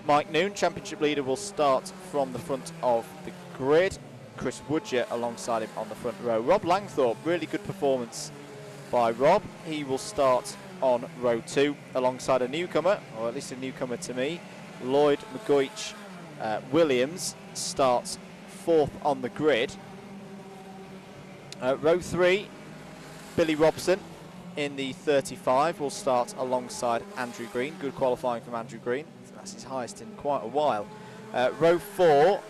Mike Noon, championship leader, will start from the front of the grid. Chris Woodyer alongside him on the front row. Rob Langthorpe, really good performance by Rob. He will start on row 2 alongside a newcomer, or at least a newcomer to me. Lloyd McGoich Williams starts 4th on the grid. Row 3, Billy Robson in the 35 will start alongside Andrew Green. Good qualifying from Andrew Green. That's his highest in quite a while. Row 4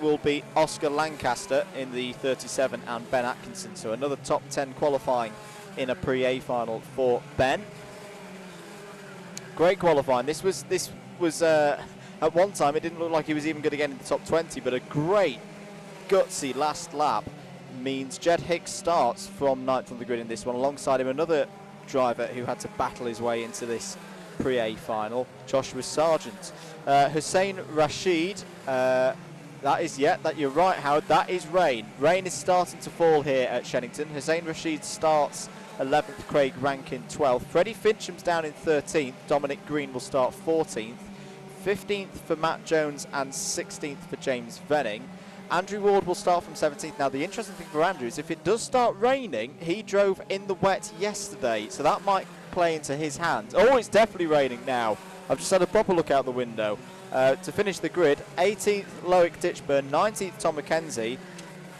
will be Oscar Lancaster in the 37 and Ben Atkinson. So another top 10 qualifying in a Pre-A final for Ben. Great qualifying. This was at one time it didn't look like he was even going to get in the top 20, but a great gutsy last lap means Jed Hicks starts from 9th on the grid in this one. Alongside him, another driver who had to battle his way into this Pre-A final, Joshua Sargent. Hussein Rashid, you're right, Howard, that is rain. Rain is starting to fall here at Shenington. Hussein Rashid starts 11th, Craig Rankin 12th. Freddie Fincham's down in 13th. Dominic Green will start 14th. 15th for Matt Jones and 16th for James Venning. Andrew Ward will start from 17th. Now, the interesting thing for Andrew is if it does start raining, he drove in the wet yesterday, so that might play into his hands. Oh, it's definitely raining now. I've just had a proper look out the window. To finish the grid, 18th, Loic Ditchburn, 19th, Tom McKenzie,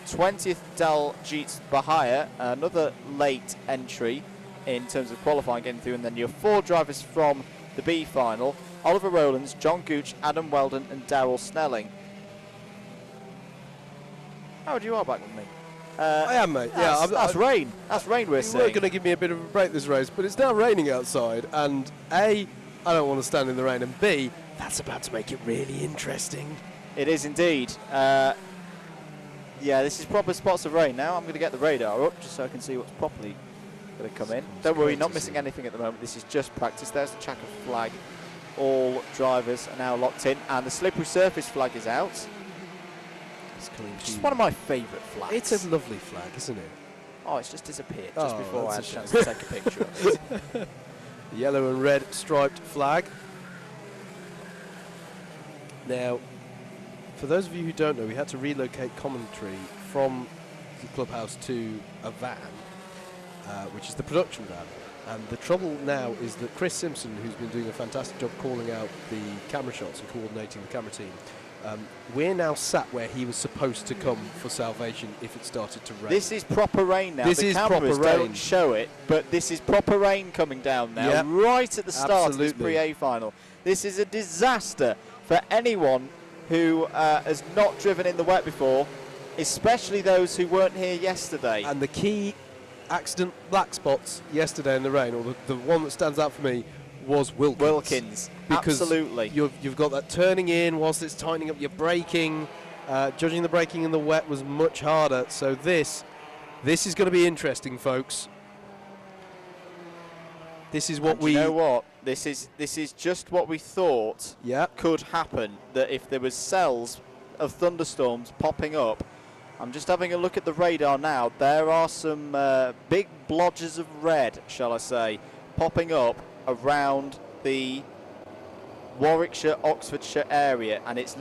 20th, Daljit Bahia, another late entry in terms of qualifying, getting through, and then your 4 drivers from the B final, Oliver Rowlands, John Gooch, Adam Weldon, and Darryl Snelling. Howard, you are back with me. I am, mate. Yeah, that's rain. That's rain we're seeing. You were going to give me a bit of a break this race, but it's now raining outside, and A, I don't want to stand in the rain, and B, that's about to make it really interesting. It is indeed. Yeah, this is proper spots of rain now. I'm going to get the radar up just so I can see what's properly going to come in. Don't worry, not missing anything at the moment. This is just practice. There's the checker flag. All drivers are now locked in, and the slippery surface flag is out. It's one of my favourite flags. It's a lovely flag, isn't it? Oh, it's just disappeared just before I had a chance to take a picture of it. The yellow and red striped flag. Now, for those of you who don't know, we had to relocate commentary from the clubhouse to a van, which is the production van. And the trouble now is that Chris Simpson, who's been doing a fantastic job calling out the camera shots and coordinating the camera team, we're now sat where he was supposed to come for salvation if it started to rain. This is proper rain now. This the is cameras proper rain. Don't show it, but this is proper rain coming down now, yep. Right at the start of this Absolutely. Pre-A final. This is a disaster for anyone who has not driven in the wet before, especially those who weren't here yesterday. And the key accident black spots yesterday in the rain, or the one that stands out for me, was Wilkins. Because absolutely. You've got that turning in whilst it's tightening up your braking. Judging the braking in the wet was much harder. So this is going to be interesting, folks. This is what you know what? This is just what we thought could happen. That if there was cells of thunderstorms popping up, I'm just having a look at the radar now. There are some big blotches of red, shall I say, popping up around the Warwickshire, Oxfordshire area, and it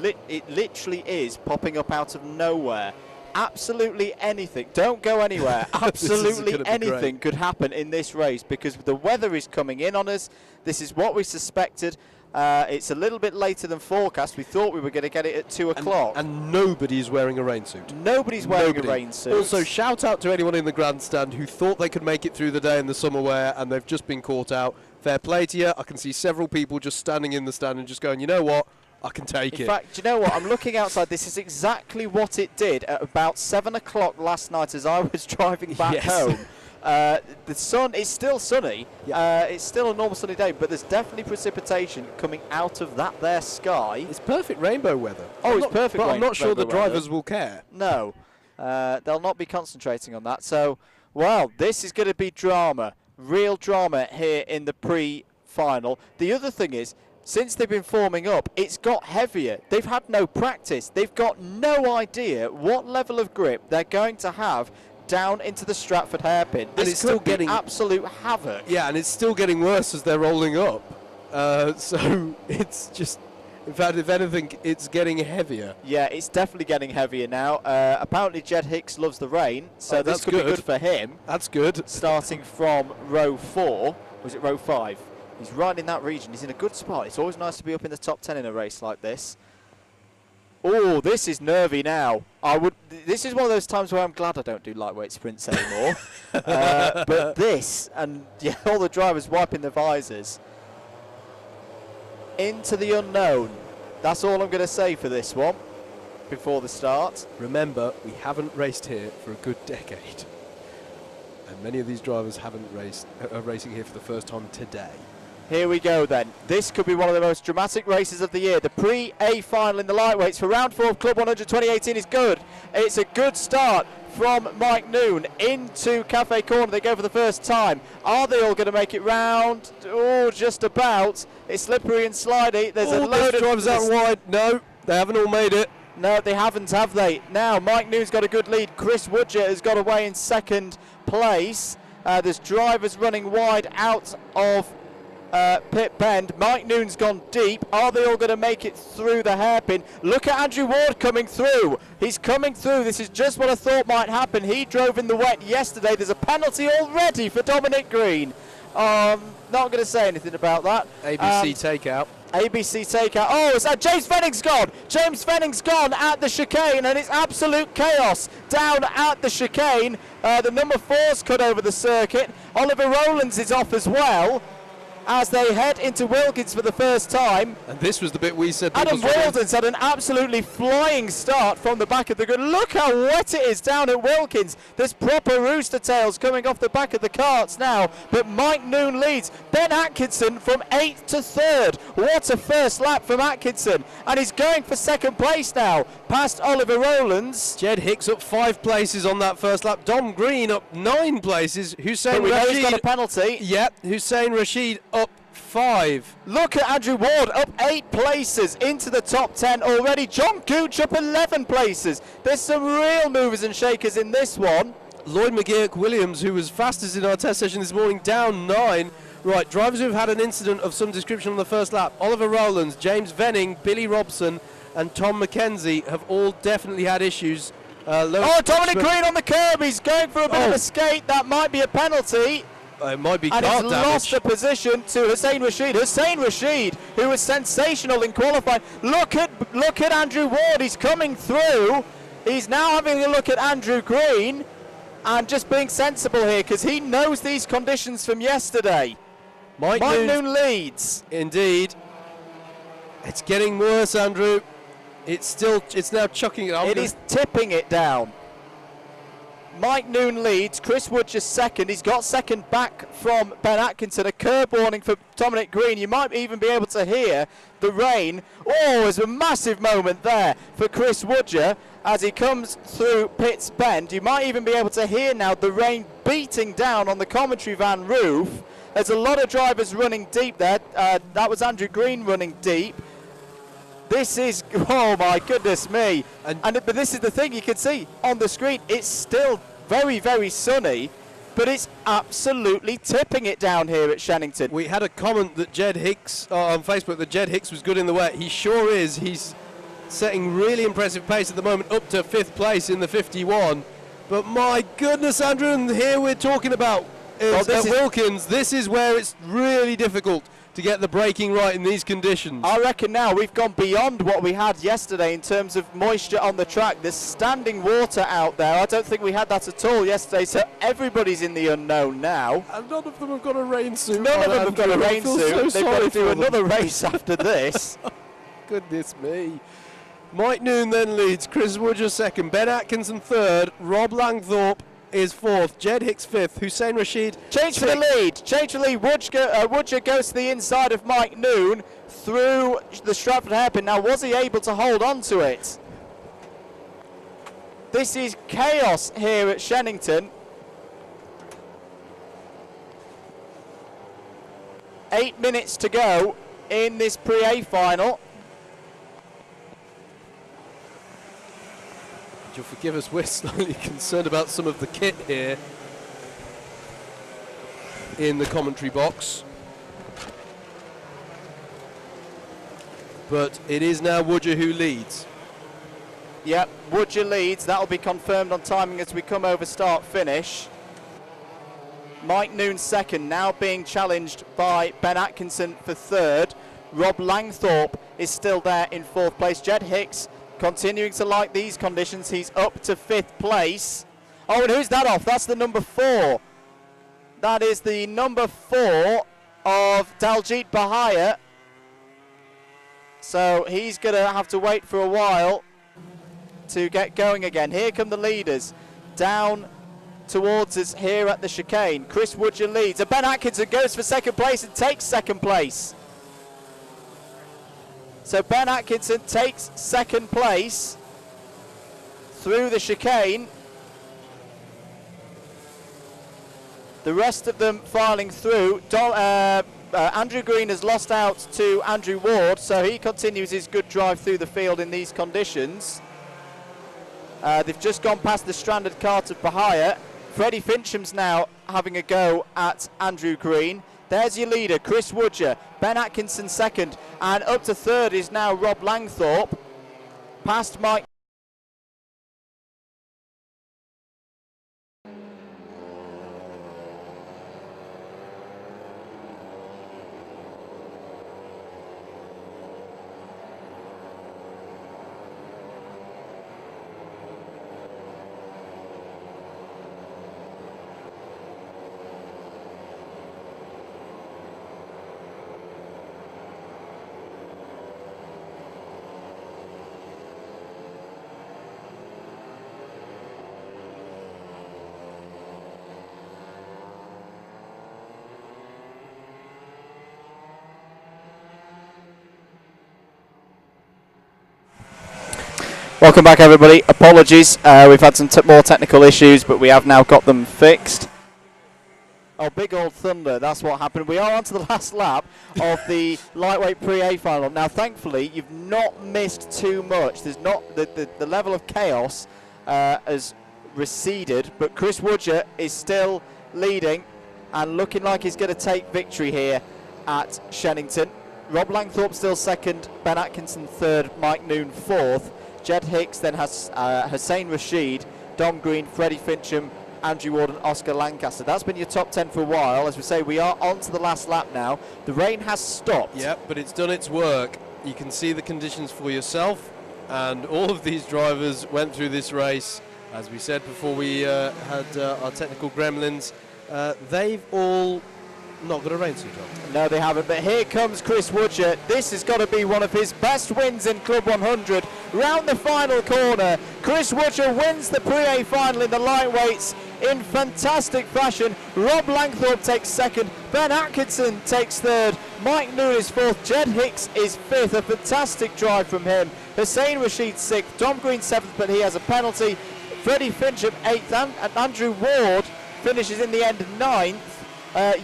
literally is popping up out of nowhere. Absolutely anything. Don't go anywhere. Absolutely anything could happen in this race because the weather is coming in on us. This is what we suspected. It's a little bit later than forecast. We thought we were going to get it at 2 o'clock. And nobody's wearing a rain suit. Nobody's wearing a rain suit. Also, shout out to anyone in the grandstand who thought they could make it through the day in the summer wear and they've just been caught out. Fair play to you. I can see several people just standing in the stand and just going, you know what? I can take it. In fact, do you know what? I'm looking outside. This is exactly what it did at about 7 o'clock last night as I was driving back home. The sun is still sunny. It's still a normal sunny day, but there's definitely precipitation coming out of that there sky. It's perfect rainbow weather. Oh, it's perfect. But I'm not sure the rainbow drivers weather. will care. No, they'll not be concentrating on that. So, well, this is going to be drama, real drama here in the pre-final. The other thing is, since they've been forming up, it's got heavier. They've had no practice. They've got no idea what level of grip they're going to have down into the Stratford hairpin. This it's still could be getting absolute havoc. Yeah, and it's still getting worse as they're rolling up. So it's just, in fact, if anything, it's getting heavier. Yeah, it's definitely getting heavier now. Apparently, Jed Hicks loves the rain, so this that's could be good. good for him. That's good. Starting from row 4, was it row 5? He's right in that region. He's in a good spot. It's always nice to be up in the top 10 in a race like this. Oh, this is nervy now. This is one of those times where I'm glad I don't do lightweight sprints anymore. But this, and yeah, all the drivers wiping their visors. Into the unknown. That's all I'm going to say for this one before the start. Remember, we haven't raced here for a good decade. And many of these drivers haven't are racing here for the first time today. Here we go then. This could be one of the most dramatic races of the year. The pre-A final in the lightweights for round 4 of Club 100 2018 is good. It's a good start from Mike Noon into Cafe Corner. They go for the first time. Are they all going to make it round? Oh, just about. It's slippery and slidey. There's a load of drivers out wide. No, they haven't all made it. No, they haven't, have they? Now, Mike Noon's got a good lead. Chris Woodger has got away in second place. There's drivers running wide out of pit bend. Mike Noon's gone deep. Are they all going to make it through the hairpin? Look at Andrew Ward coming through. He's coming through. This is just what I thought might happen. He drove in the wet yesterday. There's a penalty already for Dominic Green. Not going to say anything about that. ABC takeout. ABC takeout. Oh, it's James Fenning's gone. James Fenning's gone at the chicane, and it's absolute chaos down at the chicane. The number 4's cut over the circuit. Oliver Rowlands is off as well as they head into Wilkins for the first time. And this was the bit we said. Adam Wilkins had an absolutely flying start from the back of the grid. Look how wet it is down at Wilkins. There's proper rooster tails coming off the back of the carts now, but Mike Noon leads. Ben Atkinson from 8th to 3rd. What a first lap from Atkinson. And he's going for second place now, past Oliver Rowlands. Jed Hicks up 5 places on that first lap. Dom Green up 9 places. Hussein But we know he's Rashid got a penalty. Yep, Hussein Rashid up 5. Look at Andrew Ward up 8 places into the top 10 already. John Gooch up 11 places. There's some real movers and shakers in this one. Lloyd McGeoch-Williams, who was fastest in our test session this morning, down 9. Right, drivers who've had an incident of some description on the first lap. Oliver Rowlands, James Venning, Billy Robson and Tom McKenzie have all definitely had issues. Dominic Green on the curb. He's going for a bit of a skate. That might be a penalty. It might be and kart he's damage. lost the position to Hussein Rashid. Hussein Rashid, who was sensational in qualifying. Look at Andrew Ward. He's coming through. He's now having a look at Andrew Green and just being sensible here because he knows these conditions from yesterday. Mike Noon leads. Indeed. It's getting worse, Andrew. It's now chucking it. It is tipping it down. Mike Noon leads, Chris Wood just second. He's got second back from Ben Atkinson. A curb warning for Dominic Green. You might even be able to hear the rain. Oh, there's a massive moment there for Chris Woodger as he comes through Pitts Bend. You might even be able to hear now the rain beating down on the commentary van roof. There's a lot of drivers running deep there. That was Andrew Green running deep. This is, oh my goodness me. But this is the thing, you can see on the screen, it's still very, very sunny, but it's absolutely tipping it down here at Shenington. We had a comment that Jed Hicks, on Facebook, that Jed Hicks was good in the wet. He sure is. He's setting really impressive pace at the moment, up to 5th place in the 51. But my goodness, Andrew, and here we're talking about at Wilkins. This is where it's really difficult to get the braking right in these conditions. I reckon now we've gone beyond what we had yesterday in terms of moisture on the track. There's standing water out there. I don't think we had that at all yesterday, so everybody's in the unknown now. And none of them have got a rain suit. None of them have got a rain suit. So They've got to do them. another race after this. Goodness me. Mike Noon then leads, Chris Woodger second, Ben Atkinson third, Rob Langthorpe is fourth, Jed Hicks fifth, Hussein Rashid. Change for the lead. Change for the lead. Woodger goes to the inside of Mike Noon through the Stratford hairpin. Now, was he able to hold on to it? This is chaos here at Shenington. 8 minutes to go in this Pre-A final. You'll forgive us, we're slightly concerned about some of the kit here in the commentary box. But it is now Woodger who leads. Yep, Woodger leads. That'll be confirmed on timing as we come over start-finish. Mike Noon second, now being challenged by Ben Atkinson for third. Rob Langthorpe is still there in fourth place. Jed Hicks continuing to like these conditions. He's up to fifth place. Oh, and who's that off? That's the number 4. That is the number 4 of Daljit Bahia. So he's going to have to wait for a while to get going again. Here come the leaders down towards us here at the chicane. Chris Woodger leads. And Ben Atkinson goes for second place and takes second place. So Ben Atkinson takes second place through the chicane. The rest of them filing through. Andrew Green has lost out to Andrew Ward, so he continues his good drive through the field in these conditions. They've just gone past the stranded Kart of Bahia. Freddie Fincham's now having a go at Andrew Green. There's your leader, Chris Woodger. Ben Atkinson second, and up to third is now Rob Langthorpe. Past Mike. Welcome back, everybody. Apologies, we've had some more technical issues, but we have now got them fixed. Oh, big old thunder, that's what happened. We are on to the last lap of the lightweight Pre-A final. Now, thankfully, you've not missed too much. There's not the level of chaos has receded, but Chris Woodger is still leading and looking like he's going to take victory here at Shenington. Rob Langthorpe still second, Ben Atkinson third, Mike Noon fourth. Jed Hicks then has Hussein Rashid, Dom Green, Freddie Fincham, Andrew Ward and Oscar Lancaster. That's been your top 10 for a while. As we say, we are on to the last lap now. The rain has stopped. Yep, but it's done its work. You can see the conditions for yourself, and all of these drivers went through this race. As we said before we had our technical gremlins, they've all not got a rain suit on. No, they haven't, but here comes Chris Woodger. This has got to be one of his best wins in Club 100. Round the final corner, Chris Woodger wins the Pre-A final in the lightweights in fantastic fashion. Rob Langthorpe takes second, Ben Atkinson takes third, Mike Noon is fourth, Jed Hicks is fifth, a fantastic drive from him. Hussein Rashid sixth, Dom Green seventh, but he has a penalty. Freddie Fincham eighth, and Andrew Ward finishes in the end ninth.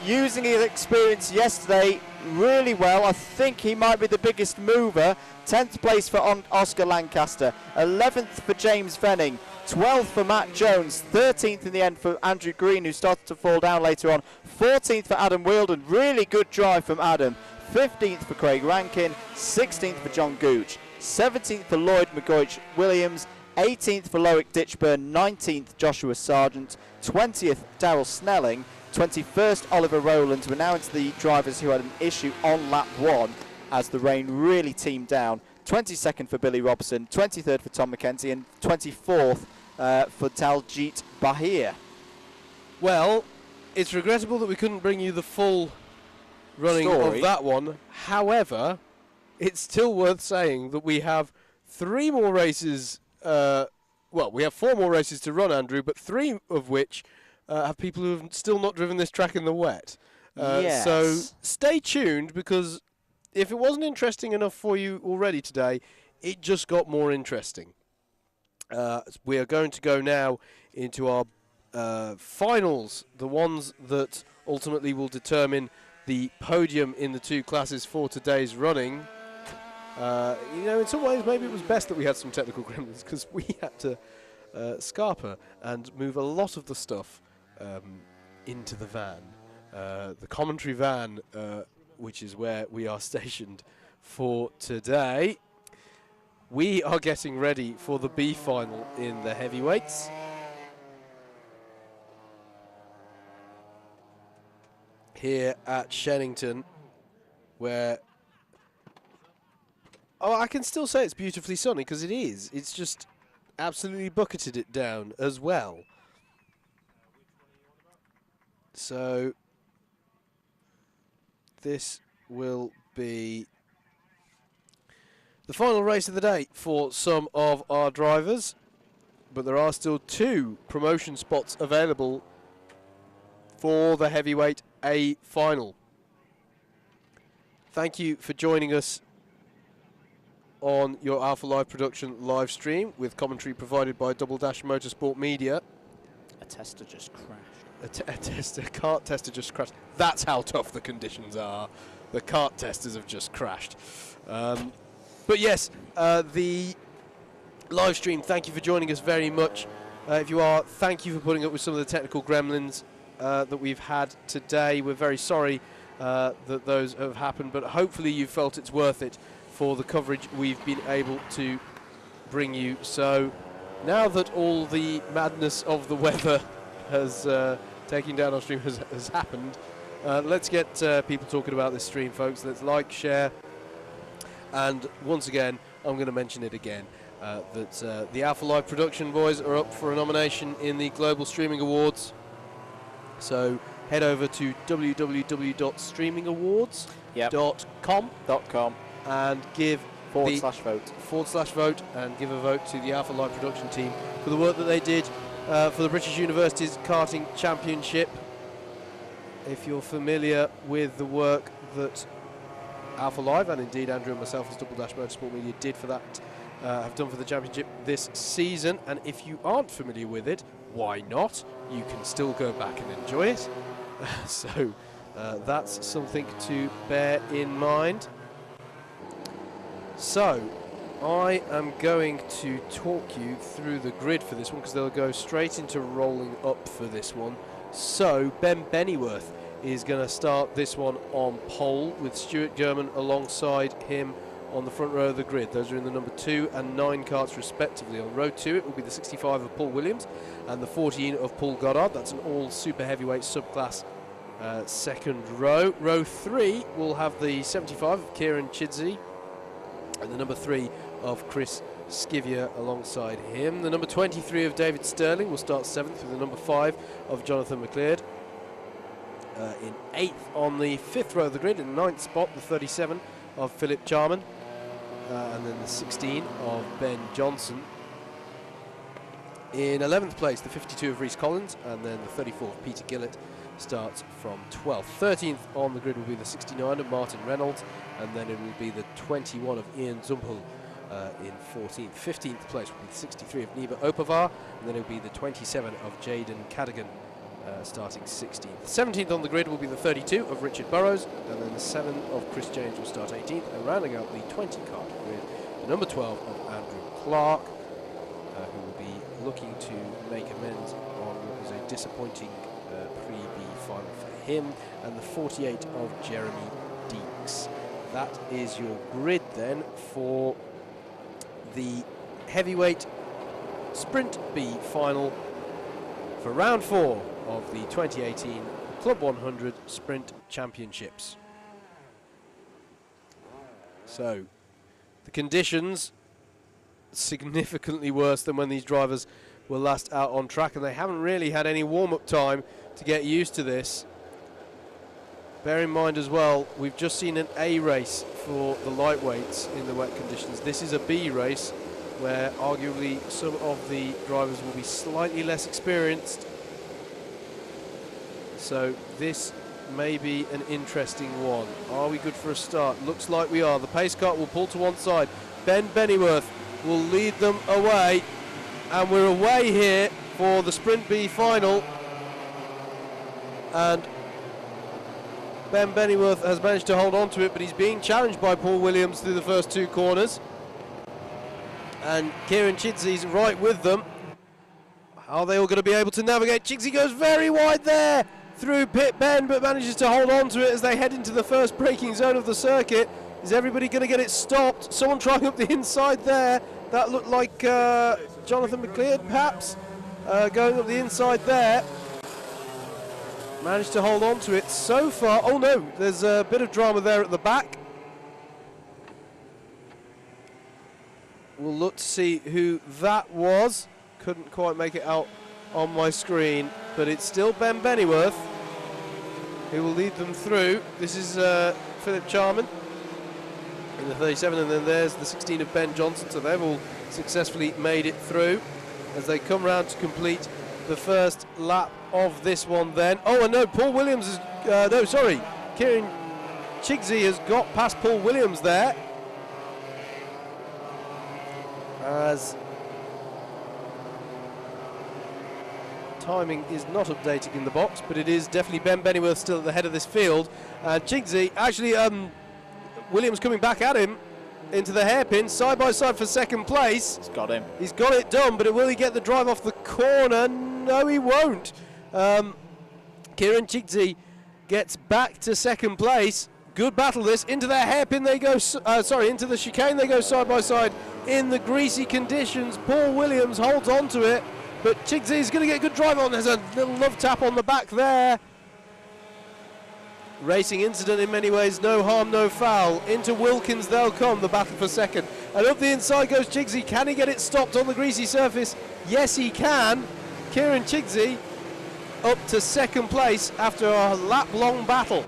Using his experience yesterday really well. I think he might be the biggest mover. 10th place for Oscar Lancaster, 11th for James Venning, 12th for Matt Jones, 13th in the end for Andrew Green, who started to fall down later on, 14th for Adam Wielden, really good drive from Adam, 15th for Craig Rankin, 16th for John Gooch, 17th for Lloyd McGoich Williams, 18th for Loic Ditchburn, 19th Joshua Sargent, 20th Darryl Snelling, 21st Oliver Rowlands. We're now into the drivers who had an issue on lap 1 as the rain really teamed down. 22nd for Billy Robson, 23rd for Tom McKenzie, and 24th for Daljit Bahia. Well, it's regrettable that we couldn't bring you the full running of that one. However, it's still worth saying that we have 3 more races well, we have 4 more races to run, Andrew, but 3 of which have people who have still not driven this track in the wet. Yes. So stay tuned, because if it wasn't interesting enough for you already today, it just got more interesting. We are going to go now into our finals, the ones that ultimately will determine the podium in the 2 classes for today's running. In some ways, maybe it was best that we had some technical gremlins, because we had to scarper and move a lot of the stuff into the van. The commentary van, which is where we are stationed for today. We are getting ready for the B final in the heavyweights. Here at Shenington, where I can still say it's beautifully sunny, because it is. It's just absolutely bucketed it down as well. So this will be the final race of the day for some of our drivers, but there are still 2 promotion spots available for the heavyweight A final. Thank you for joining us on your Alpha Live production live stream, with commentary provided by Double Dash Motorsport Media. A tester just crashed. A kart tester just crashed. That's how tough the conditions are. The kart testers have just crashed. But yes, the live stream, thank you for joining us very much. If you are, thank you for putting up with some of the technical gremlins that we've had today. We're very sorry that those have happened, but hopefully you felt it's worth it for the coverage we've been able to bring you. So now that all the madness of the weather has taken down our stream has happened, let's get people talking about this stream, folks. Let's like, share, and once again, I'm going to mention it again, that the Alpha Live production boys are up for a nomination in the Global Streaming Awards. So head over to www.streamingawards.com and give /vote and give a vote to the Alpha Live production team for the work that they did for the British Universities Karting Championship. If you're familiar with the work that Alpha Live, and indeed Andrew and myself as Double Dash Motorsport Media did for that, have done for the championship this season, and if you aren't familiar with it, why not? You can still go back and enjoy it. So that's something to bear in mind. So I am going to talk you through the grid for this one, because they'll go straight into rolling up for this one. So Ben Bennyworth is going to start this one on pole, with Stuart German alongside him on the front row of the grid. Those are in the number 2 and 9 karts respectively. On row 2 it will be the 65 of Paul Williams and the 14 of Paul Goddard. That's an all super heavyweight subclass second row. Row 3 will have the 75 of Kieran Chidsey and the number 3 of Chris Skivier alongside him. The number 23 of David Sterling will start 7th, with the number 5 of Jonathan McLeod. In 8th on the 5th row of the grid, in 9th spot, the 37 of Philip Jarman, and then the 16 of Ben Johnson. In 11th place, the 52 of Rhys Collins, and then the 34 of Peter Gillett starts from 12th. 13th on the grid will be the 69 of Martin Reynolds, and then it will be the 21 of Ian Zumpel in 14th. 15th place will be the 63 of Niba Opavar, and then it will be the 27 of Jaden Cadigan starting 16th. 17th on the grid will be the 32 of Richard Burrows, and then the 7 of Chris James will start 18th, and rounding out the 20 kart grid, the number 12 of Andrew Clark, who will be looking to make amends on what was a disappointing pre-B final for him, and the 48 of Jeremy Deeks. That is your grid then for the heavyweight Sprint B final for round 4 of the 2018 Club 100 Sprint Championships. So the conditions significantly worse than when these drivers were last out on track, and they haven't really had any warm-up time to get used to this. Bear in mind as well, we've just seen an A race for the lightweights in the wet conditions. This is a B race where arguably some of the drivers will be slightly less experienced. So this may be an interesting one. Are we good for a start? Looks like we are. The pace car will pull to one side. Ben Bennyworth will lead them away, and we're away here for the Sprint B final. And Ben Bennyworth has managed to hold on to it, but he's being challenged by Paul Williams through the first two corners. And Kieran Chidsley's right with them. Are they all going to be able to navigate? Chigsey goes very wide there through pit bend, but manages to hold on to it as they head into the first braking zone of the circuit. Is everybody going to get it stopped? Someone trying up the inside there. That looked like Jonathan McLeod, perhaps, going up the inside there. Managed to hold on to it so far. Oh no, there's a bit of drama there at the back. We'll look to see who that was. Couldn't quite make it out on my screen, but it's still Ben Bennyworth who will lead them through. This is Philip Charman in the 37, and then there's the 16 of Ben Johnson. So they've all successfully made it through as they come round to complete the first lap of this one then. Oh, and no, Paul Williams is, no, sorry, Kieran Chigsey has got past Paul Williams there. As timing is not updating in the box, but it is definitely Ben Bennyworth still at the head of this field. And Chigsey, actually, Williams coming back at him into the hairpin, side by side for second place. He's got him. He's got it done, but will he get the drive off the corner? No, he won't. Kieran Chigsey gets back to second place. Good battle this. Into the hairpin they go, into the chicane they go side by side in the greasy conditions. Paul Williams holds on to it, but Chigsey is going to get a good drive on. There's a little love tap on the back there. Racing incident in many ways, no harm, no foul. Into Wilkins they'll come, the battle for second. And up the inside goes Chigsey. Can he get it stopped on the greasy surface? Yes, he can. Kieran Chigsey up to second place after a lap-long battle.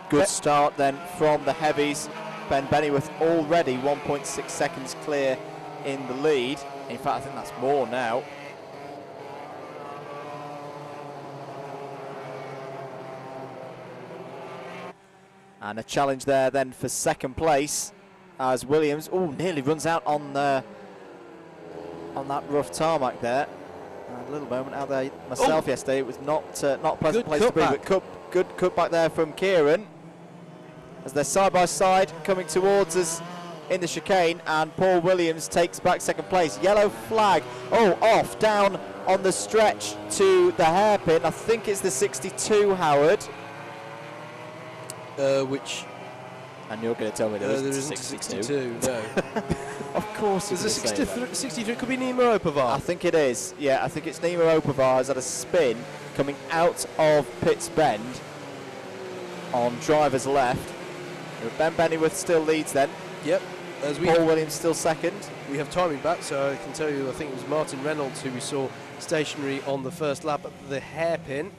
Good start then from the heavies. Ben Bennyworth already 1.6 seconds clear in the lead. In fact, I think that's more now. And a challenge there then for second place as Williams, nearly runs out on that rough tarmac there. A little moment out there myself yesterday. It was not a pleasant place to be, but good cutback there from Kieran as they're side by side coming towards us in the chicane, and Paul Williams takes back second place. Yellow flag, off down on the stretch to the hairpin. I think it's the 62, Howard. Which? And you're going to tell me there isn't a 62. No. Of course there's a 63, could be Nima Opavar. I think it is. Yeah, I think it's Nima Opavar has had a spin coming out of Pitts Bend on driver's left. Ben Bennyworth still leads then. Yep. As Paul Williams still second. We have timing back, so I can tell you I think it was Martin Reynolds who we saw stationary on the first lap at the hairpin.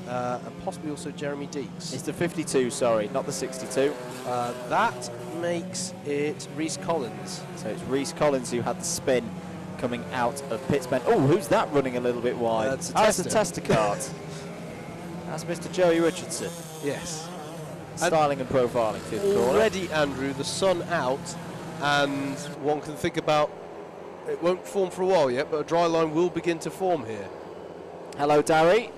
And possibly also Jeremy Deeks. It's the 52, sorry, not the 62. That makes it Reese Collins. So it's Reese Collins who had the spin coming out of Pitts Bend. Oh, who's that running a little bit wide? That's the tester Kart. That's Mr. Joey Richardson. Yes. Styling and profiling fifth corner. Already, Andrew, the sun out, and one can think about, it won't form for a while yet, but a dry line will begin to form here. Hello, Darry.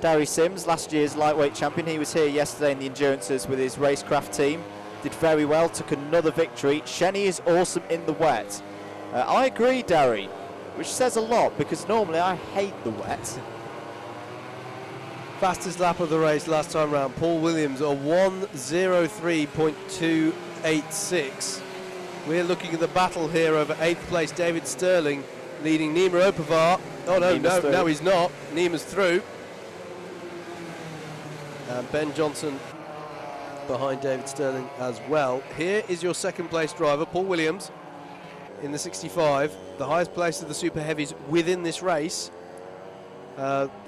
Darry Sims, last year's lightweight champion. He was here yesterday in the Endurances with his racecraft team. Did very well, took another victory. Shenny is awesome in the wet. I agree, Darry, which says a lot because normally I hate the wet. Fastest lap of the race last time round, Paul Williams, a 1:03.286. We're looking at the battle here over 8th place, David Sterling leading Nima Opavar. Oh no, no, he's not. Nima's through. And Ben Johnson behind David Sterling as well. Here is your second place driver, Paul Williams, in the 65, the highest place of the super heavies within this race.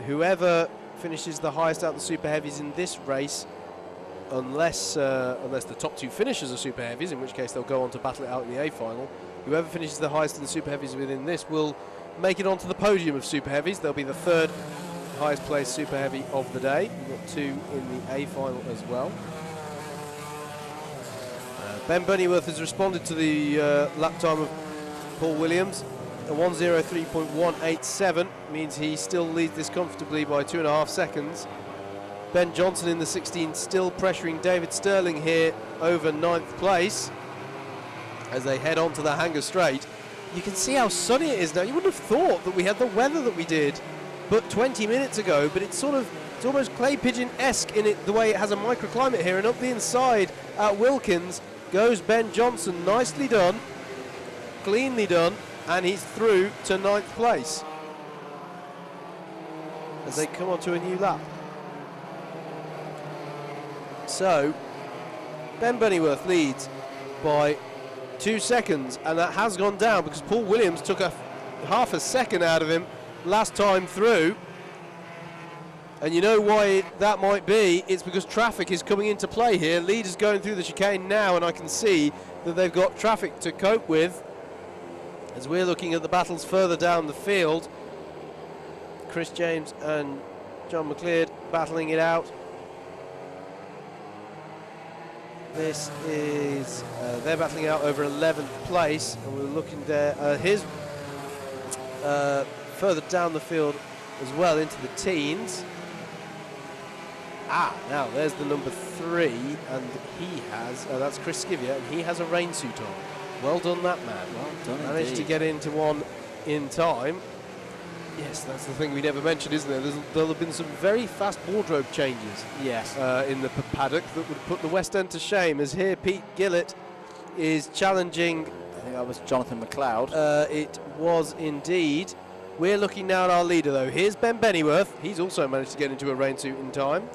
Whoever finishes the highest out of the super heavies in this race unless the top two finishers are super heavies, in which case they'll go on to battle it out in the A final. Whoever finishes the highest in the super heavies within this will make it onto the podium of super heavies. They'll be the third highest placed super heavy of the day. We've got 2 in the A final as well. Ben Bunnyworth has responded to the lap time of Paul Williams. A 1:03.187 means he still leads this comfortably by 2.5 seconds. Ben Johnson in the 16 still pressuring David Sterling here over 9th place as they head on to the Hanger Straight. You can see how sunny it is now. You wouldn't have thought that we had the weather that we did but 20 minutes ago, but it's almost clay pigeon-esque in it, the way it has a microclimate here. And up the inside at Wilkins goes Ben Johnson. Nicely done, cleanly done, and he's through to 9th place as they come on to a new lap. So Ben Bunnyworth leads by 2 seconds, and that has gone down because Paul Williams took half a second out of him last time through. And you know why that might be? It's because traffic is coming into play here. Leaders going through the chicane now, and I can see that they've got traffic to cope with as we're looking at the battles further down the field. Chris James and John McLeod battling it out. This is, they're battling out over 11th place, and we're looking there. Here's further down the field as well into the teens. Now there's the number 3, and he has, that's Chris Skivia, and he has a rain suit on. Well done, that man. Well done, managed indeed. to get into one in time. Yes, that's the thing we never mentioned, isn't there? There'll have been some very fast wardrobe changes. Yes. In the paddock that would put the West End to shame, as here Pete Gillett is challenging. I think that was Jonathan McLeod. It was indeed. We're looking now at our leader, though. Here's Ben Bunnyworth. He's also managed to get into a rain suit in time.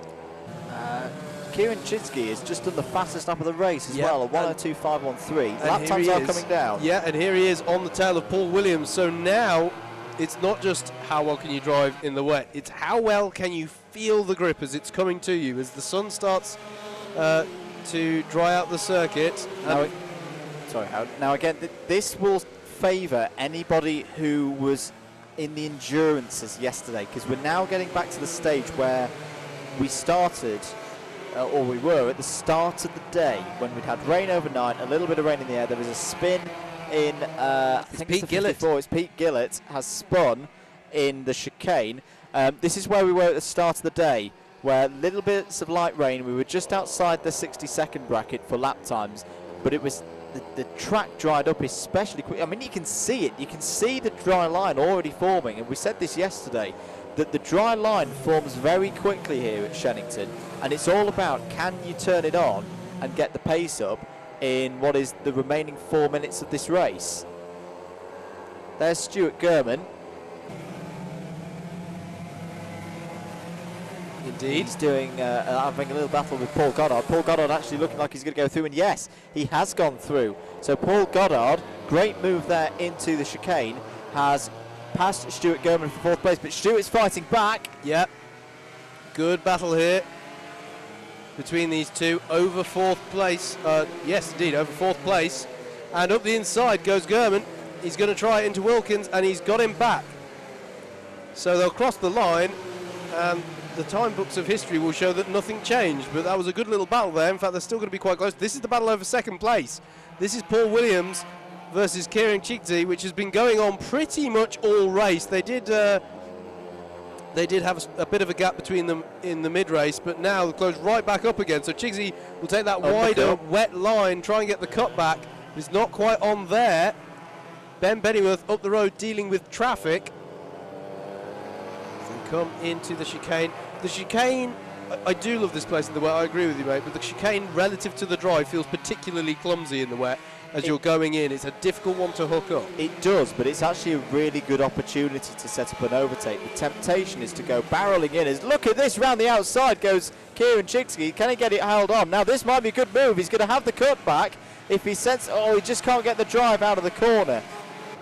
Kieran Chidsky has just done the fastest lap of the race as well, a 1:02.513. Lap times are coming down. Yeah, and here he is on the tail of Paul Williams. So now it's not just how well can you drive in the wet, it's how well can you feel the grip as it's coming to you, as the sun starts to dry out the circuit. Sorry, Howard. Now again, this will favour anybody who was in the endurances yesterday, because we're now getting back to the stage where we started, or we were at the start of the day, when we'd had rain overnight, a little bit of rain in the air. There was a spin in, I think it's Pete Gillett. It's Pete Gillett has spun in the chicane. This is where we were at the start of the day, where little bits of light rain. We were just outside the 60-second bracket for lap times, but it was the track dried up especially quick. I mean, you can see it. You can see the dry line already forming, and we said this yesterday, that the dry line forms very quickly here at Shenington, and it's all about, can you turn it on and get the pace up in what is the remaining 4 minutes of this race. There's Stuart Gurman. Indeed. He's doing having a little battle with Paul Goddard. Paul Goddard actually looking like he's going to go through, and yes, he has gone through. So Paul Goddard, great move there into the chicane, has passed Stuart Gurman for 4th place, but Stuart's fighting back. Yep. Good battle here between these two over 4th place. Yes, indeed, over 4th place. And up the inside goes Gurman. He's going to try it into Wilkins, and he's got him back. So they'll cross the line, and the time books of history will show that nothing changed. But that was a good little battle there. In fact, they're still going to be quite close. This is the battle over 2nd place. This is Paul Williams versus Kieran Chikti, which has been going on pretty much all race. They did have a bit of a gap between them in the mid-race, but now they're closed right back up again. So Chikti will take that wider, wet line, try and get the cut back. It's not quite on there. Ben Bunnyworth up the road dealing with traffic. They come into the chicane. The chicane, I do love this place in the wet, I agree with you, mate, but the chicane relative to the drive feels particularly clumsy in the wet. As you're going in, it's a difficult one to hook up. It does, but it's actually a really good opportunity to set up an overtake. The temptation is to go barreling in. Look at this, round the outside goes Kieran Chikti. Can he get it held on? Now this might be a good move. He's going to have the cut back. If he sets, he just can't get the drive out of the corner.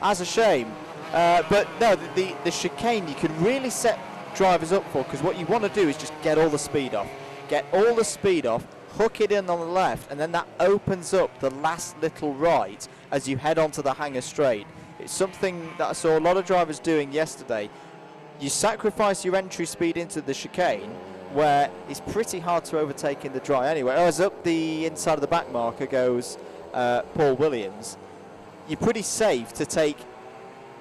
That's a shame. But no, the chicane you can really set drivers up for, because what you want to do is just get all the speed off. Get all the speed off, hook it in on the left, and then that opens up the last little right as you head onto the hanger straight. It's something that I saw a lot of drivers doing yesterday. You sacrifice your entry speed into the chicane, where it's pretty hard to overtake in the dry anyway. As up the inside of the back marker goes Paul Williams, you're pretty safe to take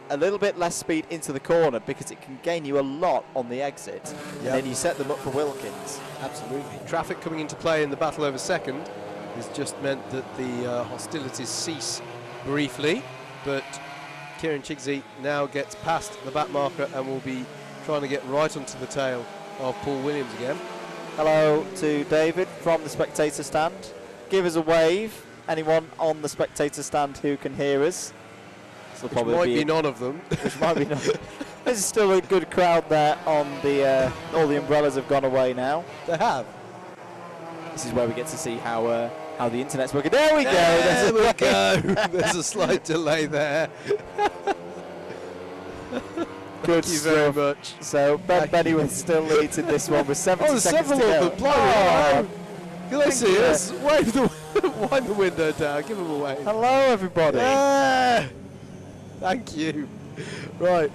a little bit less speed into the corner because it can gain you a lot on the exit. Yep. And then you set them up for Wilkins. Absolutely. Traffic coming into play in the battle over second has just meant that the hostilities cease briefly, but Kieran Chigsey now gets past the back marker and will be trying to get right onto the tail of Paul Williams again. Hello to David from the spectator stand. Give us a wave. Anyone on the spectator stand who can hear us? Which might be none of them. Which might be none. There's still a good crowd there on the. All the umbrellas have gone away now. They have. This is where we get to see how the internet's working. There we go. There we go. There's a slight delay there. Good Thank you very much. So Ben Bennyworth still leads in this one with 70 seconds to go. Several of them. Can they see us? Wind the window down. Give them a wave. Hello, everybody. Thank you. Right.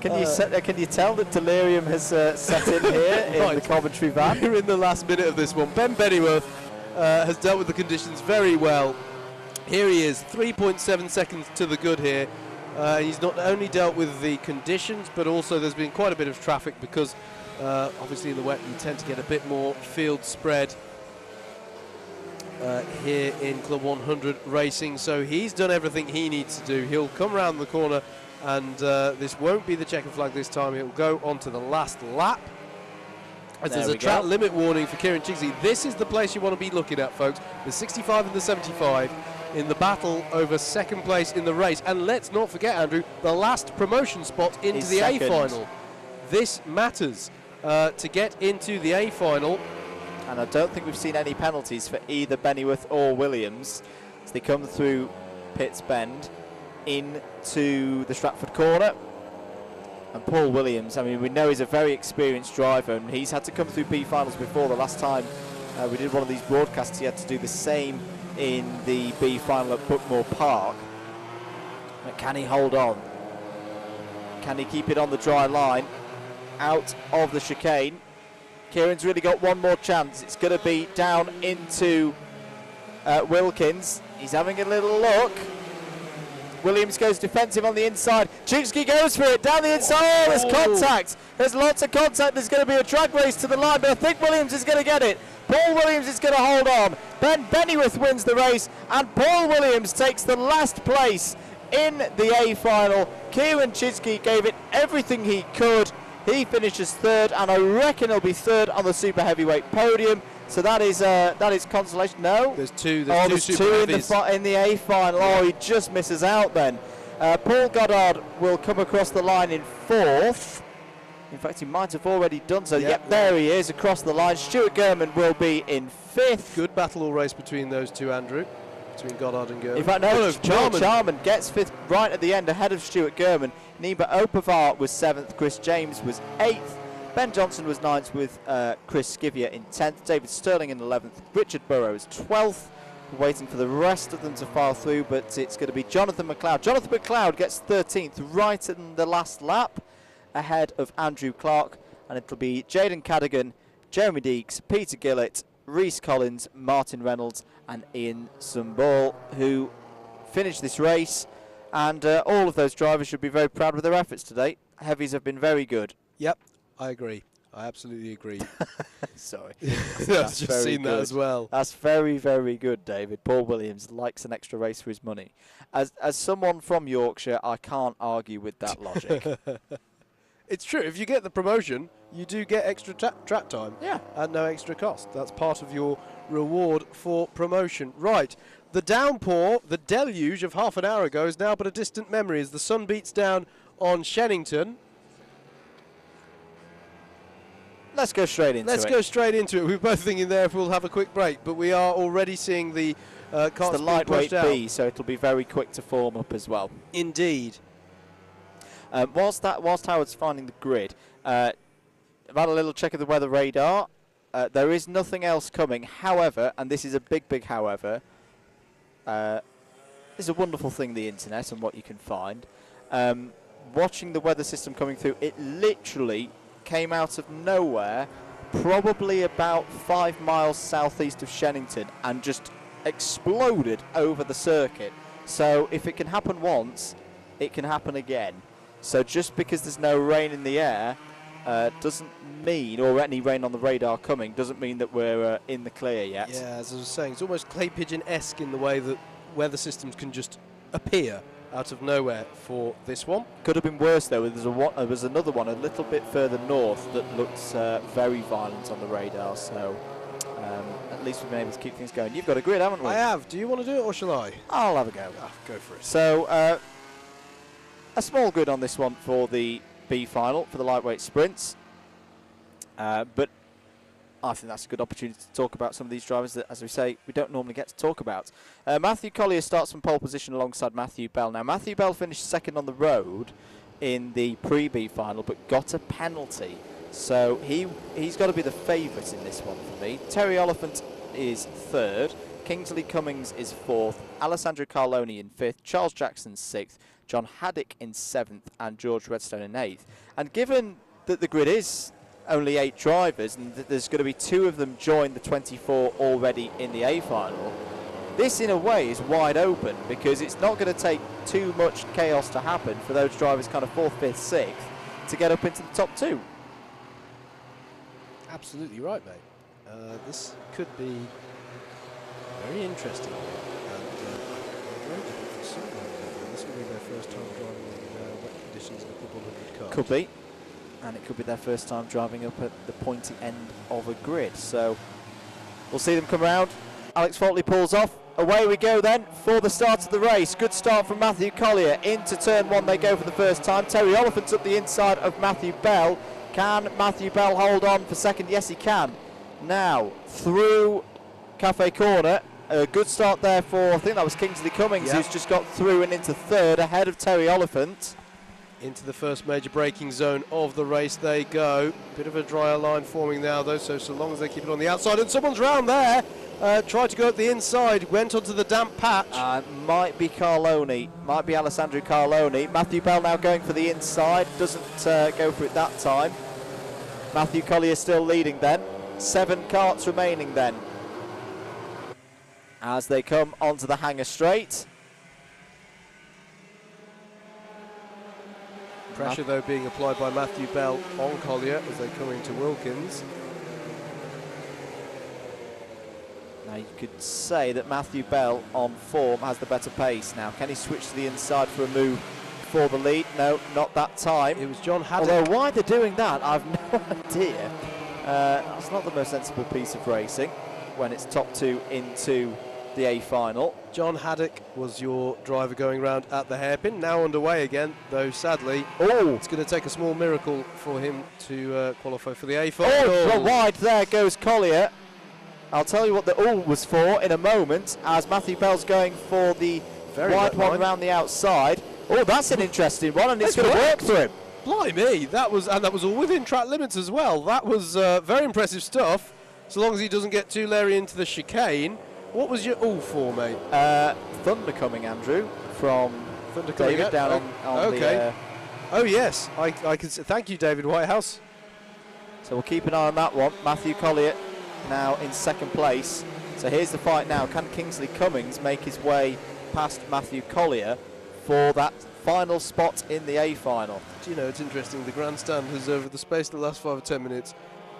Can you tell that delirium has set in here in the commentary van? We're in the last minute of this one. Ben Bennyworth has dealt with the conditions very well. Here he is, 3.7 seconds to the good here. He's not only dealt with the conditions, but also there's been quite a bit of traffic because obviously in the wet you tend to get a bit more field spread here in Club 100 racing. So he's done everything he needs to do. He'll come around the corner and this won't be the checkered flag this time. He'll go on to the last lap. As there's a track limit warning for Kieran Chigsey. This is the place you want to be looking at, folks. The 65 and the 75 in the battle over second place in the race. And let's not forget, Andrew, the last promotion spot into the A final. This matters to get into the A final. And I don't think we've seen any penalties for either Bennyworth or Williams as they come through Pitts Bend into the Stratford corner. And Paul Williams, I mean, we know he's a very experienced driver, and he's had to come through B finals before. The last time we did one of these broadcasts, he had to do the same in the B final at Bookmore Park. But can he hold on? Can he keep it on the dry line out of the chicane? Kieran's really got one more chance. It's going to be down into Wilkins. He's having a little look. Williams goes defensive on the inside. Chigsey goes for it down the inside. Oh, there's contact. There's lots of contact. There's going to be a drag race to the line, but I think Williams is going to get it. Paul Williams is going to hold on. Ben Bennyworth wins the race, and Paul Williams takes the last place in the A final. Kieran Chigsey gave it everything he could. He finishes third, and I reckon he'll be third on the super heavyweight podium. So that is consolation. No, there's two. There's two in the A final. Oh, he just misses out then. Paul Goddard will come across the line in fourth. In fact, he might have already done so. Yep, there he is across the line. Stuart Gurman will be in fifth. Good battle all race between those two, Andrew. Between Goddard and Gurman. In fact, no, Charman gets fifth right at the end ahead of Stuart Gurman. Niba Opavar was seventh. Chris James was eighth. Ben Johnson was ninth with Chris Skivier in 10th. David Sterling in 11th. Richard Burrows 12th. We're waiting for the rest of them to file through, but it's going to be Jonathan McLeod. Jonathan McLeod gets 13th right in the last lap ahead of Andrew Clark. And it'll be Jaden Cadigan, Jeremy Deeks, Peter Gillett, Reese Collins, Martin Reynolds and Ian Sumball who finished this race. And all of those drivers should be very proud of their efforts today. Heavies have been very good. Yep. I agree. I absolutely agree. Sorry. I've just seen that as well. That's very, very good, David. Paul Williams likes an extra race for his money. As someone from Yorkshire, I can't argue with that logic. It's true. If you get the promotion, you do get extra track time. Yeah. And no extra cost. That's part of your reward for promotion. Right. The downpour, the deluge of half an hour ago is now but a distant memory as the sun beats down on Shenington. Let's go straight into it. Let's go straight into it. We were both thinking there if we'll have a quick break, but we are already seeing the carts it's the lightweight B, so it'll be very quick to form up as well. Indeed. Whilst Howard's finding the grid, I've had a little check of the weather radar. There is nothing else coming. However, and this is a big however, it's a wonderful thing, the internet and what you can find. Watching the weather system coming through, it literally came out of nowhere, probably about 5 miles southeast of Shenington, and just exploded over the circuit. So if it can happen once, it can happen again. So just because there's no rain in the air doesn't mean, or any rain on the radar coming, doesn't mean that we're in the clear yet. Yeah, as I was saying, it's almost clay pigeon-esque in the way that weather systems can just appear out of nowhere for this one. Could have been worse though. There was another one a little bit further north that looks very violent on the radar. So at least we've been able to keep things going. You've got a grid, haven't we? I have. Do you want to do it or shall I? I'll have a go. Go for it. So a small grid on this one for the B final for the lightweight sprints, but I think that's a good opportunity to talk about some of these drivers that, as we say, we don't normally get to talk about. Matthew Collier starts from pole position alongside Matthew Bell. Now, Matthew Bell finished second on the road in the pre-B final, but got a penalty. So he's got to be the favourite in this one for me. Terry Oliphant is third. Kingsley Cummings is fourth. Alessandro Carloni in fifth. Charles Jackson sixth. John Haddock in seventh. And George Redstone in eighth. And given that the grid is only 8 drivers, and there's going to be 2 of them join the 24 already in the A final, this in a way is wide open, because it's not going to take too much chaos to happen for those drivers kind of 4th, 5th, 6th to get up into the top 2. Absolutely right, mate. This could be very interesting. And this will be their first time driving in wet conditions in the Club 100 car. Could be. And it could be their first time driving up at the pointy end of a grid. So we'll see them come around. Alex Faultley pulls off. Away we go then for the start of the race. Good start from Matthew Collier. Into turn 1 they go for the first time. Terry Oliphant's up the inside of Matthew Bell. Can Matthew Bell hold on for second? Yes, he can. Now, through Cafe Corner. A good start there for, I think that was Kingsley Cummings, who's just got through and into third ahead of Terry Oliphant. Into the first major braking zone of the race they go. Bit of a drier line forming now though, so long as they keep it on the outside. And someone's round there, tried to go up the inside, went onto the damp patch. Might be Carloni, might be Alessandro Carloni. Matthew Bell now going for the inside, doesn't go for it that time. Matthew Collier still leading then. 7 karts remaining then, as they come onto the hanger straight. Pressure though being applied by Matthew Bell on Collier as they come into Wilkins. Now you could say that Matthew Bell on form has the better pace now. Can he switch to the inside for a move for the lead? No, not that time. It was John Haddock. Although why they're doing that, I've no idea. It's not the most sensible piece of racing when it's top 2 into the A final. John Haddock was your driver going round at the hairpin, now underway again, though sadly it's going to take a small miracle for him to qualify for the A final. Well, wide there goes Collier. I'll tell you what the was for in a moment, as Matthew Bell's going for the wide one around the outside. Oh, that's an interesting one, and it's going to work for him. Blimey, that was all within track limits as well. That was very impressive stuff, so long as he doesn't get too leery into the chicane. What was your all for, mate? Thunder coming, Andrew, from Thunder David down on the... Oh, yes. I can say thank you, David Whitehouse. So we'll keep an eye on that one. Matthew Collier now in second place. So here's the fight now. Can Kingsley Cummings make his way past Matthew Collier for that final spot in the A final? Do you know, it's interesting. The grandstand has, over the space of the last 5 or 10 minutes,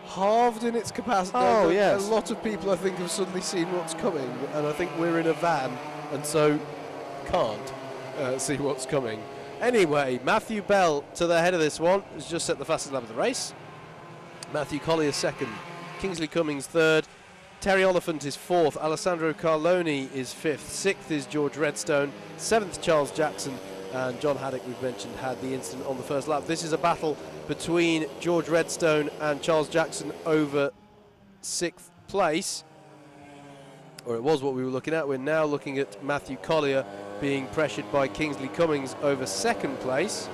halved in its capacity. Oh, yes. A lot of people, I think, have suddenly seen what's coming, and I think we're in a van, and so can't see what's coming. Anyway, Matthew Bell to the head of this one has just set the fastest lap of the race. Matthew Collier second, Kingsley Cummings third, Terry Oliphant is fourth, Alessandro Carloni is fifth, sixth is George Redstone, seventh Charles Jackson, and John Haddock, we've mentioned, had the incident on the first lap. This is a battle between George Redstone and Charles Jackson over 6th place, or it was what we were looking at. We're now looking at Matthew Collier being pressured by Kingsley Cummings over 2nd place.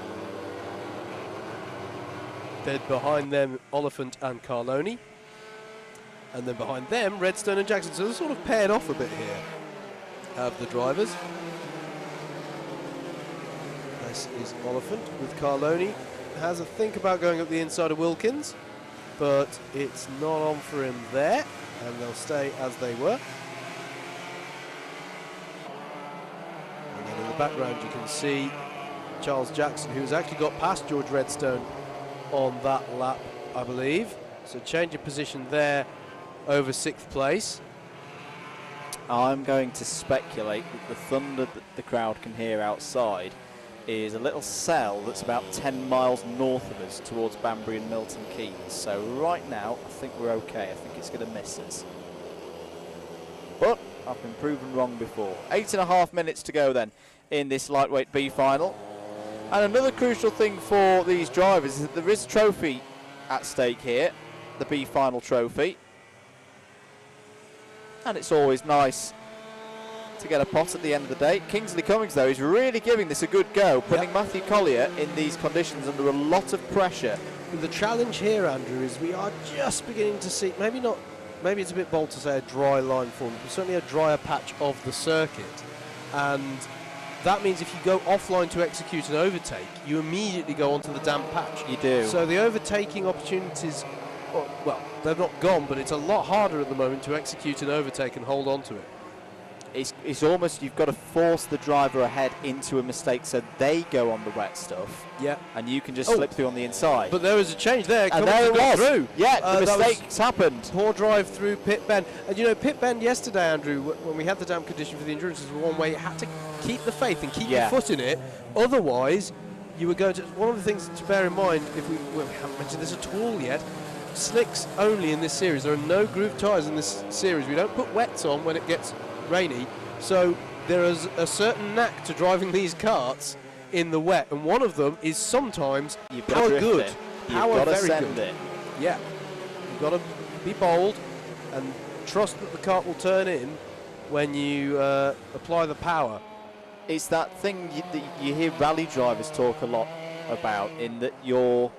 Then behind them, Oliphant and Carloni. And then behind them, Redstone and Jackson. So they're sort of paired off a bit here of the drivers. This is Oliphant with Carloni. Has a think about going up the inside of Wilkins, but it's not on for him there, and they'll stay as they were. And then in the background you can see Charles Jackson, who's actually got past George Redstone on that lap, I believe. So change of position there over 6th place. I'm going to speculate that the thunder that the crowd can hear outside is a little cell that's about 10 miles north of us towards Banbury and Milton Keynes. So right now, I think we're okay. I think it's going to miss us. But I've been proven wrong before. 8.5 minutes to go then in this lightweight B final. And another crucial thing for these drivers is that there is a trophy at stake here, the B final trophy. And it's always nice to get a pot at the end of the day. Kingsley Cummings, though, is really giving this a good go, putting Matthew Collier in these conditions under a lot of pressure. The challenge here, Andrew, is we are just beginning to see, maybe it's a bit bold to say a dry line form, but certainly a drier patch of the circuit. And that means if you go offline to execute an overtake, you immediately go onto the damp patch. You do. So the overtaking opportunities, well, they're not gone, but it's a lot harder at the moment to execute an overtake and hold on to it. It's almost, you've got to force the driver ahead into a mistake so they go on the wet stuff. Yeah. And you can just slip through on the inside. But there was a change there. And there it was. Through. Yeah, the mistakes happened. Poor drive through pit bend. And you know, pit bend yesterday, Andrew, when we had the damp condition for the endurances, was one way you had to keep the faith and keep your foot in it. Otherwise, you were going to. One of the things to bear in mind, we haven't mentioned this at all yet, slicks only in this series. There are no groove tyres in this series. We don't put wets on when it gets rainy. So there is a certain knack to driving these karts in the wet, and one of them is sometimes power good. Power very good. Yeah, you've got to be bold and trust that the kart will turn in when you apply the power. It's that thing that you hear rally drivers talk a lot about, in that your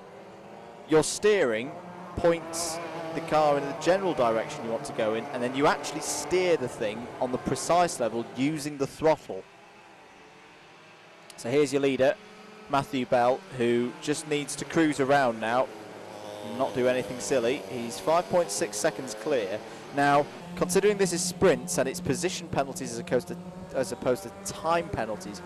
steering points the car in the general direction you want to go in, and then you actually steer the thing on the precise level using the throttle. So here's your leader, Matthew Bell, who just needs to cruise around now and not do anything silly. He's 5.6 seconds clear. Now, considering this is sprints and it's position penalties as opposed to time penalties,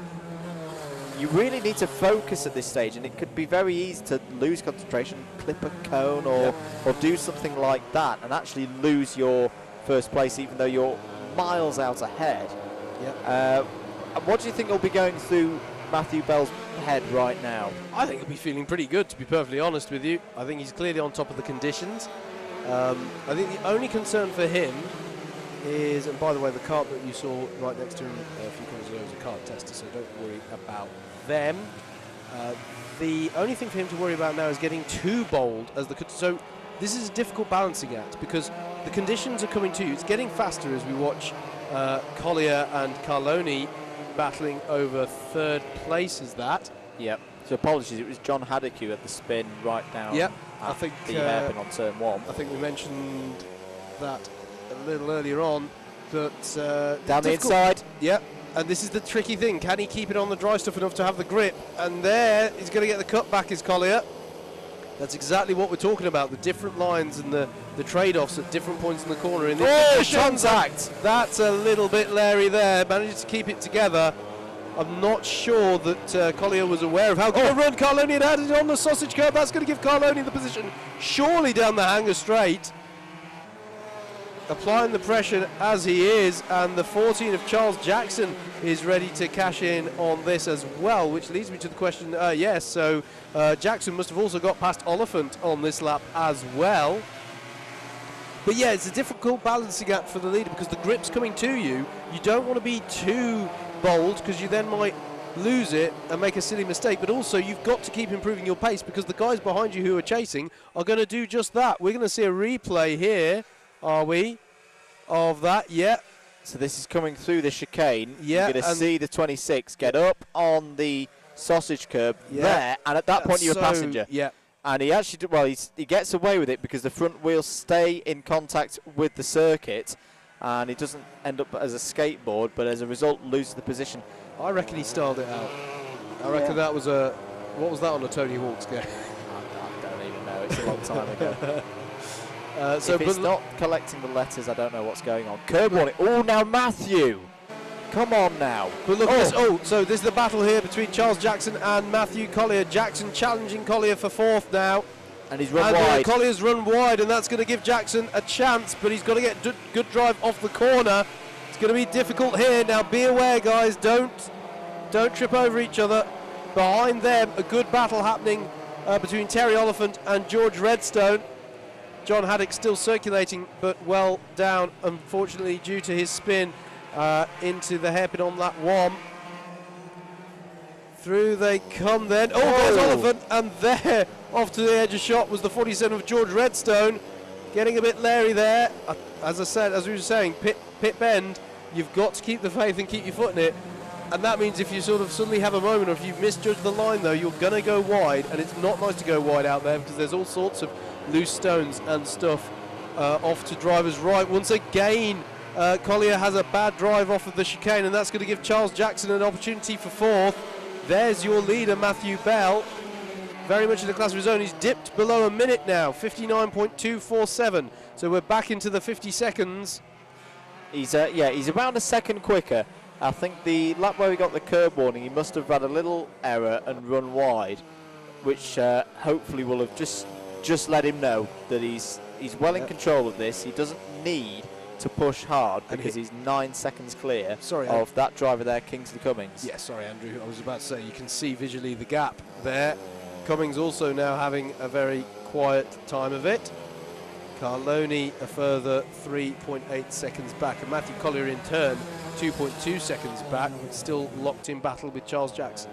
you really need to focus at this stage, and it could be very easy to lose concentration, clip a cone or do something like that and actually lose your first place even though you're miles out ahead. What do you think will be going through Matthew Bell's head right now? I think he'll be feeling pretty good, to be perfectly honest with you. I think he's clearly on top of the conditions. I think the only concern for him is, and by the way, the kart that you saw right next to him a few corners ago was a kart tester, so don't worry about them. The only thing for him to worry about now is getting too bold. So this is a difficult balancing act because the conditions are coming to you. It's getting faster as we watch Collier and Carloni battling over 3rd place as that. Yep. So apologies, it was John Haddock who had the spin right down. Yep. I think the hairpin on turn 1. I think we mentioned that a little earlier on, but down the inside. Yep. And this is the tricky thing. Can he keep it on the dry stuff enough to have the grip? And there, he's going to get the cut back, is Collier. That's exactly what we're talking about, the different lines and the trade-offs at different points in the corner. In this contact! That's a little bit Larry there, manages to keep it together. I'm not sure that Collier was aware of how good a run Carloni had added on the sausage curb. That's going to give Carloni the position surely down the hanger straight. Applying the pressure as he is, and the 14 of Charles Jackson is ready to cash in on this as well, which leads me to the question, yes, so Jackson must have also got past Oliphant on this lap as well. But yeah, it's a difficult balancing act for the leader because the grip's coming to you. You don't want to be too bold because you then might lose it and make a silly mistake, but also you've got to keep improving your pace because the guys behind you who are chasing are going to do just that. We're going to see a replay here, are we, of that? Yeah. So this is coming through the chicane. Yeah. You're going to see the 26 get up on the sausage curb there, and at that point you're a passenger. Yeah. And he actually, well, he gets away with it because the front wheels stay in contact with the circuit, and he doesn't end up as a skateboard, but as a result loses the position. I reckon he styled it out. I reckon that was a, what was that on a Tony Hawk's game? I don't even know, it's a long time ago. So if it's not collecting the letters, I don't know what's going on. Curb warning. Oh, now Matthew. Come on now. But look at this. Oh, so this is the battle here between Charles Jackson and Matthew Collier. Jackson challenging Collier for 4th now. And he's run wide. Collier's run wide, and that's going to give Jackson a chance, but he's got to get good drive off the corner. It's going to be difficult here. Now be aware, guys. Don't trip over each other. Behind them, a good battle happening between Terry Oliphant and George Redstone. John Haddock still circulating, but well down, unfortunately, due to his spin into the hairpin on that one. Through they come then. Oh, there's Oliphant, and there, off to the edge of shot, was the 47 of George Redstone. Getting a bit leery there. As I said, as we were saying, pit bend, you've got to keep the faith and keep your foot in it. And that means if you sort of suddenly have a moment, or if you've misjudged the line, though, you're going to go wide, and it's not nice to go wide out there because there's all sorts of loose stones and stuff off to driver's right. Once again, Collier has a bad drive off of the chicane, and that's going to give Charles Jackson an opportunity for 4th. There's your leader, Matthew Bell, very much in the class of his own. He's dipped below a minute now, 59.247. So we're back into the 50 seconds. He's around a second quicker. I think the lap where he got the curb warning, he must have had a little error and run wide, which hopefully will have just let him know that he's well in control of this. He doesn't need to push hard because he's 9 seconds clear of that driver there, Kingsley Cummings. Yeah, sorry, Andrew. I was about to say, you can see visually the gap there. Cummings also now having a very quiet time of it. Carloni a further 3.8 seconds back, and Matthew Collier in turn 2.2 seconds back, but still locked in battle with Charles Jackson.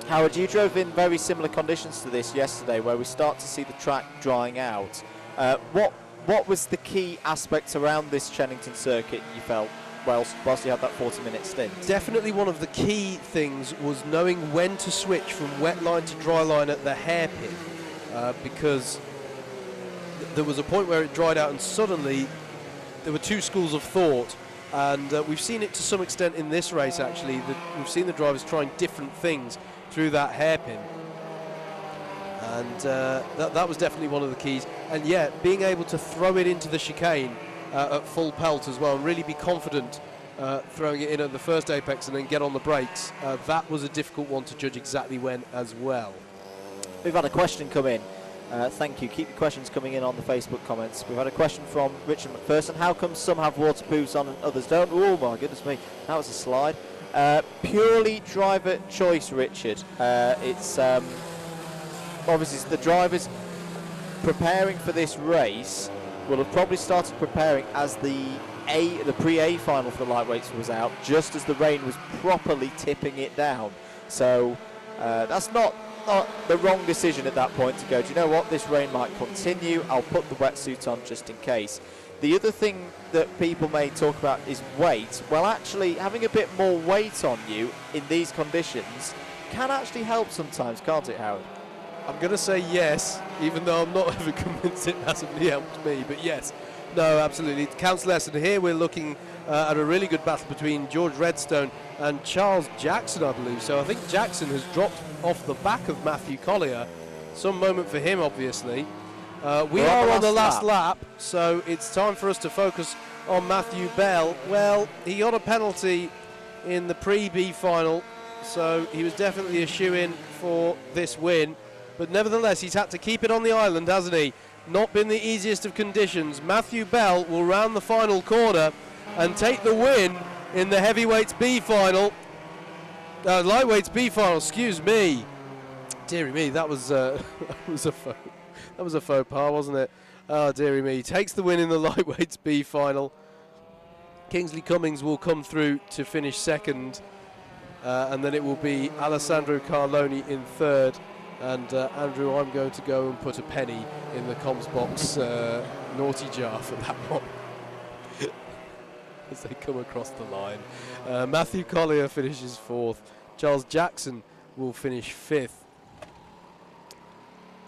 Howard, you drove in very similar conditions to this yesterday, where we start to see the track drying out. What was the key aspects around this Shenington circuit you felt whilst you had that 40-minute stint? Definitely one of the key things was knowing when to switch from wet line to dry line at the hairpin, because there was a point where it dried out and suddenly there were two schools of thought, and we've seen it to some extent in this race actually. We've seen the drivers trying different things through that hairpin, and that was definitely one of the keys. And yeah, being able to throw it into the chicane at full pelt as well, and really be confident throwing it in at the first apex and then get on the brakes, that was a difficult one to judge exactly when as well. We've had a question come in. Thank you. Keep the questions coming in on the Facebook comments. We've had a question from Richard McPherson. How come some have waterproofs on and others don't? Oh my goodness me, that was a slide. Purely driver choice, Richard. It's obviously the drivers preparing for this race will have probably started preparing as the pre-A final for the lightweights was out, just as the rain was properly tipping it down. So that's not the wrong decision at that point to go, do you know what, this rain might continue, I'll put the wetsuit on just in case. The other thing that people may talk about is weight. Well, actually, having a bit more weight on you in these conditions can actually help sometimes, can't it, Howard? I'm going to say yes, even though I'm not ever convinced it hasn't really helped me, but yes. No, absolutely. It counts less. And here we're looking at a really good battle between George Redstone and Charles Jackson, I believe. So I think Jackson has dropped off the back of Matthew Collier. Some moment for him, obviously. We are on the last lap, so it's time for us to focus on Matthew Bell. Well, he got a penalty in the pre-B final, so he was definitely a shoe-in for this win. But nevertheless, he's had to keep it on the island, hasn't he? Not been the easiest of conditions. Matthew Bell will round the final corner and take the win in the heavyweights B final. Lightweights B final, excuse me. Deary me, that was a faux pas, wasn't it? Oh, dearie me. He takes the win in the lightweights B final. Kingsley Cummings will come through to finish second, and then it will be Alessandro Carloni in third. And Andrew, I'm going to go and put a penny in the comms box naughty jar for that one as they come across the line. Matthew Collier finishes fourth. Charles Jackson will finish fifth.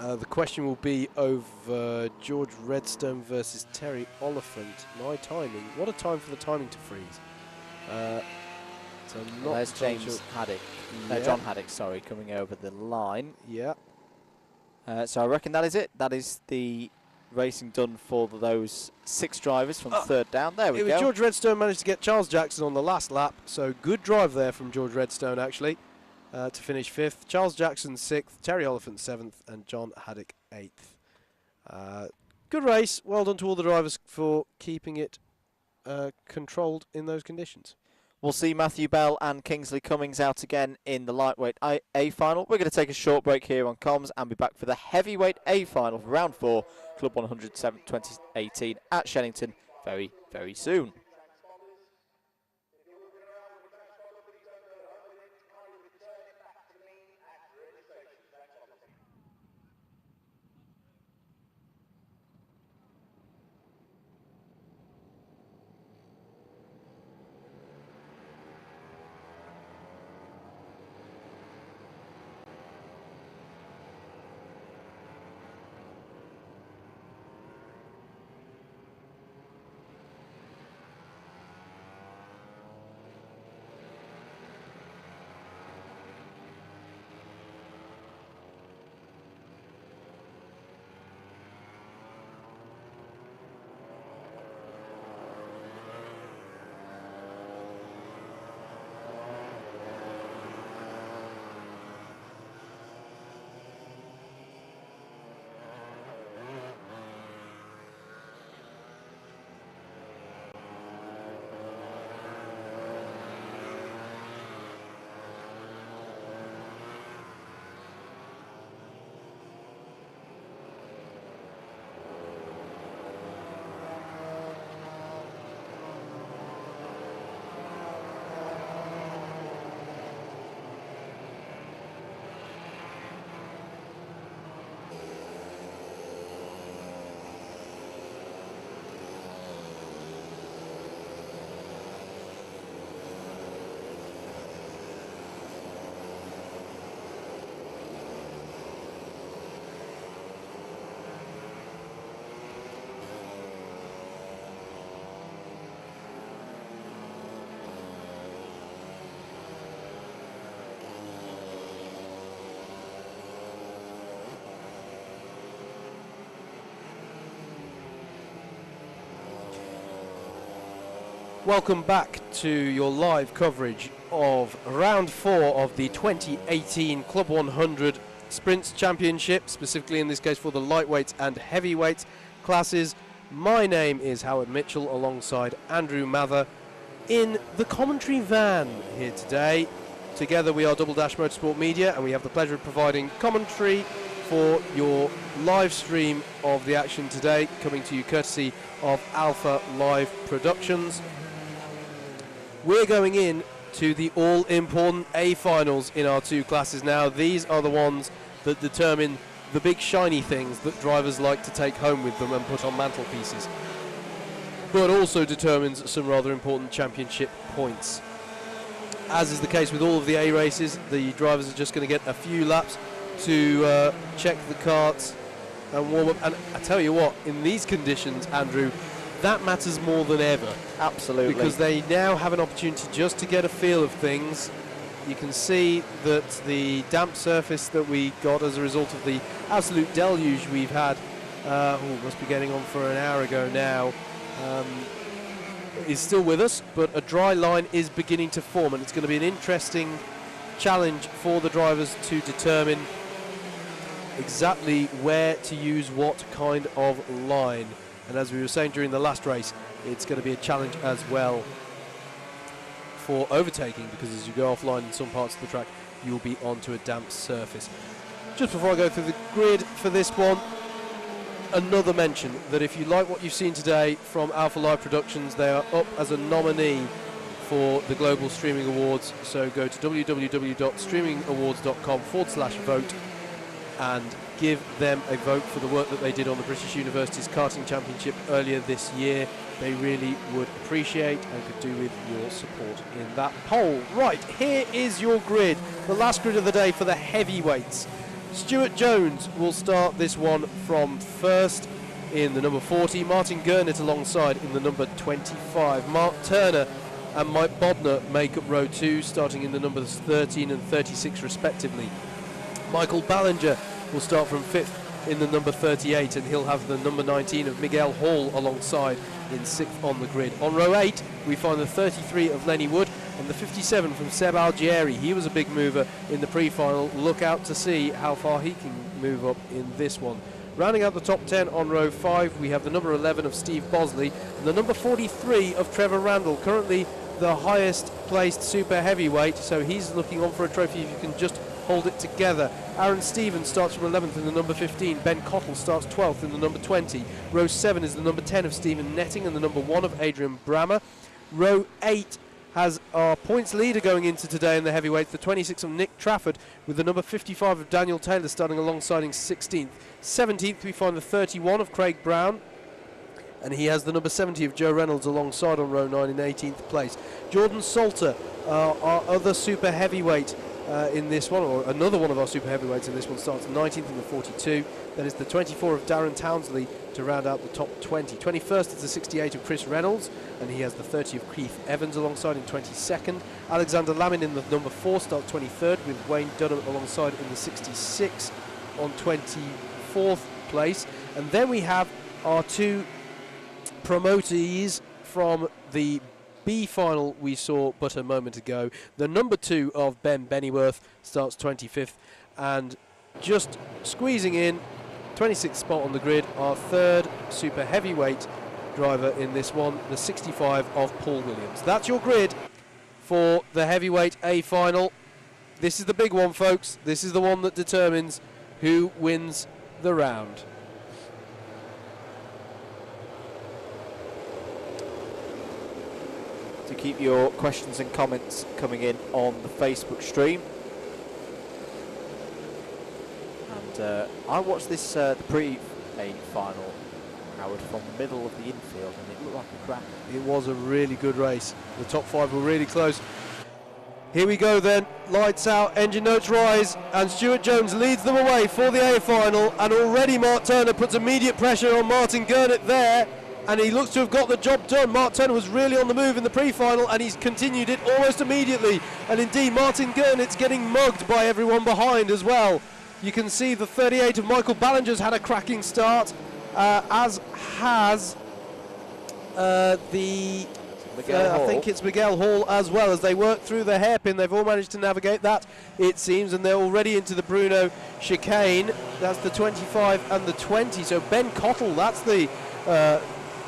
The question will be over George Redstone versus Terry Oliphant. My timing. What a time for the timing to freeze. So not there's James Haddock. John Haddock, sorry, coming over the line. Yeah. So I reckon that is it. That is the racing done for those 6 drivers from third down. There we go. George Redstone managed to get Charles Jackson on the last lap, so good drive there from George Redstone actually to finish 5th. Charles Jackson 6th, Terry Oliphant 7th, and John Haddock 8th. Good race. Well done to all the drivers for keeping it controlled in those conditions. We'll see Matthew Bell and Kingsley Cummings out again in the lightweight A final. We're going to take a short break here on comms and be back for the heavyweight A final for round 4, Club 100 2018 at Shenington very, very soon. Welcome back to your live coverage of round 4 of the 2018 Club 100 Sprints Championship, specifically in this case for the lightweights and heavyweights classes. My name is Howard Mitchell alongside Andrew Mather in the commentary van here today. Together we are Double Dash Motorsport Media, and we have the pleasure of providing commentary for your live stream of the action today, coming to you courtesy of Alpha Live Productions. We're going in to the all-important A finals in our 2 classes now. These are the ones that determine the big shiny things that drivers like to take home with them and put on mantelpieces, but also determines some rather important championship points. As is the case with all of the A races, the drivers are just going to get a few laps to check the karts and warm up. And I tell you what, in these conditions, Andrew, that matters more than ever. Absolutely. Because they now have an opportunity just to get a feel of things. You can see that the damp surface that we got as a result of the absolute deluge we've had, must be getting on for an hour ago now, is still with us, but a dry line is beginning to form, and it's going to be an interesting challenge for the drivers to determine exactly where to use what kind of line. And as we were saying during the last race, it's going to be a challenge as well for overtaking, because as you go offline in some parts of the track, you'll be onto a damp surface. Just before I go through the grid for this one, another mention that if you like what you've seen today from Alpha Live Productions, they are up as a nominee for the Global Streaming Awards. So go to www.streamingawards.com/vote and give them a vote for the work that they did on the British Universities Karting Championship earlier this year. They really would appreciate and could do with your support in that poll. Right, here is your grid, the last grid of the day for the heavyweights. Stuart Jones will start this one from first in the number 40. Martin Gurnett alongside in the number 25. Mark Turner and Mike Bodner make up row 2, starting in the numbers 13 and 36 respectively. Michael Ballinger will start from 5th in the number 38, and he'll have the number 19 of Miguel Hall alongside in 6th on the grid. On row 8 we find the 33 of Lenny Wood and the 57 from Seb Algieri. He was a big mover in the pre-final. Look out to see how far he can move up in this one. Rounding out the top 10 on row 5 we have the number 11 of Steve Bosley and the number 43 of Trevor Randall, currently the highest placed super heavyweight, so he's looking on for a trophy if you can just hold it together. Aaron Stevens starts from 11th in the number 15. Ben Cottle starts 12th in the number 20. Row 7 is the number 10 of Stephen Netting and the number 1 of Adrian Brammer. Row 8 has our points leader going into today in the heavyweights, the 26 of Nick Trafford, with the number 55 of Daniel Taylor starting alongside in 16th. 17th we find the 31 of Craig Brown, and he has the number 70 of Joe Reynolds alongside on row 9 in 18th place. Jordan Salter, our other super heavyweight in this one, or another one of our super heavyweights in this one, starts 19th in the 42. That is the 24 of Darren Townsley to round out the top 20. 21st is the 68 of Chris Reynolds, and he has the 30 of Keith Evans alongside in 22nd. Alexander Lamin in the number 4 starts 23rd, with Wayne Dunham alongside in the 66 on 24th place. And then we have our two promotees from the B final we saw but a moment ago. The number 2 of Ben Bennyworth starts 25th, and just squeezing in 26th spot on the grid, our third super heavyweight driver in this one, the 65 of Paul Williams. That's your grid for the heavyweight A final. This is the big one, folks. This is the one that determines who wins the round. To keep your questions and comments coming in on the Facebook stream. And I watched this the pre-A final, Howard, from the middle of the infield, and it looked like a crack. It was a really good race. The top 5 were really close. Here we go then, lights out, engine notes rise, and Stuart Jones leads them away for the A final, and already Mark Turner puts immediate pressure on Martin Gurnett there, and he looks to have got the job done. Mark Turner was really on the move in the pre-final, and he's continued it almost immediately, and indeed Martin Gurnett's getting mugged by everyone behind as well. You can see the 38 of Michael Ballinger's had a cracking start, as has the I think it's Miguel Hall as well. As they work through the hairpin, they've all managed to navigate that, it seems, and they're already into the Bruno chicane. That's the 25 and the 20. So Ben Cottle, that's the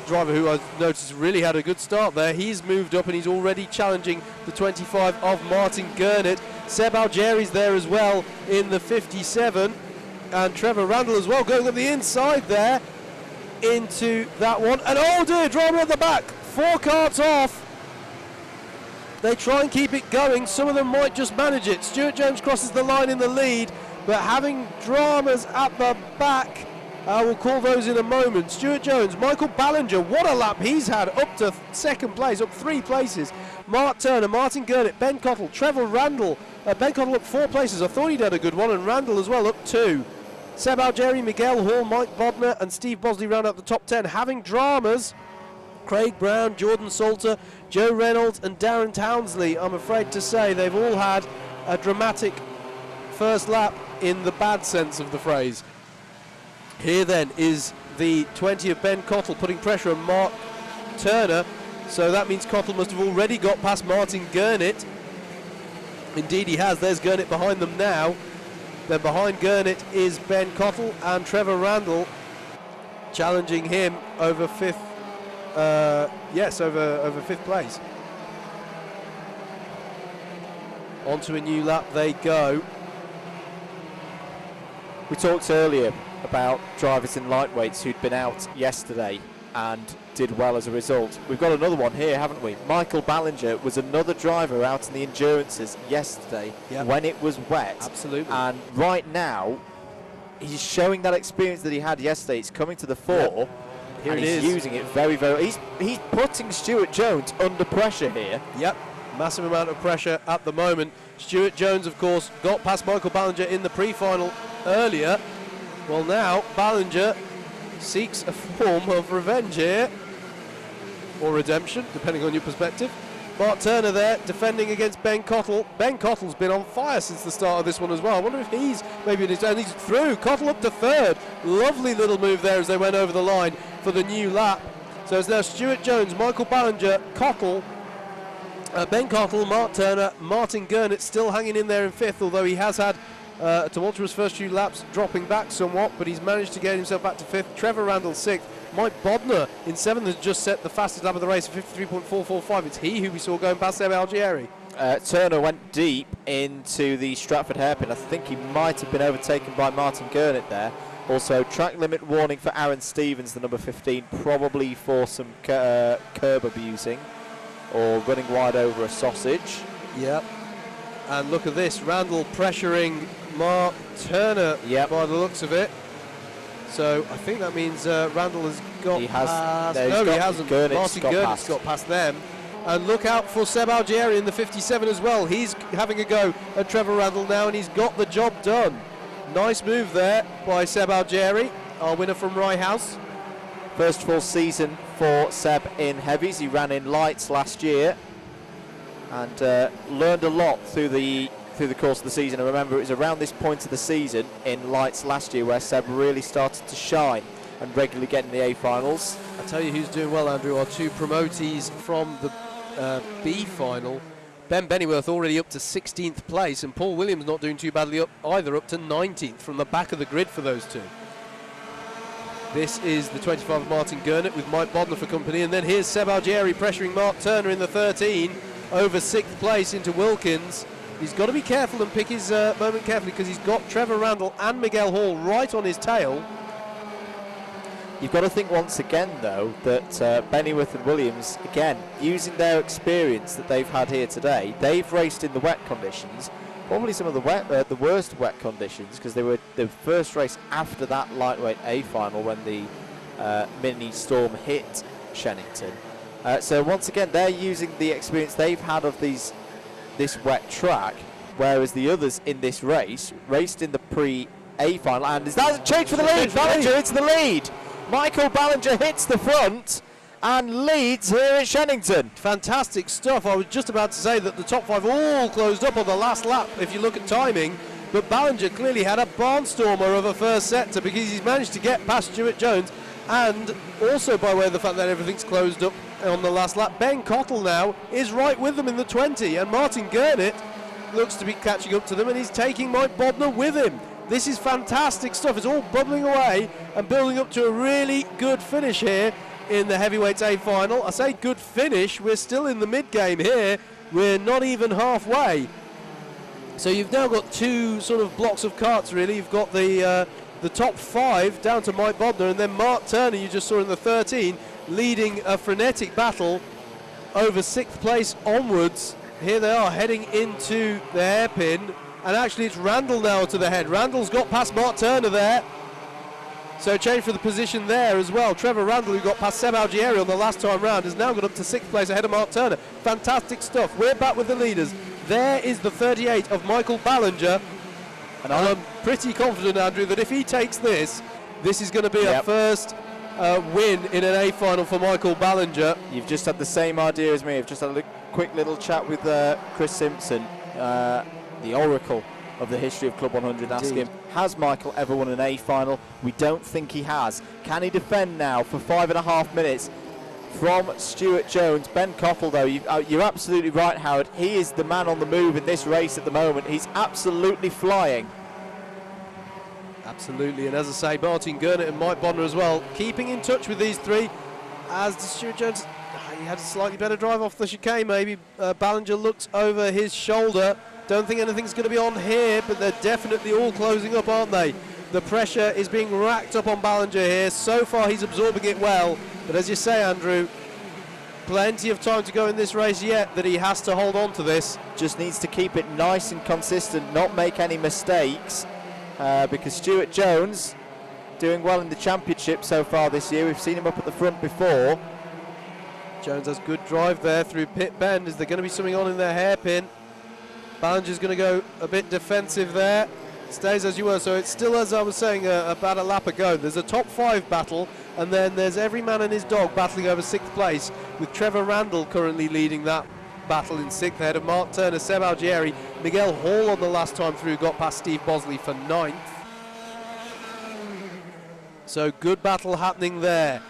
driver who I noticed really had a good start there. He's moved up and he's already challenging the 25 of Martin Gurnett. Seb Algieri's there as well in the 57, and Trevor Randall as well going up the inside there into that one. And oh dear, drama at the back. 4 carts off. They try and keep it going. Some of them might just manage it. Stuart Jones crosses the line in the lead, but having dramas at the back, we'll call those in a moment. Stuart Jones, Michael Ballinger, what a lap he's had, up to 2nd place, up 3 places. Mark Turner, Martin Gurnett, Ben Cottle, Trevor Randall. Ben Cottle up 4 places. I thought he'd had a good one, and Randall as well up 2. Seb Algieri, Miguel Hall, Mike Bodner and Steve Bosley round out the top 10. Having dramas, Craig Brown, Jordan Salter, Joe Reynolds and Darren Townsley. I'm afraid to say they've all had a dramatic first lap in the bad sense of the phrase. Here then is the 20 of Ben Cottle putting pressure on Mark Turner. So that means Cottle must have already got past Martin Gurnett. Indeed he has. There's Gurnett behind them now. Then behind Gurnett is Ben Cottle and Trevor Randall challenging him over 5th. Over 5th place. Onto a new lap they go. We talked earlier about drivers in lightweights who'd been out yesterday and did well as a result. We've got another one here, haven't we? Michael Ballinger was another driver out in the endurances yesterday when it was wet. Absolutely. And right now, he's showing that experience that he had yesterday. It's coming to the fore. Here and it he's is. using it very, very. He's putting Stuart Jones under pressure here. Yep, massive amount of pressure at the moment. Stuart Jones, of course, got past Michael Ballinger in the pre-final earlier. Well, now Ballinger seeks a form of revenge here, or redemption, depending on your perspective. Mark Turner there defending against Ben Cottle. Ben Cottle's been on fire since the start of this one as well. I wonder if he's maybe in his own. He's through. Cottle up to third. Lovely little move there as they went over the line for the new lap. So it's now Stuart Jones, Michael Ballinger, Cottle, Ben Cottle, Mark Turner, Martin Gurnett still hanging in there in fifth, although he has had a tumultuous first few laps, dropping back somewhat, but he's managed to get himself back to fifth. Trevor Randall sixth. Mike Bodner in seventh has just set the fastest lap of the race, 53.445. It's he who we saw going past Seb Algieri. Turner went deep into the Stratford hairpin. I think he might have been overtaken by Martin Gurnett there. Also, track limit warning for Aaron Stevens, the number 15, probably for some curb abusing or running wide over a sausage. Yep. And look at this, Randall pressuring Mark Turner by the looks of it. So I think that means Randall has got past. No, he hasn't. Martin Gurnett's got past them. And look out for Seb Algieri in the 57 as well. He's having a go at Trevor Randall now, and he's got the job done. Nice move there by Seb Algieri, our winner from Rye House. First full season for Seb in heavies. He ran in lights last year and learned a lot through the course of the season. And remember, it was around this point of the season in lights last year where Seb really started to shine and regularly get in the A-finals. I tell you who's doing well, Andrew, our two promotees from the B final. Ben Bennyworth already up to 16th place, and Paul Williams not doing too badly either, up to 19th from the back of the grid for those two. This is the 25 of Martin Gurnett with Mike Bodner for company, and then here's Seb Algieri pressuring Mark Turner in the 13 over 6th place into Wilkins. He's got to be careful and pick his moment carefully because he's got Trevor Randall and Miguel Hall right on his tail. You've got to think once again, though, that Bennyworth and Williams, again, using their experience that they've had here today, they've raced in the wet conditions, probably some of the worst wet conditions, because they were the first race after that lightweight A final when the mini storm hit Shenington. So once again, they're using the experience they've had of this wet track, whereas the others in this race raced in the pre-A final, and that's a change for the lead. Ballinger hits the lead. Michael Ballinger hits the front and leads here at Shenington. Fantastic stuff. I was just about to say that the top five all closed up on the last lap if you look at timing, but Ballinger clearly had a barnstormer of a first sector because he's managed to get past Stuart Jones, and also by way of the fact that everything's closed up on the last lap, Ben Cottle now is right with them in the 20, and Martin Gurnett looks to be catching up to them, and he's taking Mike Bodner with him. This is fantastic stuff. It's all bubbling away and building up to a really good finish here in the heavyweights A final. I say good finish, we're still in the mid-game here. We're not even halfway. So you've now got two sort of blocks of karts, really. You've got the top five down to Mike Bodner, and then Mark Turner, you just saw in the 13, leading a frenetic battle over 6th place onwards. Here they are heading into the hairpin. And actually it's Randall now to the head. Randall's got past Mark Turner there. So change for the position there as well. Trevor Randall, who got past Seb Algieri on the last time round, has now got up to 6th place ahead of Mark Turner. Fantastic stuff. We're back with the leaders. There is the 38 of Michael Ballinger. And I'm pretty confident, Andrew, that if he takes this is going to be a first win in an A final for Michael Ballinger. You've just had the same idea as me. I've just had a quick little chat with Chris Simpson, the oracle of the history of Club 100, ask him, has Michael ever won an A final? We don't think he has. Can he defend now for 5.5 minutes from Stuart Jones? Ben Cottle, though, you're absolutely right, Howard. He is the man on the move in this race at the moment. He's absolutely flying. Absolutely, and as I say, Martin Gurnett and Mike Bodner as well, keeping in touch with these three, as does Stuart Jones. He had a slightly better drive off the chicane, maybe. Ballinger looks over his shoulder. Don't think anything's going to be on here, but they're definitely all closing up, aren't they? The pressure is being racked up on Ballinger here. So far, he's absorbing it well. But as you say, Andrew, plenty of time to go in this race yet that he has to hold on to this. Just needs to keep it nice and consistent, not make any mistakes, because Stuart Jones doing well in the championship so far this year. We've seen him up at the front before. Jones has good drive there through pit bend. Is there going to be something on in their hairpin? Ballinger's going to go a bit defensive there. stays as you were. So it's still, as I was saying, about a lap ago. There's a top 5 battle, and then there's every man and his dog battling over 6th place, with Trevor Randall currently leading that battle in 6th, ahead of Mark Turner, Seb Algieri. Miguel Hall on the last time through got past Steve Bosley for 9th. So good battle happening there.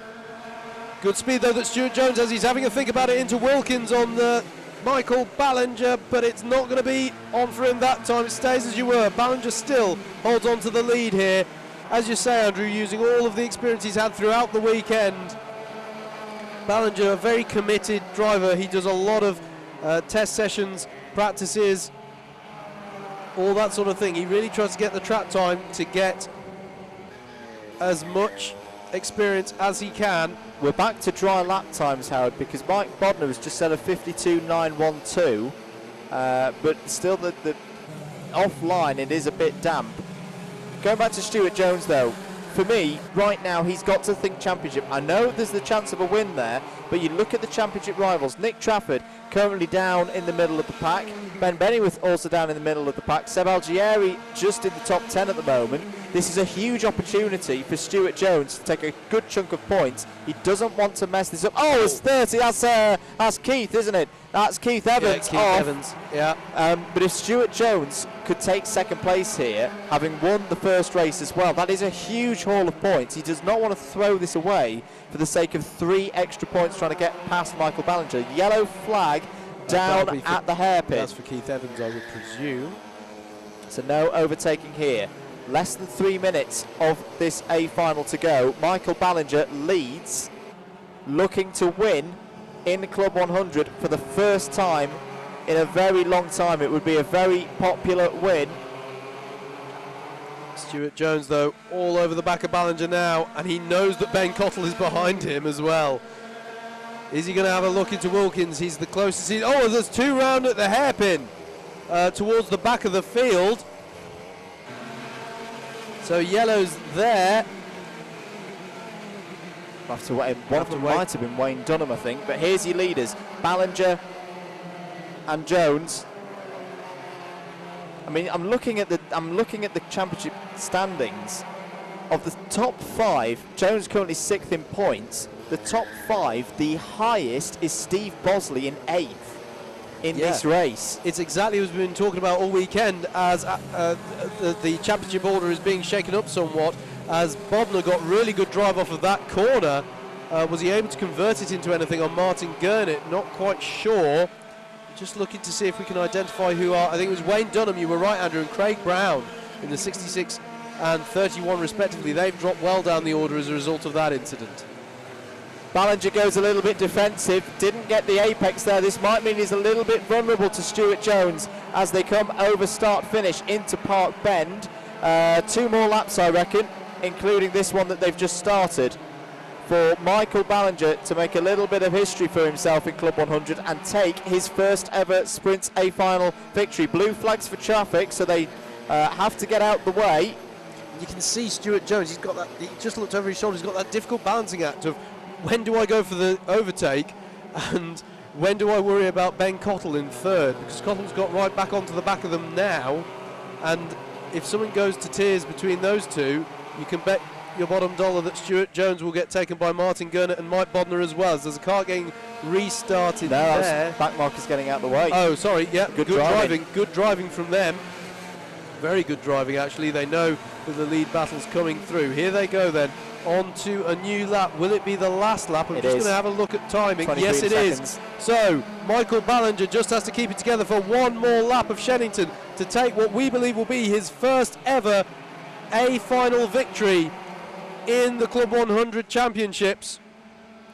Good speed though that Stuart Jones has. He's having a think about it into Wilkins on the Michael Ballinger, but it's not going to be on for him that time. It stays as you were. Ballinger still holds on to the lead here. As you say, Andrew, using all of the experience he's had throughout the weekend. Ballinger, a very committed driver. He does a lot of test sessions, practices, all that sort of thing. He really tries to get the track time to get as much experience as he can. We're back to dry lap times, Howard, because Mike Bodner has just set a 52.912, but still the offline it is a bit damp. Going back to Stuart Jones though, for me, right now he's got to think championship. I know there's the chance of a win there, but you look at the championship rivals. Nick Trafford currently down in the middle of the pack. Ben Bennyworth also down in the middle of the pack. Seb Algieri just in the top 10 at the moment. This is a huge opportunity for Stuart Jones to take a good chunk of points. He doesn't want to mess this up. Oh, it's 30. That's Keith, isn't it? That's Keith Evans. Yeah, Keith Evans. Yeah. But if Stuart Jones could take second place here, having won the first race as well, that is a huge haul of points. He does not want to throw this away for the sake of 3 extra points trying to get past Michael Ballinger. Yellow flag down at the hairpin. That's for Keith Evans, I would presume. So no overtaking here. Less than 3 minutes of this A final to go. Michael Ballinger leads, looking to win in the Club 100 for the first time in a very long time. It would be a very popular win. Stuart Jones, though, all over the back of Ballinger now, and he knows that Ben Cottle is behind him as well. Is he going to have a look into Wilkins? He's the closest. Oh, there's 2 round at the hairpin towards the back of the field. So yellow's there. We'll have to wait. One of them might have been Wayne Dunham, I think. But here's your leaders: Ballinger and Jones. I mean, I'm looking at the championship standings. Of the top 5, Jones currently 6th in points. The top 5, the highest is Steve Bosley in 8th in this race. It's exactly as we've been talking about all weekend, as the championship order is being shaken up somewhat, as Bodner got really good drive off of that corner. Was he able to convert it into anything on Martin Gurnett? Not quite sure. Just looking to see if we can identify who are. I think it was Wayne Dunham, you were right, Andrew, and Craig Brown in the 66 and 31 respectively. They've dropped well down the order as a result of that incident. Ballinger goes a little bit defensive, didn't get the apex there. This might mean he's a little bit vulnerable to Stuart Jones as they come over start-finish into Park Bend. 2 more laps, I reckon, including this one that they've just started, for Michael Ballinger to make a little bit of history for himself in Club 100 and take his first ever Sprint A final victory. Blue flags for traffic, so they have to get out the way. You can see Stuart Jones, he's got that, he just looked over his shoulder, he's got that difficult balancing act of when do I go for the overtake and when do I worry about Ben Cottle in 3rd, because Cottle's got right back onto the back of them now, and if something goes to tears between those two, you can bet your bottom dollar that Stuart Jones will get taken by Martin Gurnett and Mike Bodner as well. There's a car getting restarted there. Back marker's getting out the way. Oh, sorry, yeah, good driving. Good driving from them. Very good driving, actually. They know that the lead battle's coming through. Here they go then, on to a new lap. Will it be the last lap? I'm just going to have a look at timing. Yes, it is. So, Michael Ballinger just has to keep it together for 1 more lap of Shenington to take what we believe will be his first ever A final victory in the Club 100 Championships.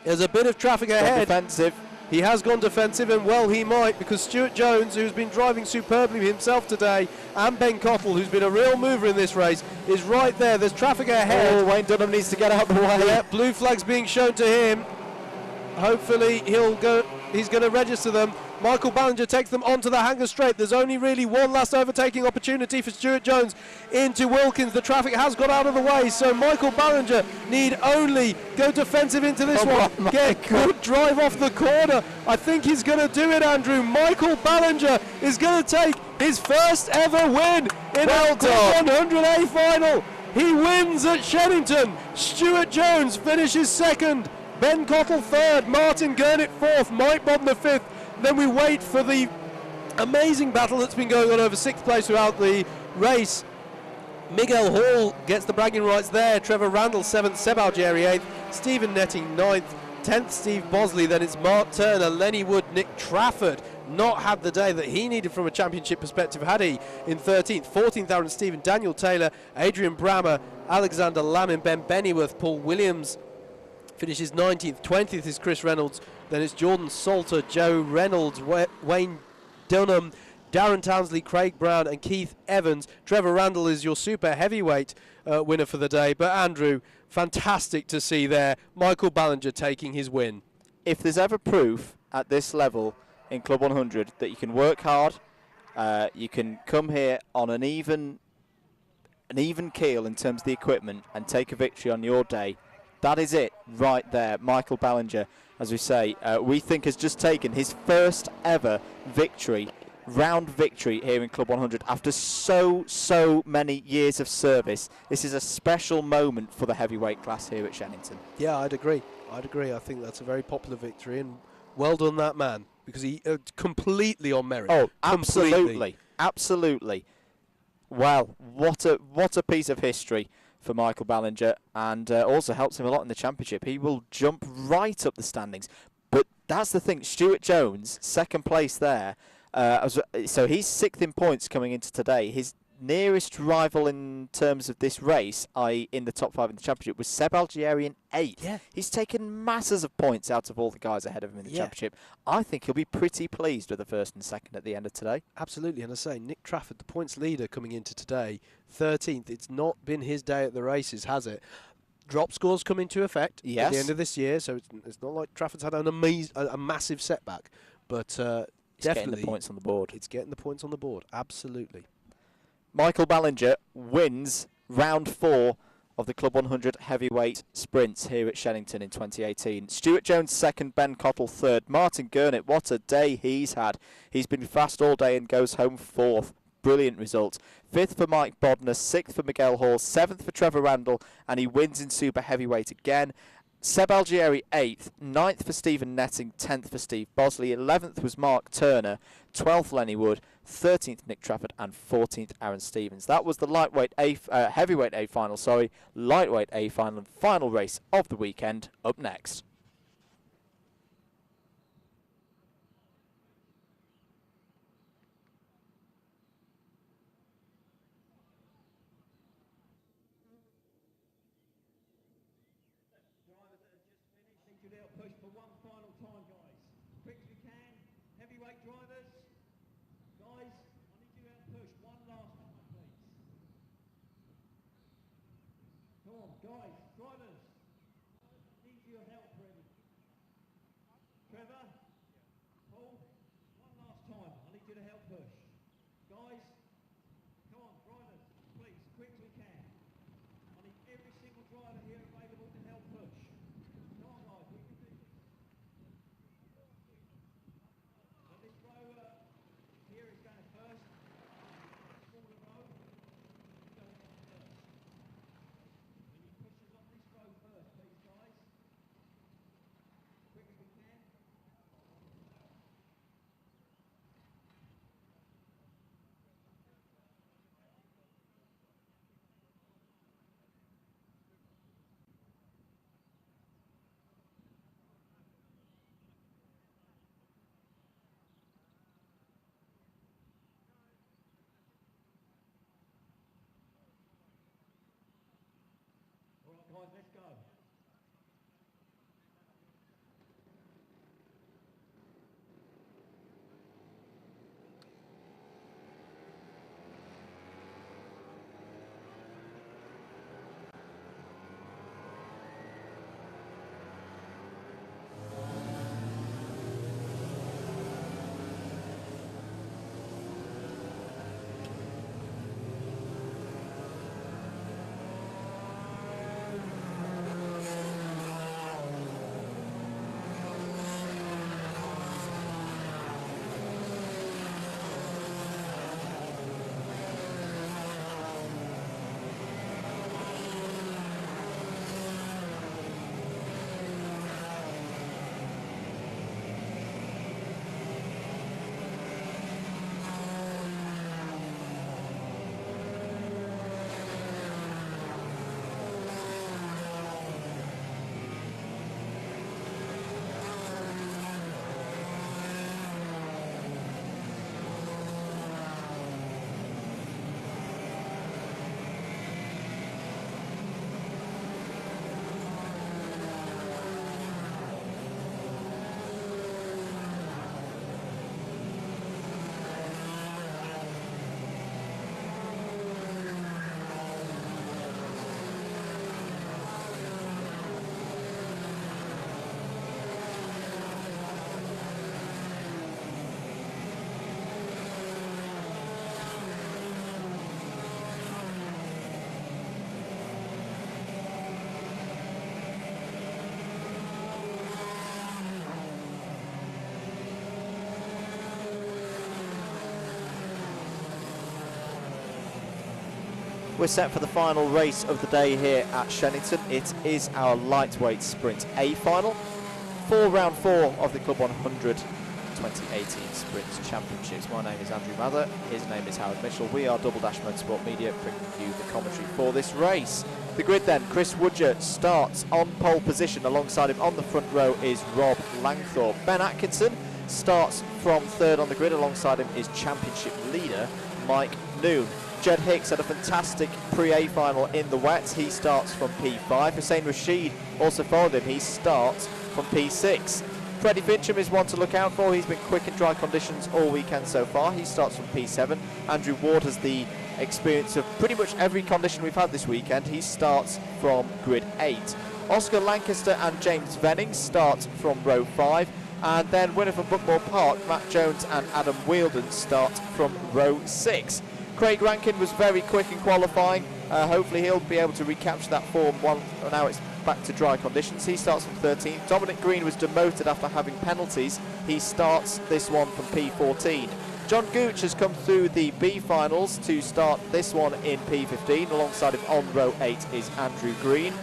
There's a bit of traffic ahead. Defensive. He has gone defensive, and well he might, because Stuart Jones, who's been driving superbly himself today, and Ben Cottle, who's been a real mover in this race, is right there. There's traffic ahead. Oh, Wayne Dunham needs to get out the way. Yeah, blue flags being shown to him. Hopefully he's going to register them. Michael Ballinger takes them onto the hanger straight. There's only really one last overtaking opportunity for Stuart Jones into Wilkins. The traffic has got out of the way, so Michael Ballinger need only go defensive into this one. Get good drive off the corner. I think he's going to do it, Andrew. Michael Ballinger is going to take his first ever win in our Club 100A final. He wins at Shenington. Stuart Jones finishes second. Ben Cottle third. Martin Gurnett fourth. Mike Bodner fifth. Then we wait for the amazing battle that's been going on over sixth place throughout the race. Miguel Hall gets the bragging rights there. Trevor Randall seventh. Seb Algieri eighth. Stephen Netting ninth. 10th Steve Bosley. Then it's Mark Turner, Lenny Wood, Nick Trafford. Not had the day that he needed from a championship perspective, had he, in 13th. 14th, Aaron Stephen, Daniel Taylor, Adrian Brammer, Alexander Lamin, Ben Bennyworth, Paul Williams finishes 19th. 20th is Chris Reynolds. Then it's Jordan Salter, Joe Reynolds, Wayne Dunham, Darren Townsley, Craig Brown and Keith Evans. Trevor Randall is your super heavyweight winner for the day. But Andrew, fantastic to see there. Michael Ballinger taking his win. If there's ever proof at this level in Club 100 that you can work hard, you can come here on an even keel in terms of the equipment and take a victory on your day, that is it right there. Michael Ballinger, as we say, we think has just taken his first ever victory, round victory here in Club 100 after so many years of service. This is a special moment for the heavyweight class here at Shenington. Yeah, I'd agree. I think that's a very popular victory, and well done that man, because he completely on merit. Oh, absolutely. Well, what a piece of history for Michael Ballinger, and also helps him a lot in the championship. He will jump right up the standings. But that's the thing, Stuart Jones, second place there. So he's sixth in points coming into today. His nearest rival in terms of this race, i.e. in the top five in the championship, was Seb Algieri in eighth. Yeah. He's taken masses of points out of all the guys ahead of him in the championship. I think he'll be pretty pleased with the first and second at the end of today. Absolutely, and I say, Nick Trafford, the points leader coming into today, 13th. It's not been his day at the races, has it? Drop scores come into effect at the end of this year, so it's not like Trafford's had a massive setback, but definitely getting the points on the board. It's getting the points on the board, absolutely. Michael Ballinger wins round 4 of the Club 100 heavyweight sprints here at Shenington in 2018. Stuart Jones second, Ben Cottle third. Martin Gurnett, what a day he's had. He's been fast all day and goes home fourth. Brilliant result. Fifth for Mike Bodner, sixth for Miguel Hall, seventh for Trevor Randall, and he wins in super heavyweight again. Seb Algieri 8th, 9th for Stephen Netting, 10th for Steve Bosley, 11th was Mark Turner, 12th Lenny Wood, 13th Nick Trafford and 14th Aaron Stevens. That was the heavyweight A final, lightweight A final and final race of the weekend. Up next. Push for one final time, guys. Quick as we can. Heavyweight drivers. Guys, I need you to push one last time, please. Come on, guys. Drivers. Need your help, really. Trevor. Paul. One last time. I need you to help push. Guys. Come on, drivers. Please, quick as we can. I need every single driver here available to help push. Come on, guys. We can do this. So this row here is going first. Smaller row is going on first. We need pushers on this row first, please, guys. Quick as we can. All right, guys, let's go. we're set for the final race of the day here at Shenington. It is our lightweight sprint A final for round 4 of the Club 100 2018 Sprint Championships. My name is Andrew Mather, his name is Howard Mitchell. We are Double Dash Motorsport Media, bringing you the commentary for this race. The grid then, Chris Woodger starts on pole position. Alongside him on the front row is Rob Langthorpe. Ben Atkinson starts from 3rd on the grid. Alongside him is championship leader Mike Noon. Jed Hicks had a fantastic pre-A final in the wets. He starts from P5. Hussein Rashid also followed him. He starts from P6. Freddie Fincham is one to look out for. He's been quick in dry conditions all weekend so far. He starts from P7. Andrew Ward has the experience of pretty much every condition we've had this weekend. He starts from grid 8. Oscar Lancaster and James Venning start from row 5. And then winner from Buckmore Park, Matt Jones and Adam Wielden start from row 6. Craig Rankin was very quick in qualifying. Hopefully he'll be able to recapture that form now it's back to dry conditions. He starts from 13th. Dominic Green was demoted after having penalties. He starts this one from P14. John Gooch has come through the B finals to start this one in P15. Alongside him on row 8 is Andrew Green.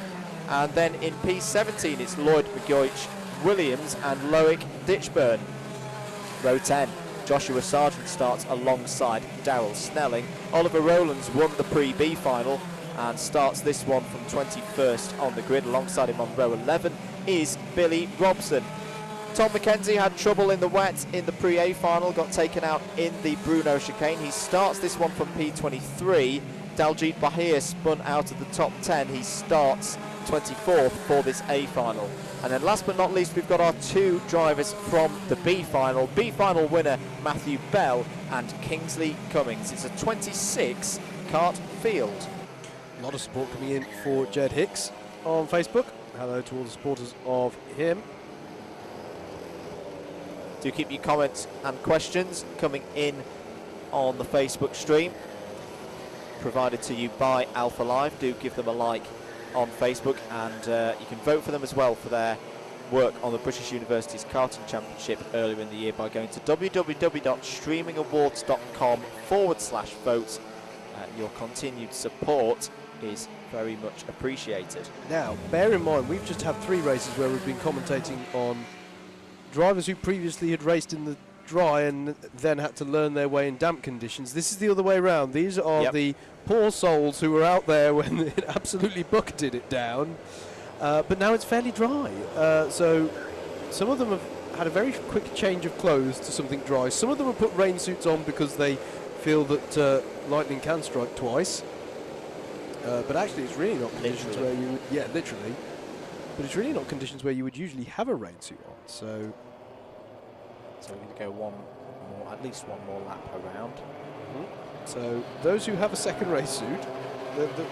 And then in P17 it's Lloyd McGoich, Williams and Loic Ditchburn. Row 10. Joshua Sargent starts alongside Darryl Snelling. Oliver Rowlands won the pre-B final and starts this one from 21st on the grid. Alongside him on row 11 is Billy Robson. Tom McKenzie had trouble in the wet in the pre-A final, got taken out in the Bruno chicane. He starts this one from P23. Daljit Bahir spun out of the top 10. He starts 24th for this A final. And then last but not least, we've got our 2 drivers from the B final. B final winner Matthew Bell and Kingsley Cummings. It's a 26 kart field. A lot of support coming in for Jed Hicks on Facebook. Hello to all the supporters of him. Do keep your comments and questions coming in on the Facebook stream, provided to you by Alpha Live. Do give them a like on Facebook, and you can vote for them as well for their work on the British University's Karting Championship earlier in the year by going to www.streamingawards.com/vote. Your continued support is very much appreciated. Now, bear in mind, we've just had 3 races where we've been commentating on drivers who previously had raced in the dry and then had to learn their way in damp conditions. This is the other way around. These are the poor souls who were out there when it absolutely bucketed it down, but now it's fairly dry. So some of them have had a very quick change of clothes to something dry. Some of them have put rain suits on because they feel that lightning can strike twice. But actually it's really not conditions where you would, literally. But it's really not conditions where you would usually have a rain suit on. So we're going to go at least one more lap around. So those who have a second race suit,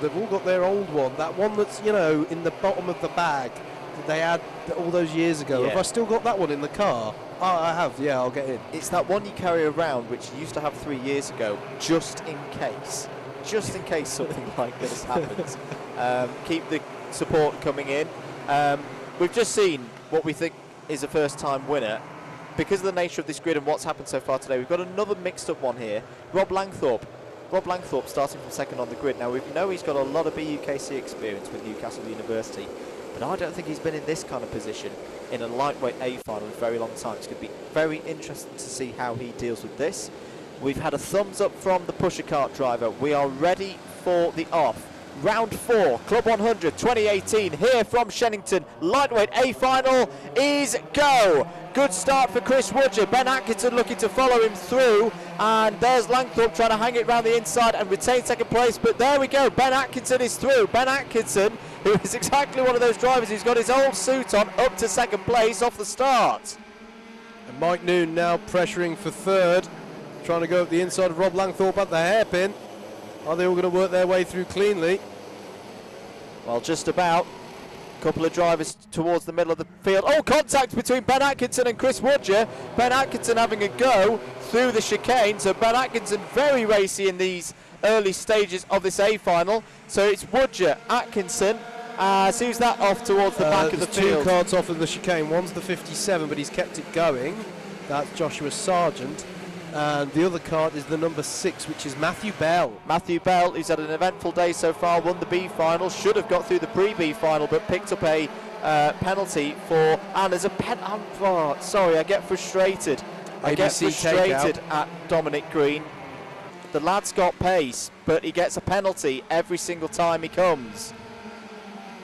they've all got their old one. That one that's, in the bottom of the bag that they had all those years ago. Yeah. Have I still got that one in the car? Oh, I have. Yeah, I'll get in. It's that one you carry around, which you used to have 3 years ago, just in case. Just in case something like this happens. Keep the support coming in. We've just seen what we think is a first-time winner. Because of the nature of this grid and what's happened so far today, we've got another mixed-up one here. Rob Langthorpe. Rob Langthorpe starting from 2nd on the grid. Now, we know he's got a lot of BUKC experience with Newcastle University, but I don't think he's been in this kind of position in a lightweight A final in a very long time. It's going to be very interesting to see how he deals with this. We've had a thumbs up from the pusher kart driver. We are ready for the off. Round 4, Club 100 2018, here from Shenington. Lightweight A final is go. Good start for Chris Woodger. Ben Atkinson looking to follow him through. And there's Langthorpe trying to hang it round the inside and retain 2nd place. But there we go. Ben Atkinson is through. Ben Atkinson, who is exactly one of those drivers who's got his old suit on, up to 2nd place off the start. And Mike Noon now pressuring for 3rd. Trying to go up the inside of Rob Langthorpe at the hairpin. Are they all going to work their way through cleanly? Well, just about. A couple of drivers towards the middle of the field. Oh, contact between Ben Atkinson and Chris Woodger. Ben Atkinson having a go through the chicane. So Ben Atkinson very racy in these early stages of this A final. So it's Woodger, Atkinson. Who's that off towards the back of the field? 2 karts off of the chicane. One's the 57, but he's kept it going. That's Joshua Sargent. and the other Kart is the number 6, which is Matthew Bell. Matthew Bell, who's had an eventful day so far, won the B final, should have got through the pre-B final, but picked up a penalty for, and there's a sorry, I get frustrated. I get frustrated at Dominic Green. The lad's got pace, but he gets a penalty every single time he comes.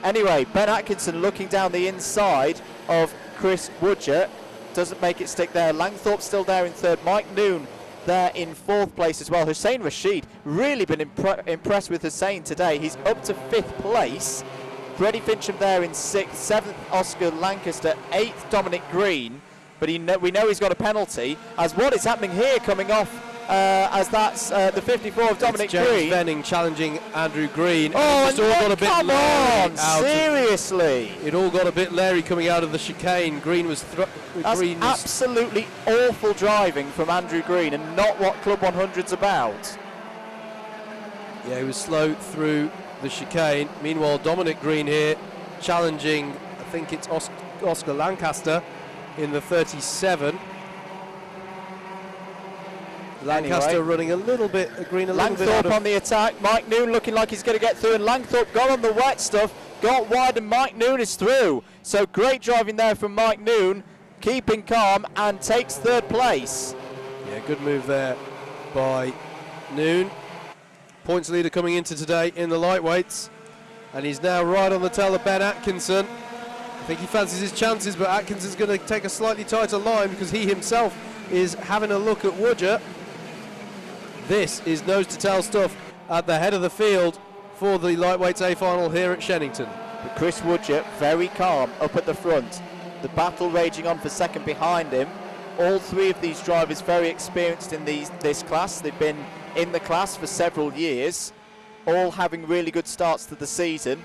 Anyway, Ben Atkinson looking down the inside of Chris Woodger. Doesn't make it stick there. Langthorpe still there in third. Mike Noon there in fourth place as well. Hussein Rashid, really been impressed with Hussein today. He's up to 5th place. Freddie Fincham there in 6th. 7th, Oscar Lancaster. 8th, Dominic Green. But we know he's got a penalty. As what is happening here coming off, as that's the 54 of Dominic James Green. Venning challenging Andrew Green. Oh, and all got a bit come on, seriously. It all got a bit leery coming out of the chicane. Green was absolutely awful driving from Andrew Green, and not what Club 100's about. Yeah, he was slow through the chicane. Meanwhile, Dominic Green here challenging, I think it's Oscar Lancaster in the 37. Lancaster anyway, running a little bit, Green a little bit out Langthorpe on the attack. Mike Noon looking like he's going to get through, and Langthorpe got on the wet stuff, got wide, and Mike Noon is through. So great driving there from Mike Noon, keeping calm, and takes 3rd place. Yeah, good move there by Noon. Points leader coming into today in the lightweights, and he's now right on the tail of Ben Atkinson. I think he fancies his chances, but Atkinson's going to take a slightly tighter line because he himself is having a look at Woodger. This is nose-to-tail stuff at the head of the field for the lightweights A final here at Shenington. But Chris Woodger very calm up at the front. The battle raging on for second behind him. All 3 of these drivers very experienced in this class. They've been in the class for several years, all having really good starts to the season.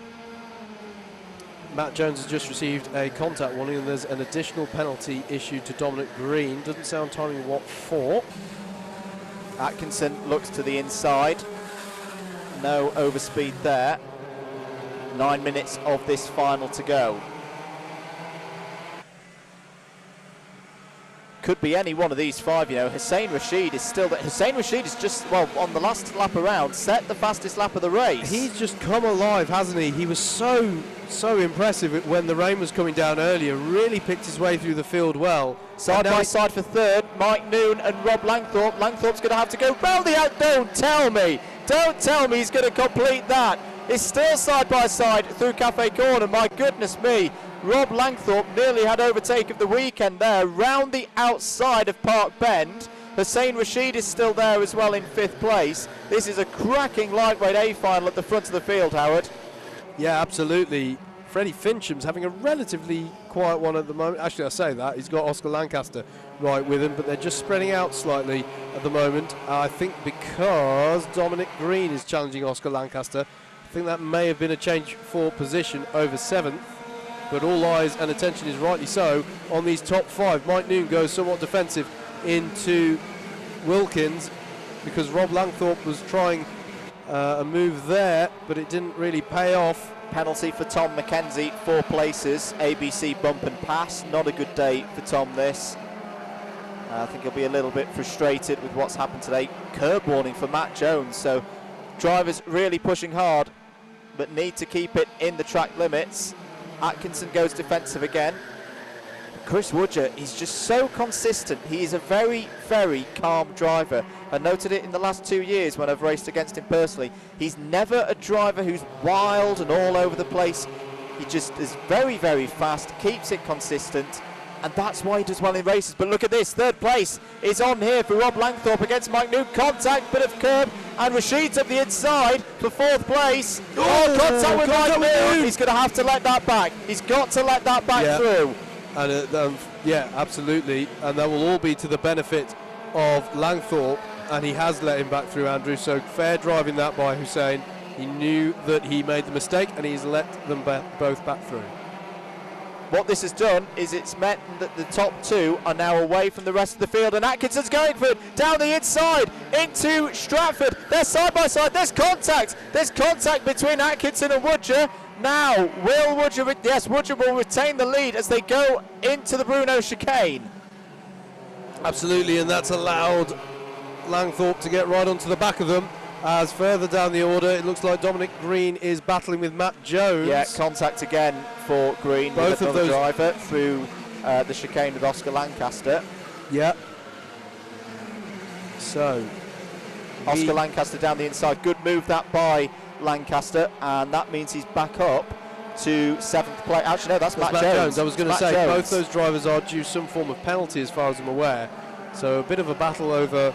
Matt Jones has just received a contact warning, and there's an additional penalty issued to Dominic Green. Doesn't sound timing what for. Atkinson looks to the inside. No overspeed there. 9 minutes of this final to go. Could be any one of these 5, you know. Hussein Rashid is still there. Hussein Rashid is just, well, on the last lap around, set the fastest lap of the race. He's just come alive, hasn't he? He was so impressive when the rain was coming down earlier. Really picked his way through the field well. Side by side for 3rd, Mike Noon and Rob Langthorpe. Langthorpe's going to have to go round the out. Don't tell me he's going to complete that. It's still side by side through Cafe Corner. My goodness me. Rob Langthorpe nearly had overtake of the weekend there, round the outside of Park Bend. Hussein Rashid is still there as well in 5th place. This is a cracking lightweight A final at the front of the field, Howard. Yeah, absolutely. Freddie Fincham's having a relatively quiet one at the moment. Actually, I say that. He's got Oscar Lancaster right with him, but they're just spreading out slightly at the moment. I think because Dominic Green is challenging Oscar Lancaster. I think that may have been a change for position over 7th. But all eyes and attention is rightly so on these top 5. Mike Noon goes somewhat defensive into Wilkins because Rob Langthorpe was trying a move there, but it didn't really pay off. Penalty for Tom McKenzie, 4 places, ABC bump and pass. Not a good day for Tom this. I think he'll be a little bit frustrated with what's happened today. Curb warning for Matt Jones, so drivers really pushing hard, but need to keep it in the track limits. Atkinson goes defensive again. Chris Woodger, he's just so consistent. He is a very, very calm driver. I noted it in the last 2 years when I've raced against him personally. He's never a driver who's wild and all over the place. He just is very, very fast, keeps it consistent, and that's why he does well in races. But look at this, 3rd place is on here for Rob Langthorpe against Mike Noon. Contact, bit of curb, and Rashid's up the inside for 4th place. Contact with Mike Noon. He's going to have to let that back. He's got to let that back through. And yeah, absolutely. And that will all be to the benefit of Langthorpe, and he has let him back through, Andrew. So fair driving that by Hussein. He knew that he made the mistake, and he's let them both back through. What this has done is it's meant that the top 2 are now away from the rest of the field, and Atkinson's going for it down the inside into Stratford. They're side by side. There's contact. There's contact between Atkinson and Woodger. Now, will Woodger? Yes, Woodger will retain the lead as they go into the Bruno chicane. Absolutely, and that's allowed Langthorpe to get right onto the back of them. As further down the order, it looks like Dominic Green is battling with Matt Jones. Yeah, contact again for Green. Both with of those driver through the chicane with Oscar Lancaster. Yeah. So Oscar Lancaster down the inside. Good move that by Lancaster, and that means he's back up to 7th place. Actually, no, that's Matt Jones. I was going to say, both those drivers are due some form of penalty as far as I'm aware. So a bit of a battle over,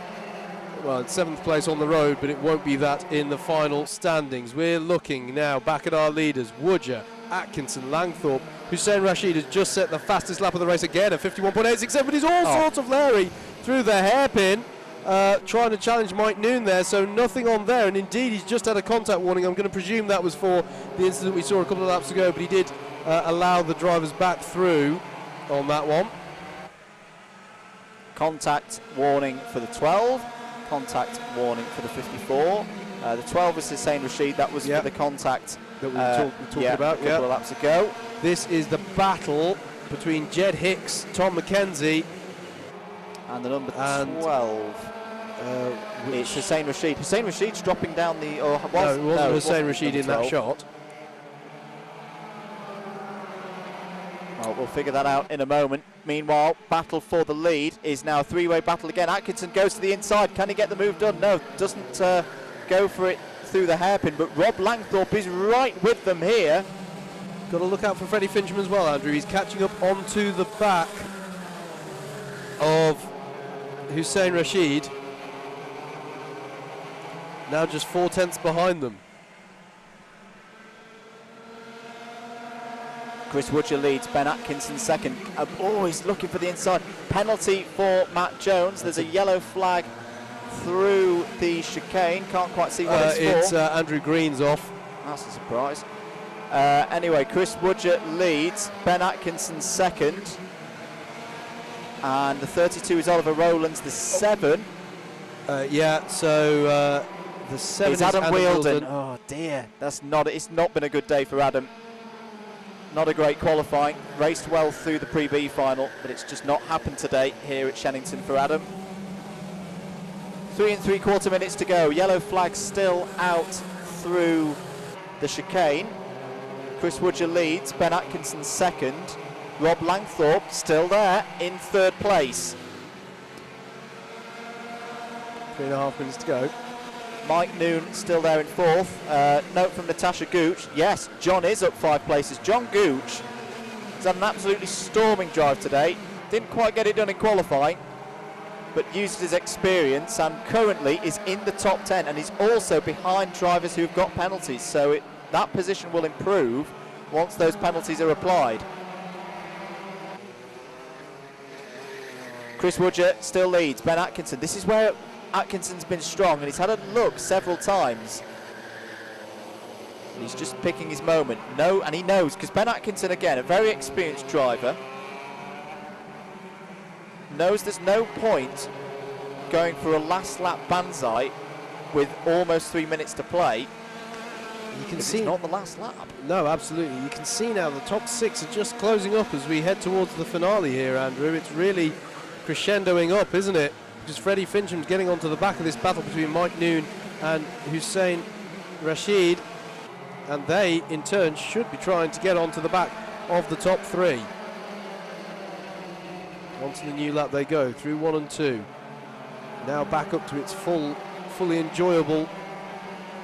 well, it's 7th place on the road, but it won't be that in the final standings. We're looking now back at our leaders, Woodger, Atkinson, Langthorpe. Hussein Rashid has just set the fastest lap of the race again at 51.867, but he's all sorts of Larry through the hairpin. Trying to challenge Mike Noon there, so nothing on there, and indeed he's just had a contact warning. I'm going to presume that was for the incident we saw a couple of laps ago, but he did allow the drivers back through on that one. Contact warning for the 12, contact warning for the 54. The 12 was Hussein Rashid, that was for the contact that we were talking about a couple of laps ago. This is the battle between Jed Hicks, Tom McKenzie, and the number 12. It's Hussein Rashid. Hussein Rashid's dropping down the... No, it wasn't Hussein Rashid in that shot. Well, we'll figure that out in a moment. Meanwhile, battle for the lead is now a three-way battle again. Atkinson goes to the inside. Can he get the move done? No, doesn't go for it through the hairpin, but Rob Langthorpe is right with them here. Got to look out for Freddie Fincham as well, Andrew. He's catching up onto the back of Hussein Rashid. Now just 4/10 behind them. Chris Woodger leads, Ben Atkinson second. Oh, he's looking for the inside. Penalty for Matt Jones. There's a yellow flag through the chicane. Can't quite see what it's for. It's Andrew Green's off. That's a surprise. Anyway, Chris Woodger leads, Ben Atkinson second. And the 32 is Oliver Rowlands, the 7. The 7 is Adam Wheeldon. Oh dear, it's not been a good day for Adam. Not a great qualifying. Raced well through the Pre-B final, but it's just not happened today here at Shenington for Adam. 3 3/4 minutes to go. Yellow flag still out through the chicane. Chris Woodger leads, Ben Atkinson second. Rob Langthorpe still there in 3rd place. 3.5 minutes to go. Mike Noon still there in 4th. Note from Natasha Gooch. Yes, John is up 5 places. John Gooch has had an absolutely storming drive today. Didn't quite get it done in qualifying, but used his experience and currently is in the top 10, and he's also behind drivers who've got penalties. So that position will improve once those penalties are applied. Chris Woodger still leads. Ben Atkinson. This is where Atkinson's been strong, and he's had a look several times. He's just picking his moment. No, and he knows, because Ben Atkinson, again, a very experienced driver, knows there's no point going for a last lap banzai with almost 3 minutes to play. You can see it's not the last lap. No, absolutely. You can see now the top 6 are just closing up as we head towards the finale here, Andrew. It's really crescendoing up, isn't it? Because Freddie Fincham's getting onto the back of this battle between Mike Noon and Hussein Rashid, and they in turn should be trying to get onto the back of the top 3. Onto the new lap they go through 1 and 2. Now back up to its fully enjoyable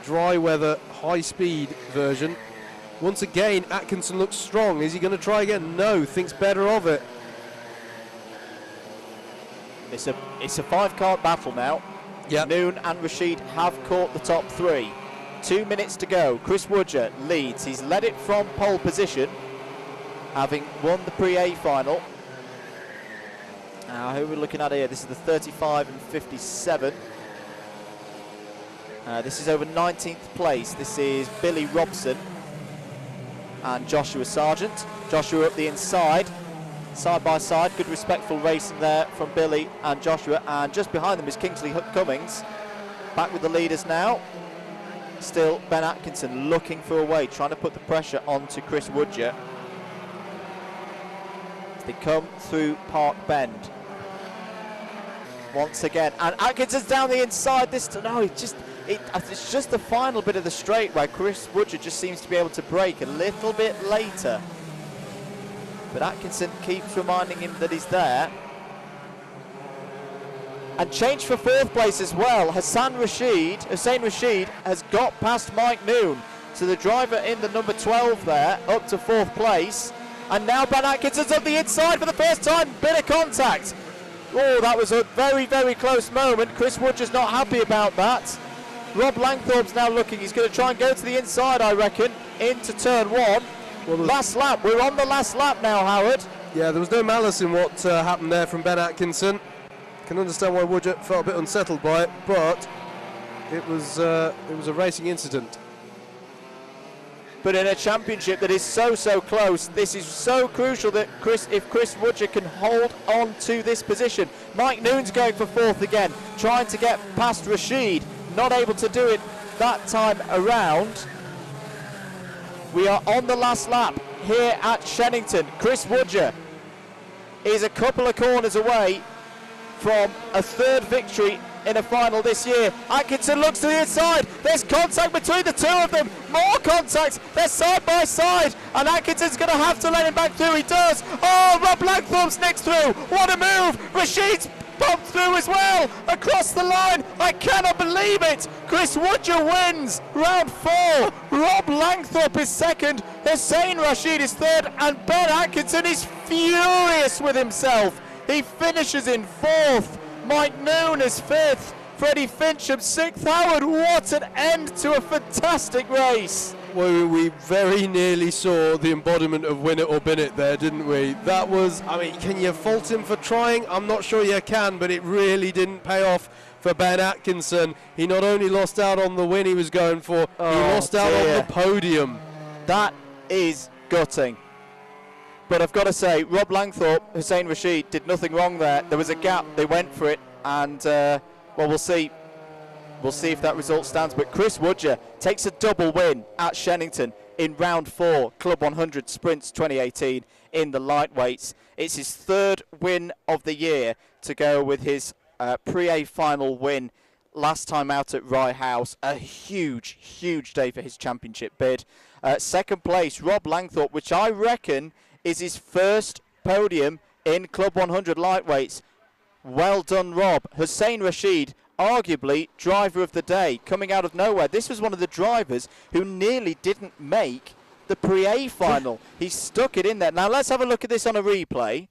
dry weather high speed version. Once again Atkinson looks strong. Is he going to try again? No, thinks better of it. It's a 5-car battle now. Yep. Noon and Rashid have caught the top 3. 2 minutes to go. Chris Woodger leads. He's led it from pole position, having won the Pre-A final. Now, who are we looking at here? This is the 35 and 57. This is over 19th place. This is Billy Robson and Joshua Sargent. Joshua up the inside. Side by side, good respectful racing there from Billy and Joshua, and just behind them is Kingsley Cummings. Back with the leaders now. Still Ben Atkinson looking for a way, trying to put the pressure onto Chris Woodger as they come through Park Bend. once again. And Atkinson's down the inside. No, it's just the final bit of the straight where Chris Woodger just seems to be able to brake a little bit later. But Atkinson keeps reminding him that he's there. And change for 4th place as well. Hussein Rashid has got past Mike Noon. So the driver in the number 12 there, up to 4th place. And now Ben Atkinson's up the inside for the first time. Bit of contact. Oh, that was a very, very close moment. Chris Woodger's not happy about that. Rob Langthorpe's now looking. He's going to try and go to the inside, I reckon, into turn 1. Well, last lap. We're on the last lap now, Howard. Yeah, there was no malice in what happened there from Ben Atkinson. Can understand why Woodger felt a bit unsettled by it, but it was a racing incident. But in a championship that is so close, this is so crucial that if Chris Woodger can hold on to this position. Mike Noon's going for 4th again, trying to get past Rashid, not able to do it that time around. We are on the last lap here at Shenington. Chris Woodger is a couple of corners away from a 3rd victory in a final this year. Atkinson looks to the inside. There's contact between the two of them. More contact. They're side by side. And Atkinson's going to have to let him back through. He does. Oh, Rob Langthorpe's next through. What a move. Rashid's bumped through as well. Across the line. I cannot believe it. Chris Woodger wins round 4. Rob Langthorpe is 2nd. Hussein Rashid is 3rd. And Ben Atkinson is furious with himself. He finishes in 4th. Mike Noon is 5th. Freddie Fincham 6th. Howard, what an end to a fantastic race. Well, we very nearly saw the embodiment of win it or bin it there, didn't we? That was, I mean, can you fault him for trying? I'm not sure you can, but it really didn't pay off for Ben Atkinson. He not only lost out on the win he was going for, he lost out on the podium. That is gutting. But I've got to say, Rob Langthorpe, Hussein Rashid did nothing wrong there. There was a gap, they went for it, and well, we'll see. We'll see if that result stands. But Chris Woodger takes a double win at Shenington in round 4, Club 100 Sprints 2018 in the lightweights. It's his 3rd win of the year to go with his Pre-A final win last time out at Rye House. A huge day for his championship bid. 2nd place, Rob Langthorpe, which I reckon is his first podium in Club 100 lightweights. Well done, Rob. Hussein Rashid, arguably driver of the day, coming out of nowhere. This was one of the drivers who nearly didn't make the Pre-A final. He stuck it in there. Now let's have a look at this on a replay.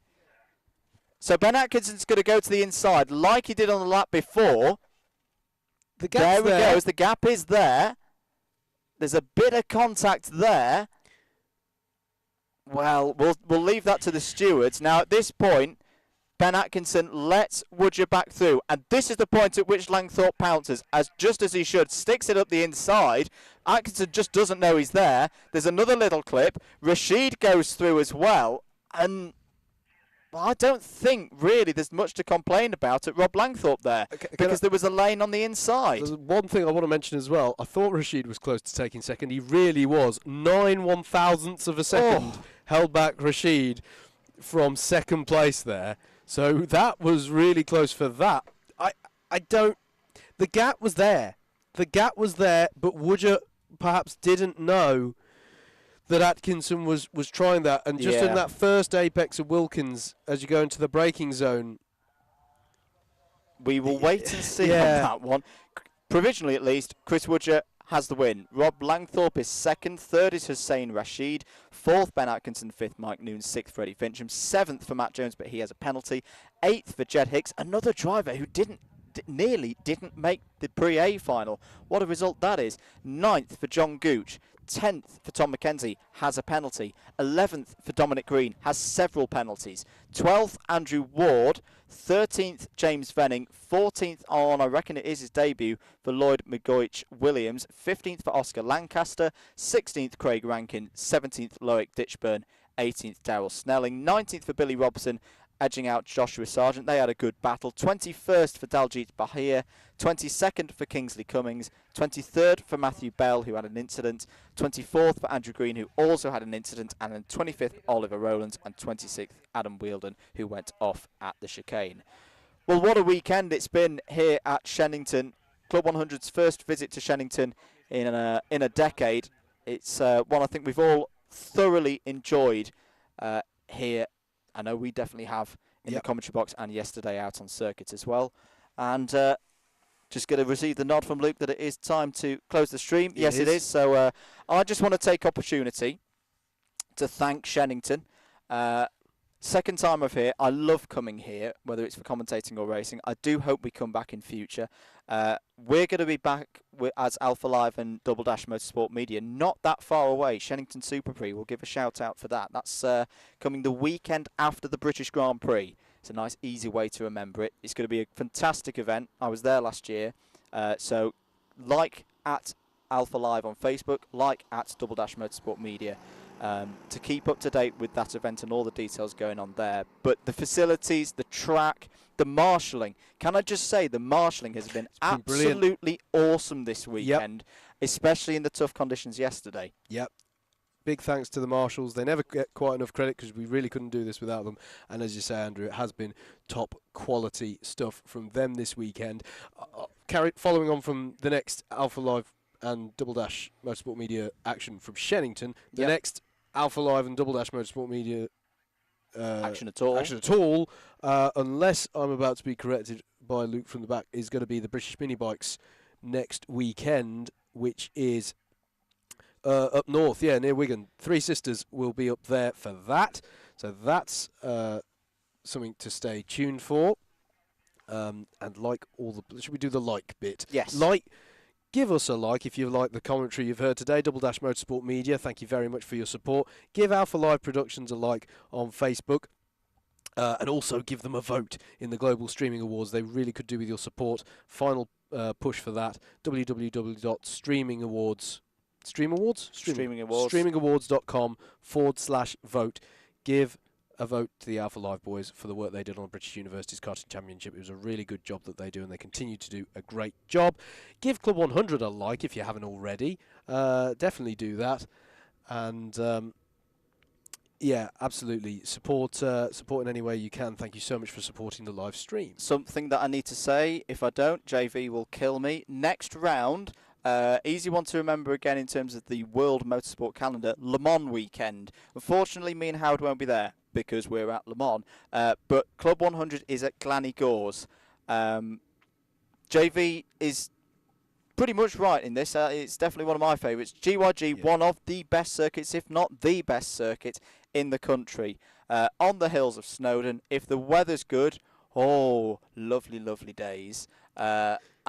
So Ben Atkinson's going to go to the inside like he did on the lap before. There he goes. The gap is there. There's a bit of contact there. Well, we'll leave that to the stewards. Now, at this point, Ben Atkinson lets Woodger back through. And this is the point at which Langthorpe pounces, just as he should. Sticks it up the inside. Atkinson just doesn't know he's there. There's another little clip. Rashid goes through as well. And I don't think, really, there's much to complain about at Rob Langthorpe there. Because there was a lane on the inside. There's one thing I want to mention as well. I thought Rashid was close to taking 2nd. He really was. 9 1/1000ths of a second. Held back Rashid from 2nd place there. So that was really close for that. The gap was there. The gap was there, but Woodger perhaps didn't know that Atkinson was trying that. And just in that first apex of Wilkins, as you go into the braking zone. We will wait and see on that one. Provisionally, at least, Chris Woodger has the win. Rob Langthorpe is 2nd, 3rd is Hussein Rashid, 4th Ben Atkinson, 5th Mike Noon, 6th Freddie Fincham, 7th for Matt Jones, but he has a penalty, 8th for Jed Hicks, another driver who nearly didn't make the Pre-A final. What a result that is. 9th for John Gooch, 10th for Tom McKenzie, has a penalty. 11th for Dominic Green, has several penalties. 12th, Andrew Ward. 13th, James Venning. 14th on, I reckon it is his debut, for Lloyd McGoich Williams. 15th for Oscar Lancaster. 16th, Craig Rankin. 17th, Loic Ditchburn. 18th, Darrell Snelling. 19th for Billy Robertson, edging out Joshua Sargent. They had a good battle. 21st for Daljit Bahia. 22nd for Kingsley Cummings. 23rd for Matthew Bell, who had an incident. 24th for Andrew Green, who also had an incident. And then 25th, Oliver Rowlands. And 26th, Adam Wielden, who went off at the chicane. Well, what a weekend it's been here at Shenington. Club 100's first visit to Shenington in a decade. It's one I think we've all thoroughly enjoyed here. I know we definitely have in the commentary box and yesterday out on circuit as well. And just going to receive the nod from Luke that it is time to close the stream. Yes, it is. So I just want to take opportunity to thank Shenington. Second time I've here. I love coming here, whether it's for commentating or racing. I do hope we come back in future. We're going to be back as Alpha Live and Double Dash Motorsport Media, not that far away. Shenington Super Prix, we'll give a shout out for that. That's coming the weekend after the British Grand Prix. It's a nice, easy way to remember it. It's going to be a fantastic event. I was there last year. So like at Alpha Live on Facebook, like at Double Dash Motorsport Media. To keep up to date with that event and all the details going on there. But the facilities, the track, the marshalling. Can I just say the marshalling has been absolutely awesome this weekend, especially in the tough conditions yesterday. Yep. Big thanks to the marshals. They never get quite enough credit because we really couldn't do this without them. And as you say, Andrew, it has been top quality stuff from them this weekend. Following on from the next Alpha Live and Double Dash Motorsport Media action from Shenington, the next Alpha Live and Double Dash Motorsport Media action at all, unless I'm about to be corrected by Luke from the back, is going to be the British Mini Bikes next weekend, which is up north, near Wigan. Three Sisters will be up there for that, so that's something to stay tuned for. And like all the, should we do the like bit? Yes. Give us a like if you like the commentary you've heard today. Double Dash Motorsport Media, thank you very much for your support. Give Alpha Live Productions a like on Facebook. And also give them a vote in the Global Streaming Awards. They really could do with your support. Final push for that, streamingawards.com/vote. Give a vote to the Alpha Live boys for the work they did on the British Universities Karting Championship. It was a really good job that they do, and they continue to do a great job. Give Club 100 a like if you haven't already. Definitely do that. And yeah, absolutely. Support in any way you can. Thank you so much for supporting the live stream. Something that I need to say, if I don't, JV will kill me. Next round, easy one to remember again in terms of the World Motorsport calendar, Le Mans weekend. Unfortunately, me and Howard won't be there because we're at Le Mans. But Club 100 is at Glanigors. JV is pretty much right in this. It's definitely one of my favourites. GYG, one of the best circuits, if not the best circuit in the country. On the hills of Snowdon. If the weather's good, oh, lovely, lovely days.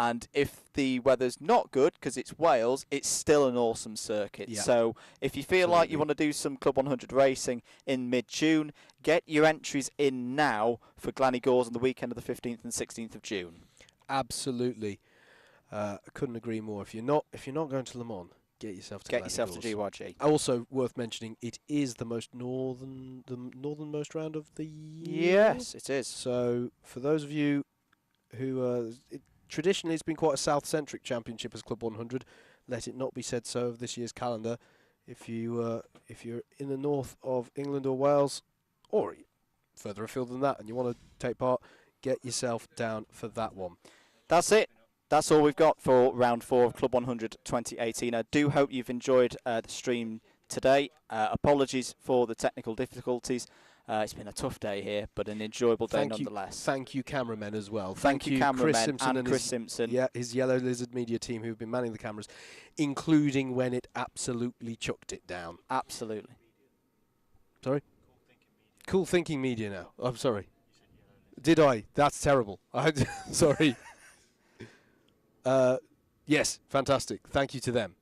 And if the weather's not good, because it's Wales, it's still an awesome circuit. Yeah. So if you feel like you want to do some Club 100 racing in mid-June, get your entries in now for Glanigors on the weekend of the 15th and 16th of June. Absolutely. I couldn't agree more. If you're not going to Le Mans, get yourself to GYG. Also worth mentioning, it is the northernmost round of the year. Yes, it is. So for those of you who traditionally it's been quite a south-centric championship as Club 100, let it not be said so of this year's calendar. If you're in the north of England or Wales, or further afield than that, and you want to take part, get yourself down for that one. That's it. That's all we've got for round 4 of Club 100 2018. I do hope you've enjoyed the stream today. Apologies for the technical difficulties. It's been a tough day here, but an enjoyable day nonetheless. Thank you, cameramen, as well. Thank you, cameramen and Chris Simpson. Yeah, his Yellow Lizard Media team who've been manning the cameras, including when it absolutely chucked it down. Absolutely. Sorry? Cool Thinking Media now. I'm sorry. Did I? That's terrible. Sorry. Yes, fantastic. Thank you to them.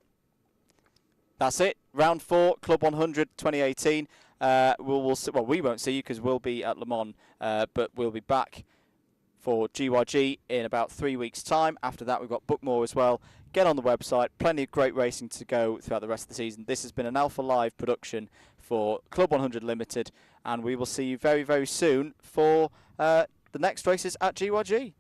That's it. Round 4, Club 100 2018. We won't see you because we'll be at Le Mans, but we'll be back for GYG in about 3 weeks' time. After that, we've got Bookmore as well. Get on the website. Plenty of great racing to go throughout the rest of the season. This has been an Alpha Live production for Club 100 Limited, and we will see you very, very soon for the next races at GYG.